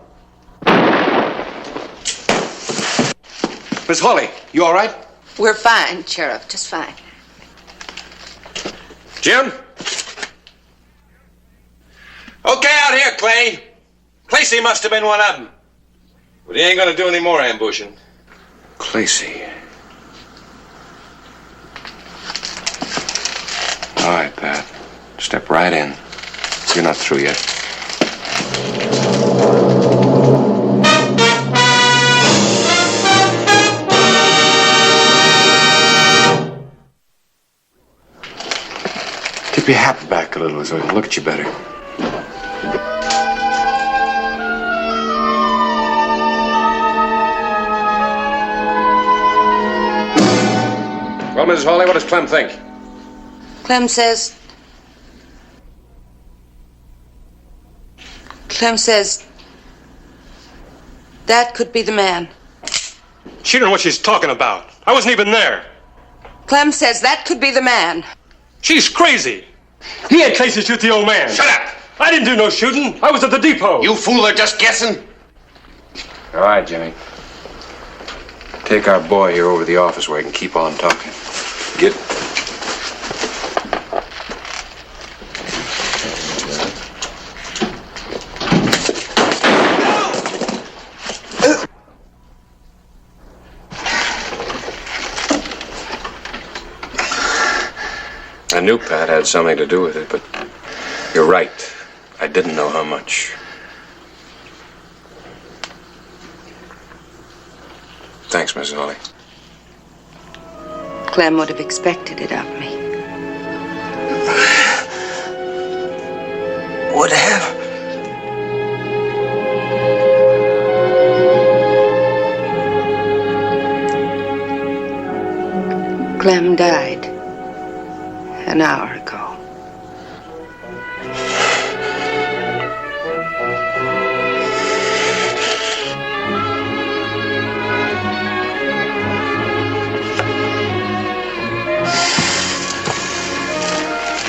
S: Miss Hawley, you all right?
L: We're fine, Sheriff, just fine.
S: Jim?
O: Okay out here, Clay. Clacy must have been one of them. But he ain't gonna do any more ambushing.
S: Clacy. All right, Pat. Step right in. You're not through yet. Tip your hat back a little so I can look at you better.
C: Well, Mrs. Hawley, what does Clem think?
L: Clem says that could be the man.
O: She don't know what she's talking about. I wasn't even there.
L: Clem says that could be the man.
O: She's crazy. He had Casey shoot the old man.
C: Shut up!
O: I didn't do no shooting. I was at the depot.
C: You fool are just guessing. All right, Jimmy. Take our boy here over to the office where he can keep on talking. Get... I knew Pat had something to do with it, but you're right. I didn't know how much. Thanks, Mrs. Hawley.
L: Clem would have expected it of me.
W: Would have.
L: Clem died an hour ago.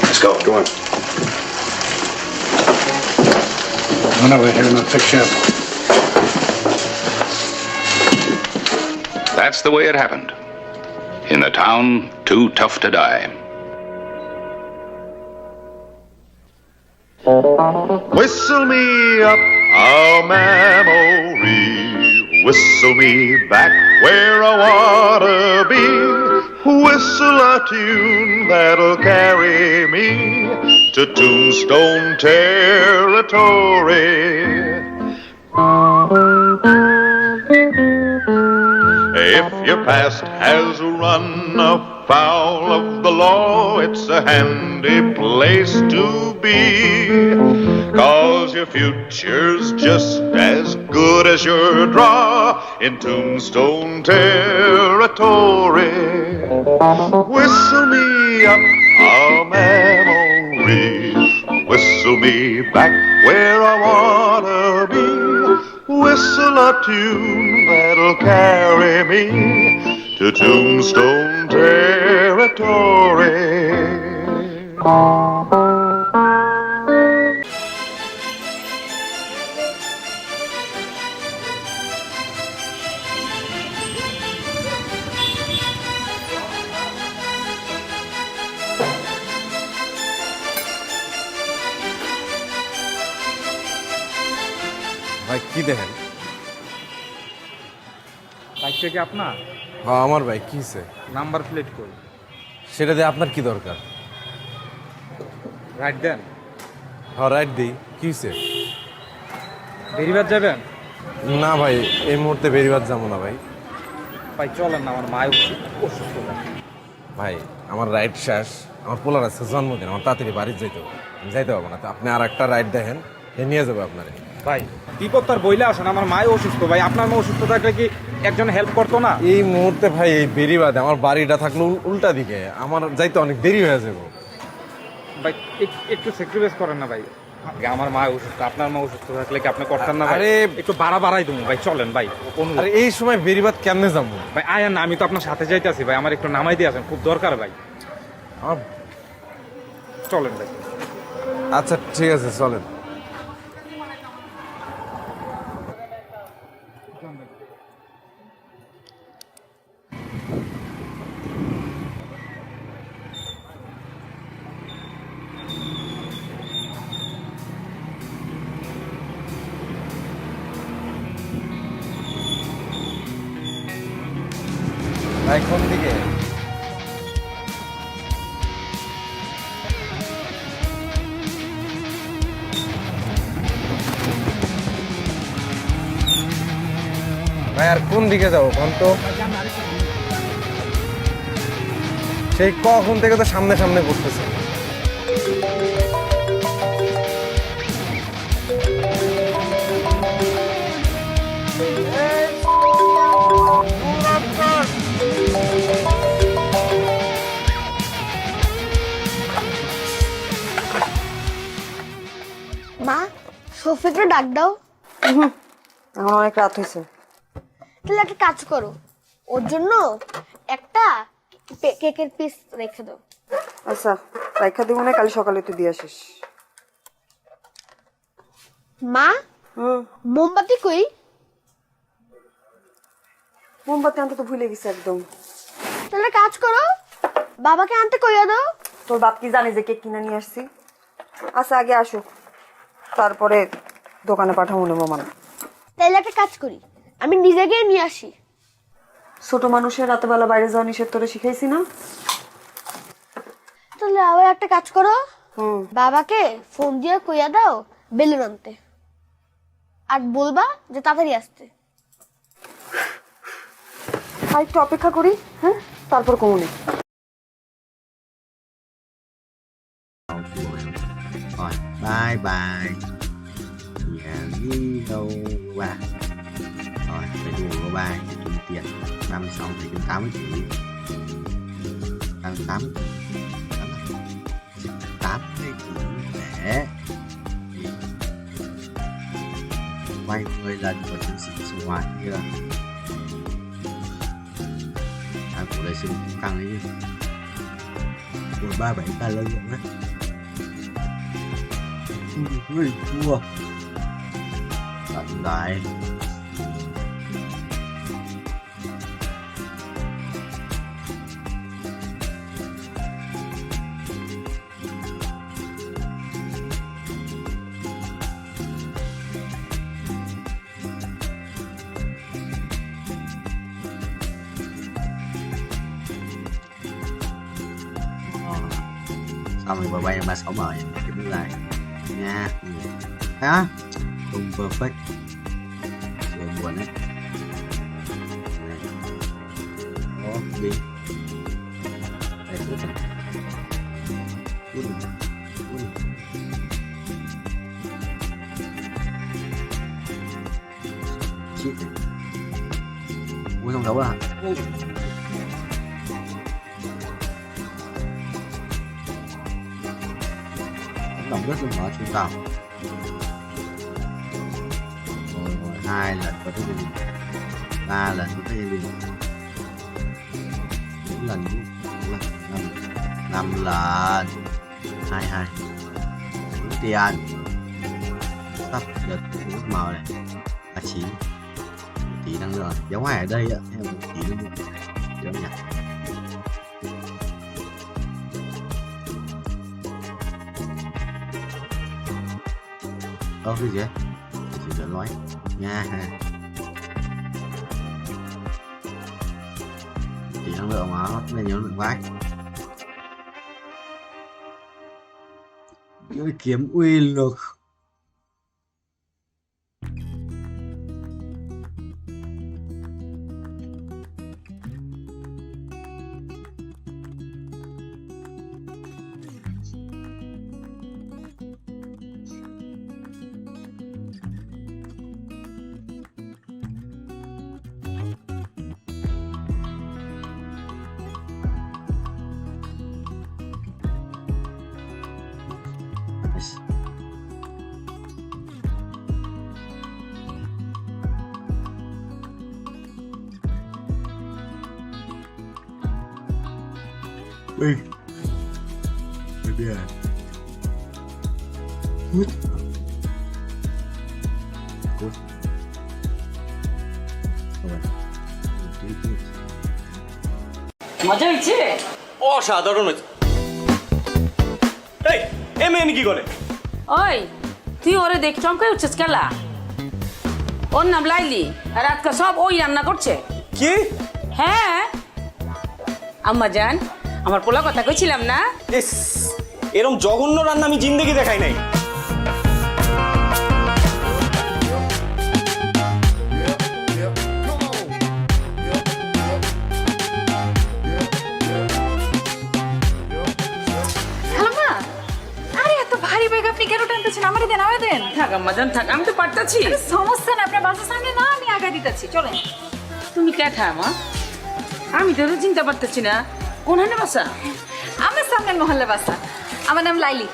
C: Let's go. Go on.
K: Run over here and I'll fix you up.
A: That's the way it happened. In a town too tough to die.
J: Whistle me up a memory, whistle me back where I wanna be, whistle a tune that'll carry me to Tombstone Territory. If your past has run afoul of the law, it's a handy place to be, 'cause your future's just as good as your draw in Tombstone Territory. Whistle me up a memory, whistle me back where I wanna be, whistle a tune that'll carry me to Tombstone Territory.
P: ভাই কি দেখেন?
V: বাইকটা কি আপনার?
P: হ্যাঁ আমার ভাই কি হইছে?
V: নাম্বার প্লেট কই?
P: সেটা দিয়ে আপনার কি দরকার?
V: রাইট দেন।
P: হ্যাঁ রাইট দিই। কি হইছে?
V: বেরিবাদ যাবেন?
P: না ভাই এই মুহূর্তে বেরিবাদ যাবো না ভাই।
V: ভাই চলেন না, আমার মায়ের অসুস্থ।
P: ভাই আমার রাইট শেষ, আমার পোলার আছে জন্মদিন, আমার তাড়াতাড়ি বাড়ি যাইতে হবে, আমি যাইতে পারবো না। তো আপনি আর একটা রাইড দেখেন, এ নিয়ে যাবে আপনারে।
V: ভাই বিপদ তার বইলে আসেন, আমার মায়ের অসুস্থ। ভাই আপনার মা অসুস্থ থাকলে কি একজন হেল্প করতো না?
P: এই মুহূর্তে ভাই এই বেরিবাদে আমার বাড়িটা থাকলো উল্টা দিকে, আমার যাইতে অনেক দেরি হয়ে যাবে।
V: ভাই একটু স্যাক্রিফাইস করেন না ভাই, আমার মা অসুস্থ, আপনার মা অসুস্থ থাকলে কি আপনি করতেন না?
P: আরে
V: একটু বাড়াই দেবো ভাই, চলেন ভাই।
P: আরে এই সময় বেরিবাদ কেমনে যাবো
V: ভাই? আয়া না, আমি তো আপনার সাথে যাইতেছি ভাই, আমার একটু নামাই দিয়ে আসেন, খুব দরকার ভাই। চলেন ভাই।
P: আচ্ছা ঠিক আছে চলেন। ভাই কোন দিকে? ভাই আর কোন দিকে যাবো কোন তো? সেই কখন থেকে তো সামনে সামনে করতেছে।
G: শফিককে ডাক দাও।
Q: এখন অনেক রাত হয়েছে।
G: তাহলে একটা কাজ করো, ওর জন্য একটা কেকের পিস রেখে দাও।
Q: আচ্ছা রাইখা দিব না, কাল সকালে তুই দিয়ে আসিস।
G: মা মোমবাতি কই?
Q: মোমবাতি আনতে তো ভুলে গেছি একদম।
G: তাহলে কাজ করো, বাবাকে আনতে কইয়া দাও।
Q: তোর বাপ কি জানে যে কেক কিনে নিয়ে আসছি? আচ্ছা আগে আসো, তারপরে দোকানে পাঠাবো না মামা।
G: তাহলে একটা কাজ করি, আমি নিজে গিয়ে নিয়ে আসি।
Q: ছোট মানুষের রাতেবেলা বাইরে যাওয়া নিষেধ তোরে শিখাইছি না?
G: তাহলে আবার একটা কাজ করো, বাবাকে ফোন দিয়ে কইয়া দাও বেলুন আনতে, আর বলবা যে তাড়াতাড়ি আসতে।
Q: আর একটু অপেক্ষা করি, হ্যাঁ, তারপর কমুনি।
U: Bye bye. Nhà đi đâu qua. Rồi, phải đùa của ba kiếm tiền. 36 thì kiếm 80 triệu. 88. 80 để quay 10 lần của chiến sĩ sinh hoạt kia. Của đây sinh căng ấy. Của 37 ta lợi dụng á. Ui, thua. Tận lại. Xong rồi bà bay 36 bời cái bước lại nha. Hả? Không perfect. Chuyện buồn đấy. Đó, đi. Đây, cứ thật. Chị uống xong đấu à? Lòng đất luôn đó chúng ta. Rồi 2 lần có tới gia đình, 3 lần có tới gia đình, 4 lần, 5 lần, 22 tiền sắp được nước màu này 39 1 tỷ năng lượng giống ngoài ở đây ạ, theo 1 tỷ năng lượng giống nhỉ. Cái gì chỉ cần nói nha. Tỷ năng lượng mà nó lên nhiều lượng vãi. Cái kiếm uy lực. Ui. Baby à. Good. Good.
X: মজা হয়েছে?
F: অসাধারণ হয়েছে। এই এ মেয়ে কি করে?
X: ওই তুই ওরে দেখ চমকাই উঠছিস কেলা? ওর নাম লাইলি, আর আজকে সব ওই রান্না করছে।
F: কি?
X: হ্যাঁ আম্মা জান, আমার পোলা কথা কইছিলাম না?
F: এরকম জঘন্য রান্না আমি জিন্দেগি দেখাই নাই।
X: আমারে দেন, আমারে দেন। থাক আম্মা জান থাক, আমি তো পারতাছি। সমস্যা না, আপনার বাসার সামনে না, আমি আগে দিতেছি, চলেন। তুমি কেঠা মা? আমি তো চিন্তা পারতেছি না, কোনখানে বাসা?
Y: আমার সামনের মহল্লা বাসা। আমার নাম লাইলি।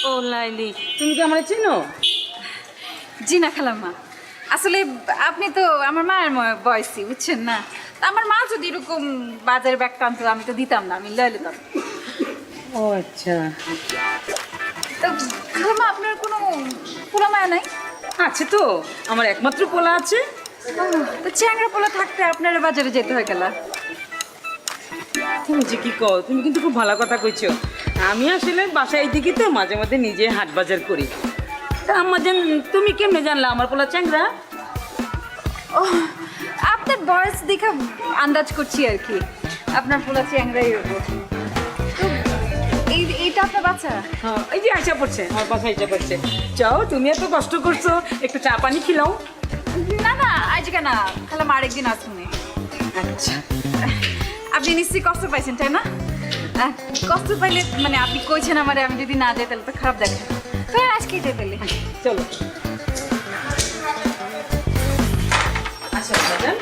X: ও লাইলি, তুমি কি আমারে চিনো? জি না খালাম্মা, আসলে আপনি তো আমার মায়ের বয়সী, বুঝছেন না? তা আমার মা যদি এরকম বাজারের ব্যাগ টানতো আমি তো দিতাম না, আমি লয়ে নিতাম। ও আচ্ছা। তো খালাম্মা আপনার কোনো পোলা মায়া নাই? আছে তো, আমার একমাত্র পোলা আছে। তো চ্যাংড়া পোলা থাকতে আপনার বাজারে যেতে হয় গেলা?
B: তুমি যে কি কও, তুমি কিন্তু খুব ভালো কথা কইছো। আমি আসলে বাসায় দিকে তো মাঝে মাঝে নিজে হাট বাজার করি। তা আম্মা জান, তুমি কেমনে জানলা আমার পোলা চ্যাংড়া?
X: ও, আপনার বয়স দেখে আন্দাজ করছি আর কি, আপনার পোলা চ্যাংড়াই হবো। এইটা আপনার বাচ্চা?
B: হ্যাঁ, এই যে আইসা পড়ছে, আমার বাসা আইসা পড়ছে। চাও, তুমি এত কষ্ট করছো, একটু চা পানি খিলাও।
X: না না, আজকে না, খালাম্মা আরেকদিন আসুন।
B: আচ্ছা।
X: আপনি নিশ্চয়ই কষ্ট পাইছেন, তাই না? কষ্ট পাইলে মানে আপনি কইছেন আমারে, আমি যদি না যাই তাহলে তো খারাপ দেখে। তো আজকেই যাই তাহলে।
B: চলো। আচ্ছা বাজান।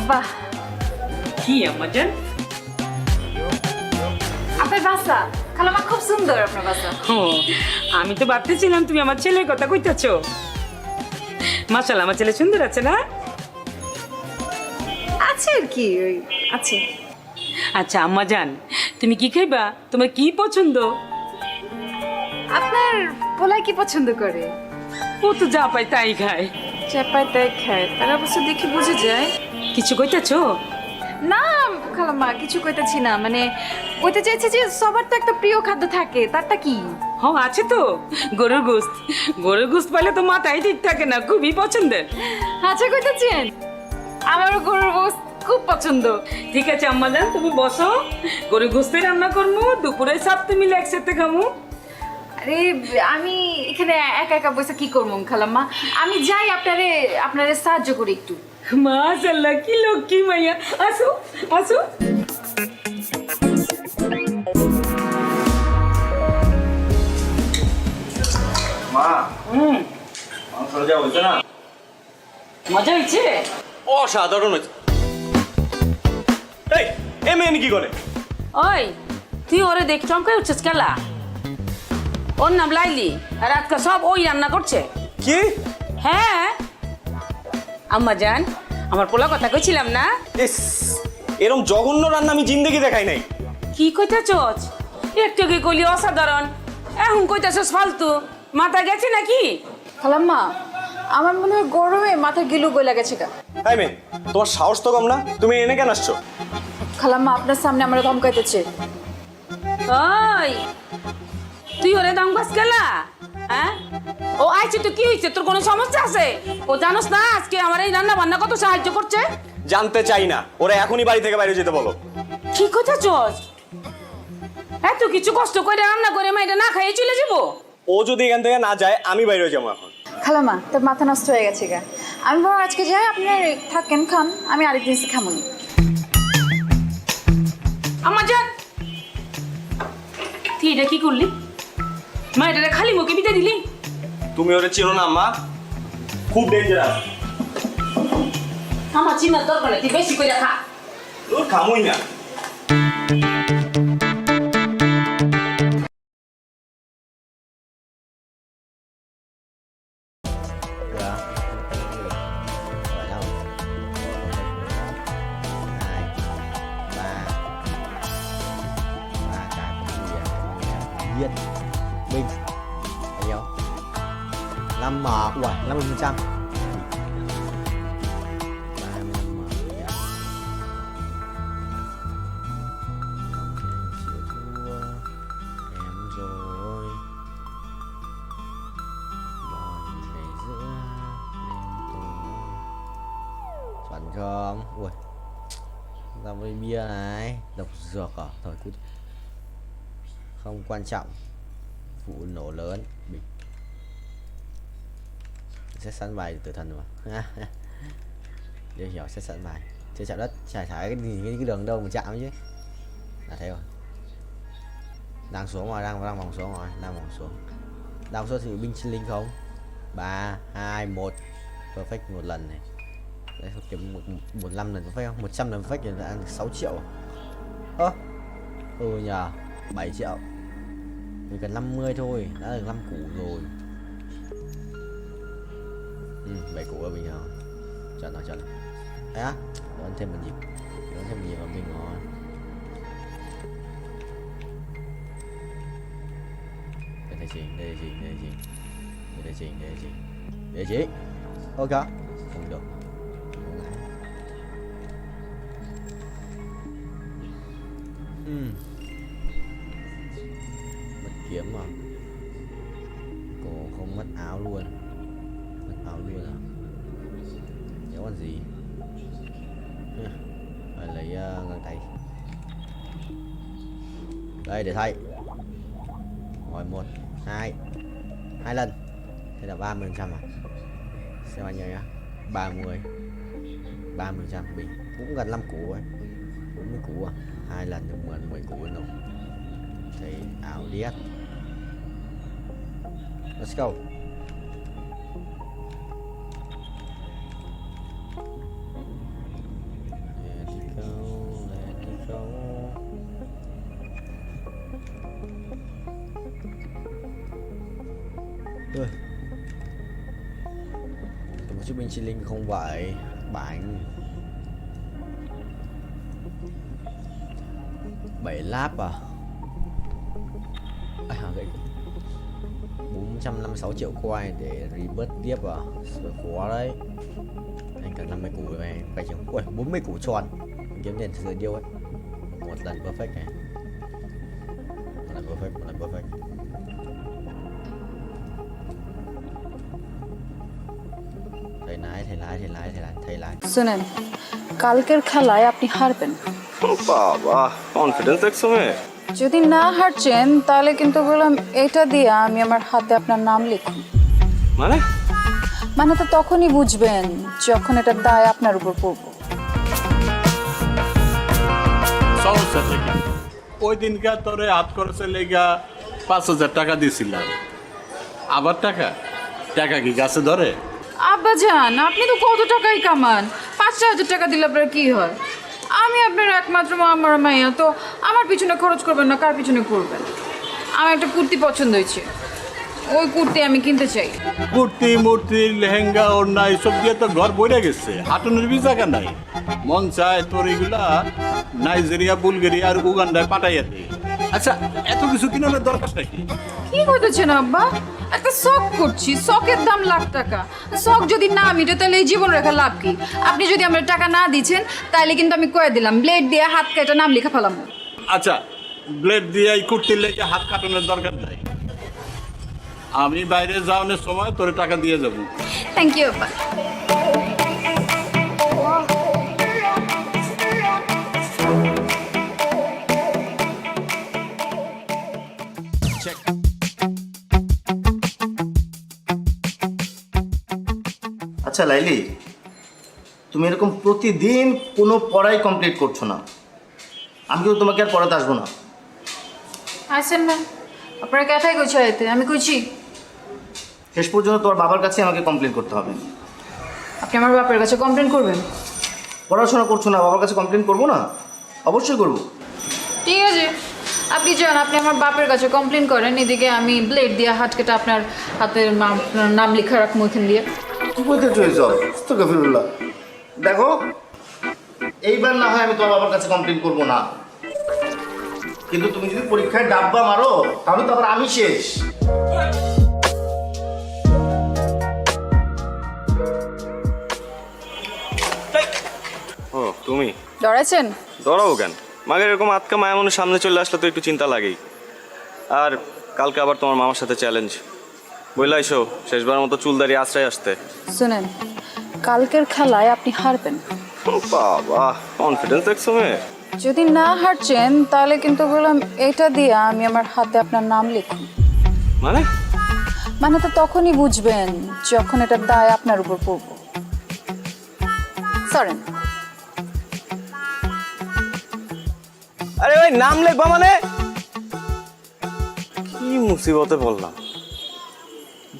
X: বাহ,
B: কি আম্মা জান?
X: আপনার বাসা খালাম্মা খুব সুন্দর, আপনার বাসা।
B: ও, আমি তো ভাবতেছিলাম তুমি আমার ছেলের কথা কইতাছো। মাশাআল্লাহ, আমার ছেলে সুন্দর আছে না?
X: আছে আর কি, ওই আছে।
B: আচ্ছা আম্মা জান, তুমি কি খাইবা? তোমার কি পছন্দ?
X: আপনার পোলাই কি পছন্দ করে?
B: ও তো যা পায় তাই খায়।
X: যা পায় তাই খায়, তার অবশ্য দেখে বোঝা যায়।
B: কিছু কইতাছো?
X: না খালাম্মা, কিছু কইতেছি না, মানে কইতে চাইছি যে সবার তো একটা প্রিয় খাদ্য থাকে, তারটা কি?
B: হ্যাঁ আছে তো, গরুর গোশত। গরুর গোশত পাইলে তো মাথায় ঠিক থাকে না, খুবই পছন্দের।
X: আচ্ছা কইতেছেন, আমারও গরুর গোশত খুব পছন্দ।
B: ঠিক আছে আম্মা জান, তুমি বসো, গরুর গোশতে রান্না করবো, দুপুরে সাথে মিলে একসাথে খামু।
X: আরে আমি এখানে একা একা বসে কি করবো খালাম্মা, আমি যাই আপনারে সাহায্য করি একটু।
B: মাশাআল্লাহ, কি লক্ষ্মী মাইয়া। আসো আসো।
D: মা, মাংস যা হয়েছে না,
B: মজা হয়েছে?
D: অসাধারণ হয়েছে। এই এ মেয়ে কি করে?
B: ওই, তুই ওরে দেখ চমকাই উঠছিস কেলা? ওর নাম লাইলি, আর আজকে সব ওই রান্না করছে।
D: কি?
B: হ্যাঁ আম্মা জান, আমার পোলা কথা কইছিলাম না?
D: এরকম জঘন্য রান্না আমি জিন্দেগি দেখাই নাই।
B: কি কইতাছস? একটু কি কইলি অসাধারণ, এখন কইতাছস ফালতু। মাথা গেছে নাকি?
X: খালাম্মা, আমার মনে হয় গরমে মাথা গিলু গইলা গেছে গা।
D: এই মেয়ে, তোমার সাহস তো কম না, তুমি এনে কেন আসছো?
X: খালাম্মা আপনার সামনে আমরা ধমকাইতেছে।
B: ওই, তুই ওরে দাম গাছ গেলা? হ্যাঁ, ও আইছে তো কি হয়েছে? তোর কোনো সমস্যা আছে? ও জানোস না আজকে আমার এই রান্না বান্না কত সাহায্য করছে?
D: জানতে চাই না, ওরা এখনই বাড়ি থেকে বাইরে যেতে বলো।
B: কি কথা চস? এত কিছু কষ্ট করে রান্না করে মাইটা না খাইয়ে চলে যাবো?
D: ও যদি এখান থেকে না যায় আমি বাইরে যাবো এখন।
X: খালাম্মা, তোর মাথা নষ্ট হয়ে গেছে গা। আমি বরং আজকে যাই, আপনি থাকেন খান, আমি আরেকদিন এসে খামুনি।
B: আমার জান, তুই এটা কি করলি? মা এটা খালি মুখে বিতে দিলি?
D: তুমি ওরে চিনো না আম্মা, খুব ডেঞ্জারাস।
B: আমার চিনার দরকার নেই, তুই বেশি করে খা।
D: তোর খামুই না।
U: Viên Minh bao nhiêu? 5 mở, ủa 50%. 35 mở. Em rồi. Mọi ngày giữa đêm tối. Chuẩn không? Ui, ra với bia này, độc dược à? Thôi cút, không quan trọng. Vụ nổ lớn bình sẽ sẵn bài tử thần mà. Để hiểu sẽ sẵn bài chưa chạm đất, trải thải cái đường đâu mà chạm chứ là thế rồi. Đang xuống rồi, đang vòng xuống rồi, đang vòng xuống thì binh sinh linh không 3, 2, 1. Perfect một lần này. Đấy, kiếm 15 lần perfect không? 100 lần perfect thì đã ăn 6 triệu. Nhờ 7 triệu. Mình cần 50 thôi, đã được 5 củ rồi. 7 củ là bình thường. Chuẩn rồi. Đấy á, đón thêm một nhịp. Đón thêm một nhịp vào mình ngon. Đây chỉnh. Ok. Không được. Mất kiếm mà. Cổ không mất áo luôn. À? Nhớ con gì? Phải lấy găng tay. Đây để thay. Rồi 1, 2 lần. Thế là 30% à? Xem bao nhiêu nhá. 30% mình cũng gần 5 củ ấy. 40 củ à? 2 lần được 10 củ nữa. Thì ảo điếc. Let's go. Một chiếc binh chi linh không vậy. Bánh 7 láp à? 456 triệu coin để rebirth tiếp à? Khó đấy. Anh cần 50 củ này. Phải chừng 40 củ tròn. Kiếm tiền từ điêu ấy. Một lần perfect này. Một lần perfect. Thầy lái.
X: শুনেন, কালকের খেলায় আপনি হারবেন।
F: বাবা, confidence দেখছো মেয়ে?
X: যদি না হারছেন তাহলে কিন্তু বললাম এটা দিয়ে আমি আমার হাতে আপনার নাম লিখুন। মানে তো তখনই বুঝবেন যখন এটার দায় আপনার উপর পড়বে।
E: সমস্যা থেকে ওই দিনকার তোরে হাত খরচের লেগা 5,000 টাকা দিয়েছিলাম। আবার টাকা কি গাছে ধরে?
X: আব্বাজান, আপনি তো কত টাকাই কামান, 5,000 টাকা দিলে আপনার কি হয়? আমি আপনার একমাত্র আমার মাইয়া, তো আমার পিছনে খরচ করবেন না, কার পিছনে করবেন? আমার একটা কুর্তি পছন্দ হয়েছে, ওই কুর্তি আমি কিনতে চাই।
E: কুর্তি মূর্তি লেহেঙ্গা ওড়না এসব দিয়ে তো ঘর বইরে গেছে, হাঁটুনের বি জায়গা নাই। মন চায় তোর এগুলা নাইজেরিয়া, বুলগেরিয়া আর উগান্ডায় পাঠাইয়া দিই। আচ্ছা, এত কিছু কিনার দরকারটা কি?
X: কি করতেছেন আব্বা? একটা শখ করছি, শখের দাম লাখ টাকা। শখ যদি না মিটে তাহলে এই জীবন রেখা লাভ কি? আপনি যদি আমার টাকা না দিচ্ছেন তাহলে কিন্তু আমি কয়ে দিলাম, ব্লেড দিয়ে হাত কেটে নাম লেখা ফেলাম।
E: আচ্ছা, ব্লেড দিয়ে এই কুর্তির লেগে হাত কাটানোর দরকার নাই। আমি বাইরে যাওয়ানোর সময় তোর টাকা দিয়ে যাব।
X: থ্যাংক ইউ আব্বা।
I: আচ্ছা লাইলি, তুমি এরকম প্রতিদিন কোনো পড়াই কমপ্লিট করছো না, আমি কিন্তু তোমাকে আর পড়াতে আসবো না।
X: আসেন না, আপনারা কেটাই কইছে এতে, আমি কইছি
I: শেষ পর্যন্ত তোমার বাবার কাছে আমাকে কমপ্লেন করতে হবে।
X: আপনি আমার বাপের কাছে কমপ্লেন করবেন?
I: পড়াশোনা করছো না, বাবার কাছে কমপ্লেন করবো না? অবশ্যই করবো।
X: ঠিক আছে, আপনি যান, আপনি আমার বাপের কাছে কমপ্লেন করেন, এদিকে আমি ব্লেড দিয়ে হাত কেটে আপনার হাতের নাম লেখা রাখবো এখান দিয়ে।
I: দেখো, এইবার না হয় আমি তোমার বাবার কাছে কমপ্লেন করবো না, কিন্তু তুমি যদি পরীক্ষায় ডাব্বা মারো তাহলে তো আবার আমি শেষ।
F: ও তুমি
X: ডরাইছেন?
F: ডরাবো কেন? মাকে এরকম আটকা মায়া মনের সামনে চলে আসলে তো একটু চিন্তা লাগেই। আর কালকে আবার তোমার মামার সাথে চ্যালেঞ্জ, বললাইছো শেষবার মতো চুল দাঁড়িয়ে আশ্রয় আসতে।
X: শুনেন, কালকের খেলায় আপনি হারবেন।
F: বাবা, কনফিডেন্স দেখছো মেয়ে?
X: যদি না হারছেন তাহলে কিন্তু বললাম এটা দিয়ে আমি আমার হাতে আপনার নাম লিখুন। মানে তো তখনই বুঝবেন যখন এটার দায় আপনার উপর পড়বে। সরেন।
F: আরে ভাই, নাম লিখবা মানে? কি মুসিবতে বললাম,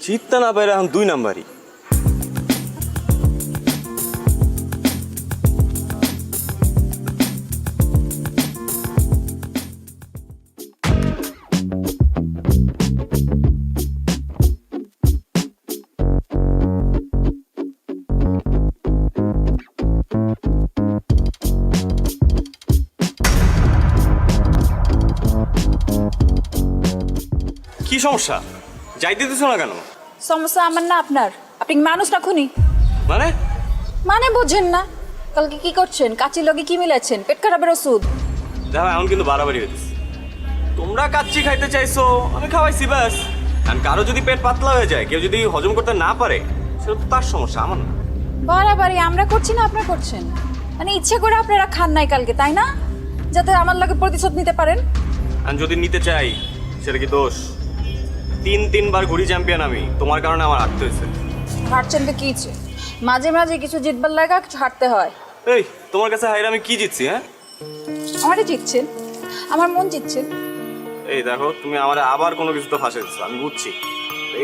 D: জিততে না পারে এখন 2 নাম্বারই। কি সমস্যা? যাইতে দিতেছ না কেন?
X: সমস্যা আমার না আপনার। আপনি কি মানুষ না খুনি?
D: মানে
X: মানে বোঝেন না? কালকে কি করছেন? কাচির লগে কি মিলাচ্ছেন? পেট খারাপের ওষুধ।
D: দেখো এখন কিন্তু বাড়াবাড়ি হইতেছে। তোমরা কাচ্চি খাইতে চাইছো, আমি খাওয়াইছি ব্যাস। আর কারো যদি পেট পাতলা হয়ে যায়, কেউ যদি হজম করতে না পারে, সেটা তো তার সমস্যা, আমার না।
X: বাড়াবাড়ি আমরা করছি না আপনারা করছেন? মানে ইচ্ছে করে আপনারা খান নাই কালকে, তাই না? যাতে আমার লগে প্রতিশোধ নিতে পারেন।
D: আর যদি নিতে চাই, সেটা কি দোষ? 3 বার ঘুরি চ্যাম্পিয়ন আমি, তোমার কারণে আমার হারতে হয়েছে।
X: হারছেন তো কি ইচ্ছে? মাঝে মাঝে কিছু জিতবার লাগা কিছু হারতে হয়।
D: এই তোমার কাছে হাইরে আমি কি জিতছি? হ্যাঁ,
X: আমারই জিতছেন, আমার মন জিতছেন।
D: এই দেখো তুমি আমার আবার কোনো কিছু তো ফাঁসাইছো, আমি বুঝছি।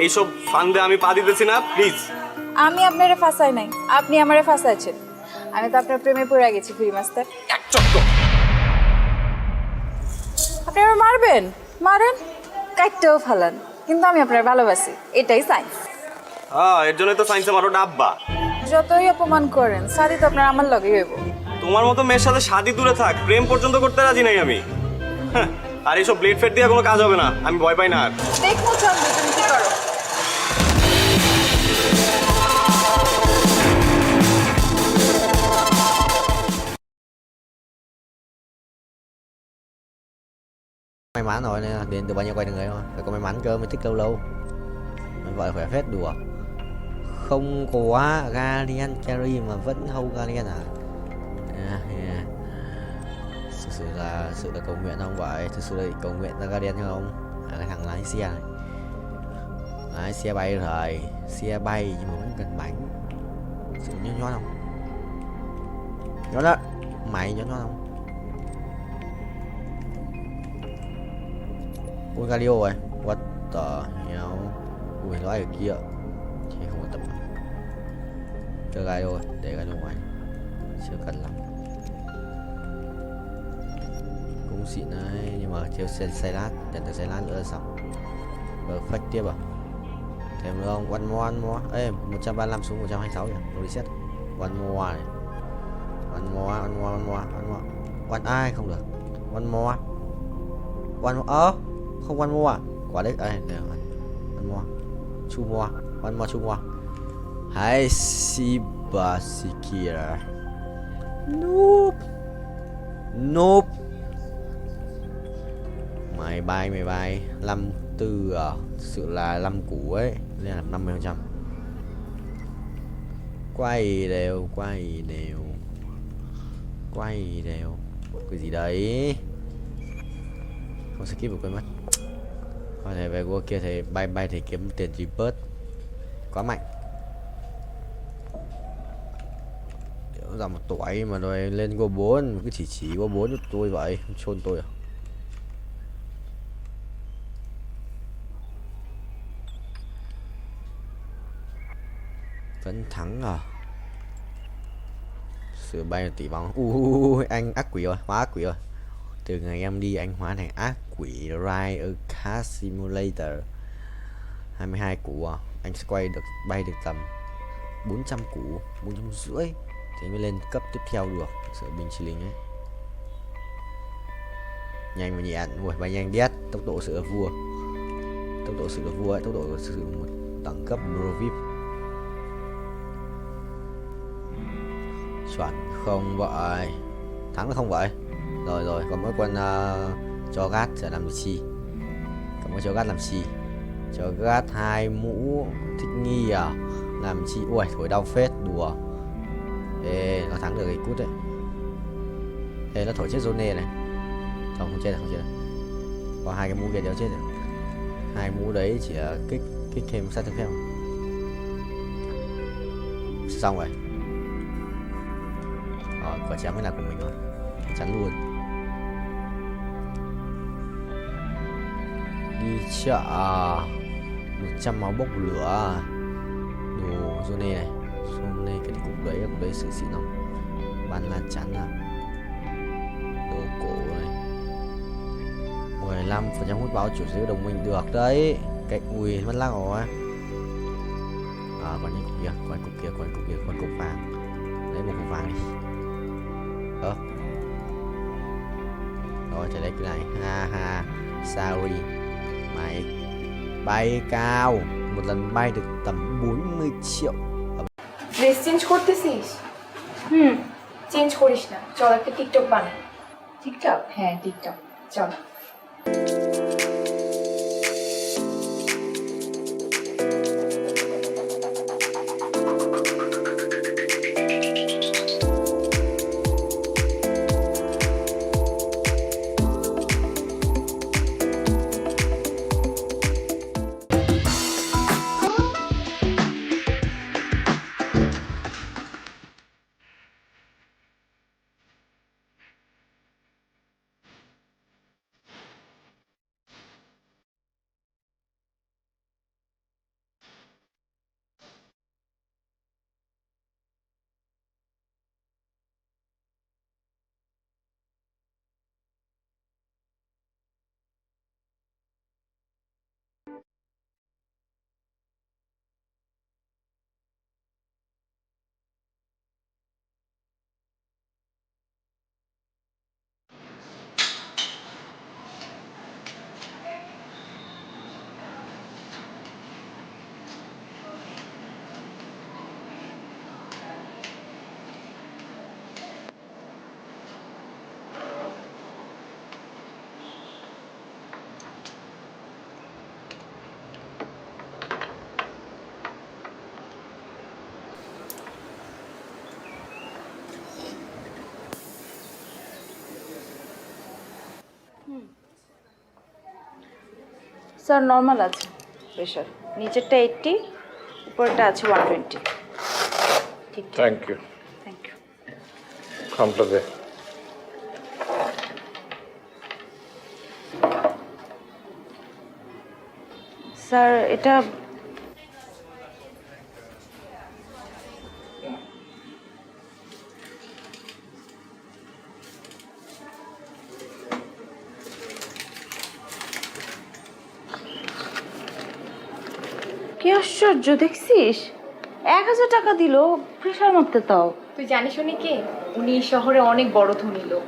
D: এইসব ফান্দে আমি পা দিতেছি না, প্লিজ।
X: আমি আপনারে ফাঁসাই নাই, আপনি আমারে ফাঁসাইছেন। আমি তো আপনার প্রেমে পড়ে গেছি ফ্রি মাস্টার।
D: এক চক্কর।
X: আপনি আমার মারবেন, মারেন, কাটতেও ফালান, কিন্তু আমি আপনার ভালোবাসি, এটাই সাইন্স।
D: হ্যাঁ, এর জন্যই তো সায়েন্সে মারো ডাব্বা।
X: যতই অপমান করেন, শাদি তো আপনার আমার লগে হইব।
D: তোমার মতো মেয়ের সাথে শাদি দূরে থাক, প্রেম পর্যন্ত করতে রাজি নাই আমি। হ্যাঁ, আর এইসব ব্লেড ফেড দিয়ে কোনো কাজ হবে না, আমি ভয় পাই না আর।
X: দেখো চন্দ্র, তুমি কি করো।
U: May mắn rồi nên điện từ bao nhiêu quay được người thôi, phải có may mắn cơ mới thích lâu lâu. Mình gọi là khỏe phết đùa. Không có Guardian Carry mà vẫn hold Guardian à? Thực sự là cầu nguyện không vậy? Thực sự là cầu nguyện ra Guardian không? Cái thằng lái xe này, lái xe bay rồi, xe bay nhưng mà vẫn cần bánh. Sự nhón không? Nhón đó, mày nhón không? Ui Galio rồi, what the hell? Ui nói ở kia thì không có tập chơi Galio rồi, để Galio ngoài chưa cần lắm. Cũng xịn đấy, nhưng mà thiếu xe lát, nhận được xe lát nữa là xong. Perfect tiếp à? Thêm nữa không? One more. Ê, 135 xuống 126 nhỉ? Đồ reset. One more này. One more. One ai không được. One more. Không one more à? Quả đấy, đây, để one more. Two more. Hai Sibasikira. Nope. Mày bay 54 à? Thực sự là 5 củ ấy, nên là 50%. Quay đều. Cái gì đấy? Không skip được, quên mất. Coi này về qua kia thì bay thì kiếm tiền G-Bird quá mạnh. Ra một tuổi mà rồi lên go 4, cứ chỉ go 4 cho tôi vậy, chôn tôi à? Vẫn thắng à? Sự bay là tỷ vong. Anh ác quỷ rồi, hóa ác quỷ rồi. Từ ngày em đi anh hóa thành ác quỷ Ride a Car Simulator. 22 củ à? Anh sẽ bay được tầm 400 củ, 450 thì mới lên cấp tiếp theo được. Sự bình chi linh ấy. Nhanh mà nhẹ, ui bay nhanh đét, tốc độ sự vua. Tốc độ sự vua ấy, tốc độ của sự một đẳng cấp Pro VIP. Chuẩn không vậy? Thắng là không vậy? Rồi còn mỗi quân cho gát sẽ làm chi? Còn mỗi cho gát làm chi? Cho gát 2 mũ thích nghi à? Làm chi? Ui thổi đau phết, đùa. Ê, nó thắng được cái cút đấy. Ê, nó thổi chết Zone này. Không chết được. Có 2 cái mũ kia đéo chết được. 2 mũ đấy chỉ là kích thêm sát thương theo. Xong rồi. Quả chém mới là của mình rồi, chắn luôn. Đi chợ 100 máu bốc lửa. Đồ Johnny này. Johnny cái cục đấy sự xịn không? Bàn lan chắn à? Đồ cổ này. 15% hút báo chủ sở hữu đồng minh được đấy. Cái ui mất lắc rồi. Còn những cục kia, còn cục vàng. Lấy một cục vàng đi. Rồi, chạy lấy cái này. Ha. Sorry. Mày bay cao. Một lần bay được tầm 40 triệu.
H: Dress change করতেছিস? Change করিস না, চল একটা TikTok বানাই। TikTok? হ্যাঁ TikTok, চল। Sir normal আছে pressure, নিচেরটা 80, উপরটা আছে 120। ঠিক।
S: Thank you. খামটা দে।
H: স্যার এটা কি আশ্চর্য দেখছিস, 1000 টাকা দিল প্রেশার মারতে। তাও
M: তুই জানিস উনি কে? উনি শহরে অনেক বড় ধনী লোক।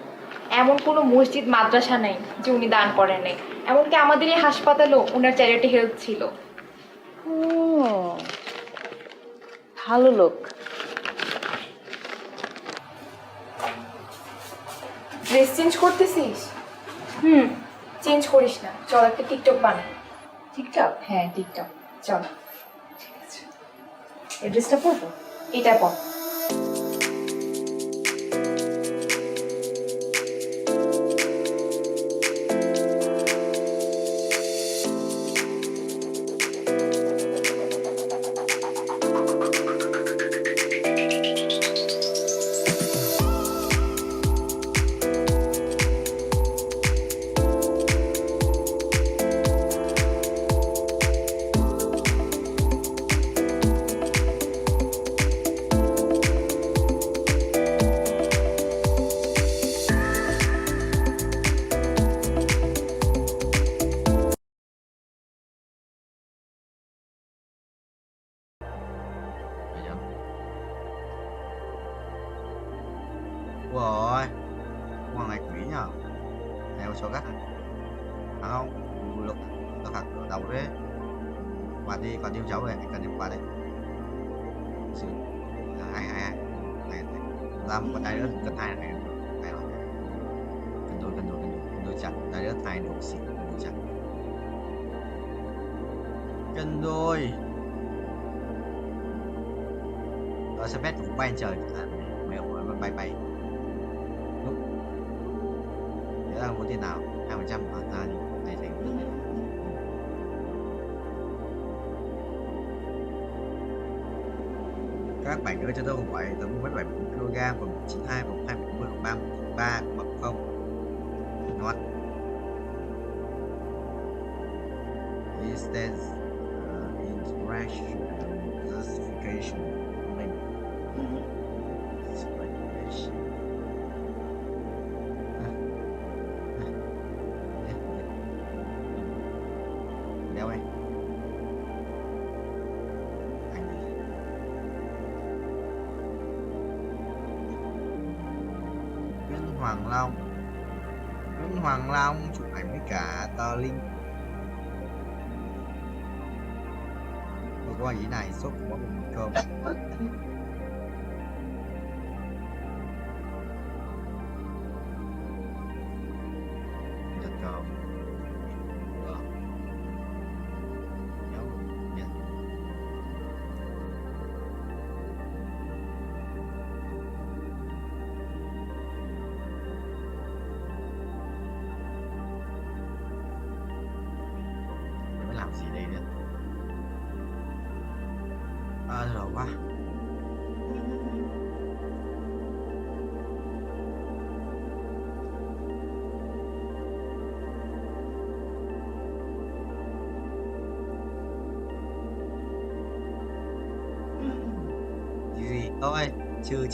M: এমন কোনো মসজিদ মাদ্রাসা নাই যে উনি দান করেন নাই। এমনকি আমাদের এই হাসপাতালও ওনার চ্যারিটি হেল্প ছিল।
H: ও ভালো লোক।
M: ড্রেস চেঞ্জ করতেছিস? চেঞ্জ করিস না, চল একটা টিকটক বানাই। টিকটক? হ্যাঁ টিকটক, চল। ঠিক আছে, এই ড্রেসটা পরবো, এটা পর।
U: Rồi, quần này quỷ nhờ. Theo số gắt không? Lúc nó thật ở đầu đấy. Qua đi, còn yêu cháu rồi, anh cần đi qua đấy. Hai này làm một đại đất cần hai này rồi. Cần đôi chặt đại đất hai đồ xịn đôi chặt. Cần đôi. Rồi sẽ bét cũng bay trời mấy ông bay. Nhớ là muốn tiền nào 2% mà ra thì này thành rất là các bạn nhớ cho tôi không phải tầm 17 kg và 92 và 20 và 3 bậc không not is this Rash justification. Speculation. Đéo ơi. Nguyễn Hoàng Long. Nguyễn Hoàng Long chụp ảnh với cả Tờ Linh. Tôi có ý này sốt của một cơm. Giật cơm. Làm gì đây nữa? Rồi quá. Gì thôi, chưa.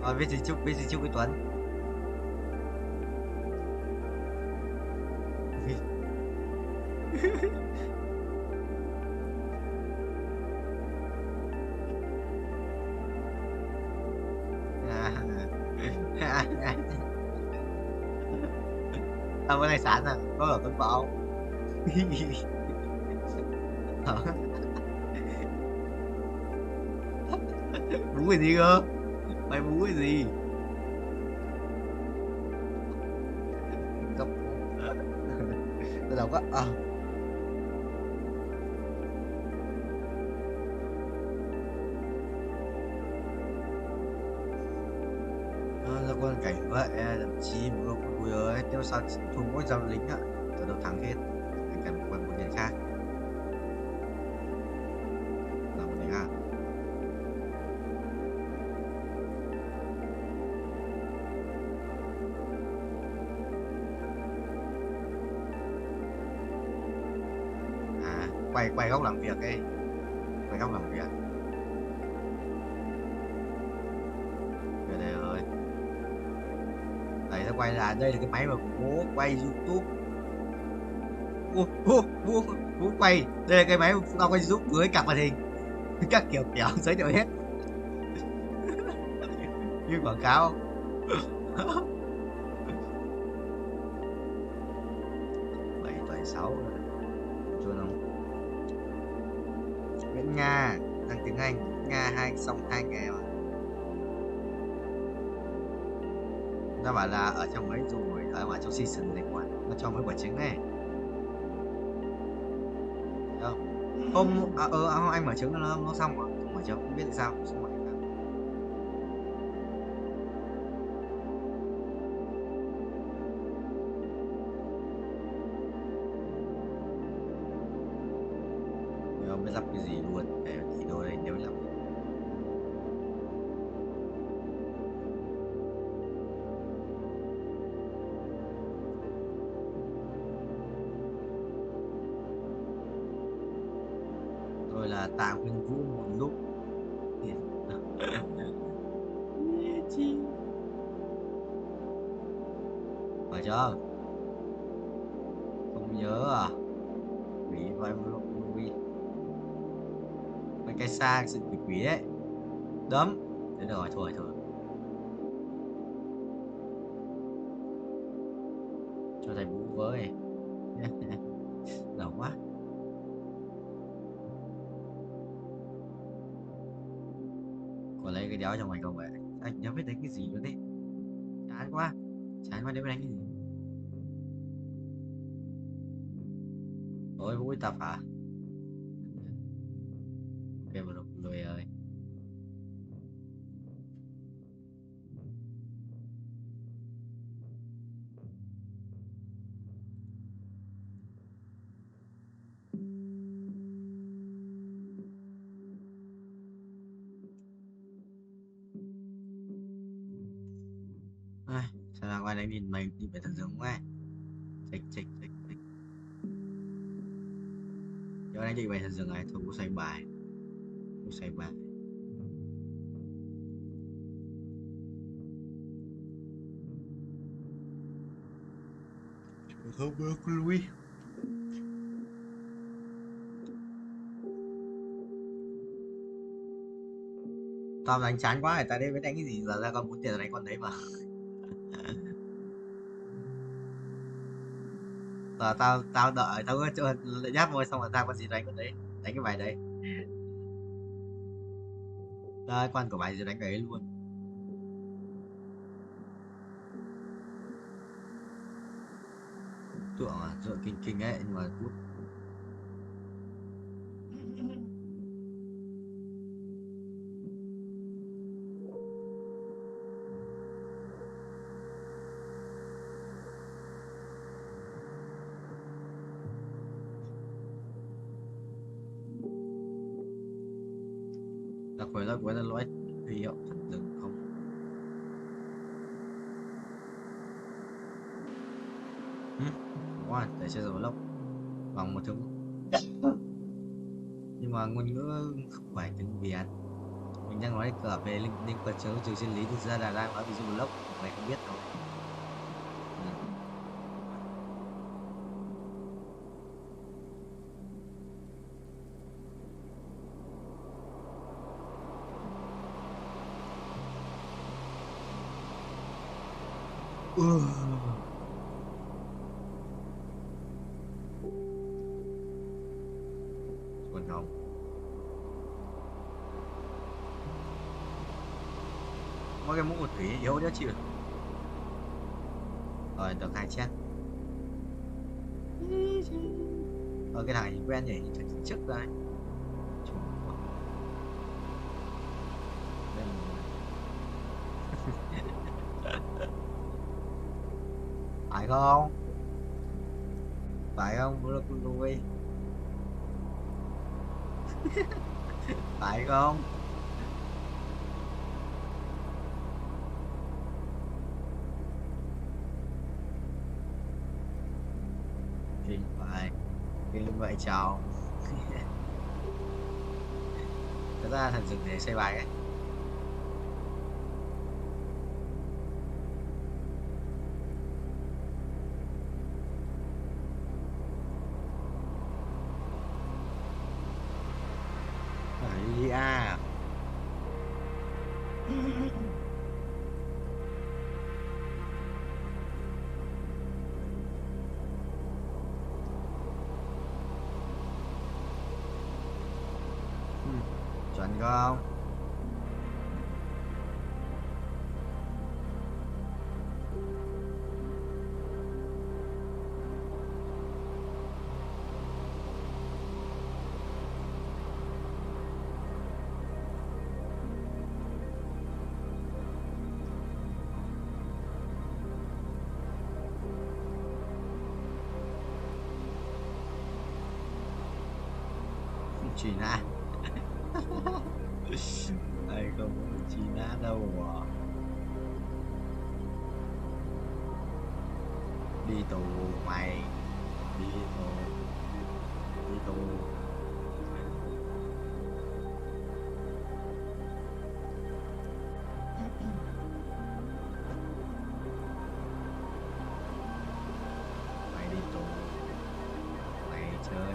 U: Rồi biết gì chúc cái Tuấn. Tao bữa nay sẵn à, có là Tuấn Bảo. Bú cái gì cơ? Mày bú cái gì? Tôi đâu có ra quân cảnh vậy thậm chí một lúc vui ơi tiêu sao thua mỗi dòng lính ạ, từ đầu thắng hết anh cần một quân một nhân khác là một lính quay góc làm việc ấy, quay góc làm việc. Đây rồi, đấy, nó quay là đây là cái máy mà bố quay YouTube. Bố quay, đây là cái máy mà tao quay YouTube với cặp màn hình các kiểu giới thiệu hết như quảng cáo. 7/6 chưa đâu. Nguyễn Nga đang tiếng Anh, Nga xong 2 nghề mà. Nó bảo là ở trong ấy rồi, ở trong season này quá, nó cho mấy quả trứng này. Đâu? Hôm anh mở trứng nó xong rồi, mở trứng không biết tại sao xong rồi. Không biết lắp cái gì luôn để thì đồ đây nếu lắp rồi là Tạ Quyên Vũ một lúc phải chưa không nhớ à vì vậy một lúc mấy cái xa sự quỷ đấy đấm thế được rồi thôi cho thầy bú với đầu quá. Còn lấy cái đéo trong mày không vậy anh nhớ biết đánh cái gì luôn đấy, chán quá để đánh cái gì thôi vui tập hả? Ok một người ơi. Sao ra ngoài đấy nhìn mày đi về thằng Dương quá. Check. Chỗ này đi về thằng Dương này thôi, xoay bài. Không bước lui. Tao đánh chán quá rồi, tao đây mới đánh cái gì giờ ra con muốn tiền đánh con đấy mà. Giờ tao đợi tao cứ nháp môi xong rồi tao có gì đánh con đấy, đánh cái bài đấy. Đây quan của bài rồi đánh cái ấy luôn. Tượng kinh ấy nhưng mà cút. Đặc biệt là loại huy hiệu thật dừng không. Wow, để chơi rồi lốc bằng một thứ. Nhưng mà ngôn ngữ không phải tiếng Việt. Mình đang nói cả về linh vật chiếu trừ chân lý, thực ra là đang nói ví dụ lốc mày không biết đâu. Còn không có cái mũ một thủy yếu nữa chịu rồi, được 2 chiếc. Cái thằng này quen nhỉ, trước đây phải không? Phải không? Bữa con nuôi phải không? Kinh vậy chào. Thật ra thần dừng để xây bài ấy. À chuẩn không? Chị Na đây không có chị Na đâu à. Đi tù mày, đi tù mày đi tù,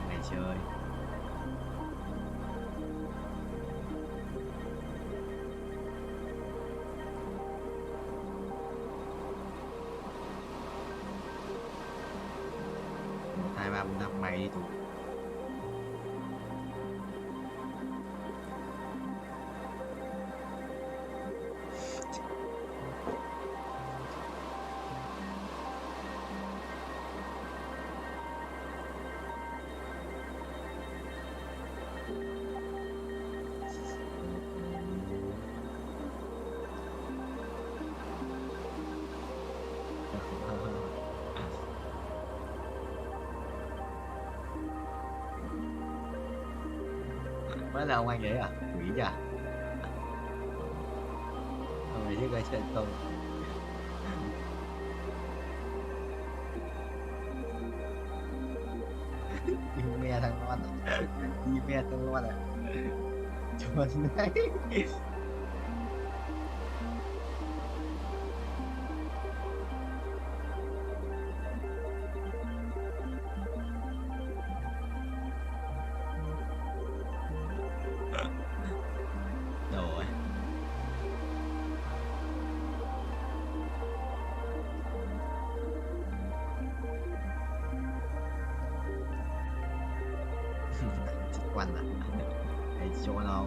U: mày chơi hai ba bốn năm mày đi tù. Mới là ông anh ấy à? Quỷ nhỉ? Ông ấy chứ cái chuyện không. Yêu me thằng ngon à. Yêu me thằng ngon à. Chuẩn đấy. Rồi. Chết quanh à. Để cho nó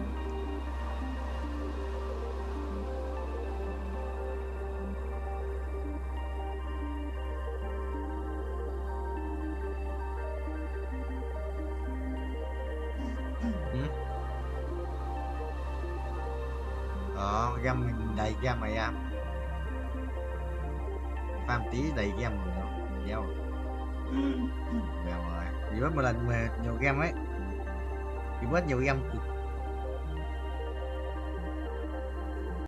U: găm đầy găm mày em phan tí đầy găm nhau mèo rồi vì bớt một lần mà nhiều găm ấy vì bớt nhiều găm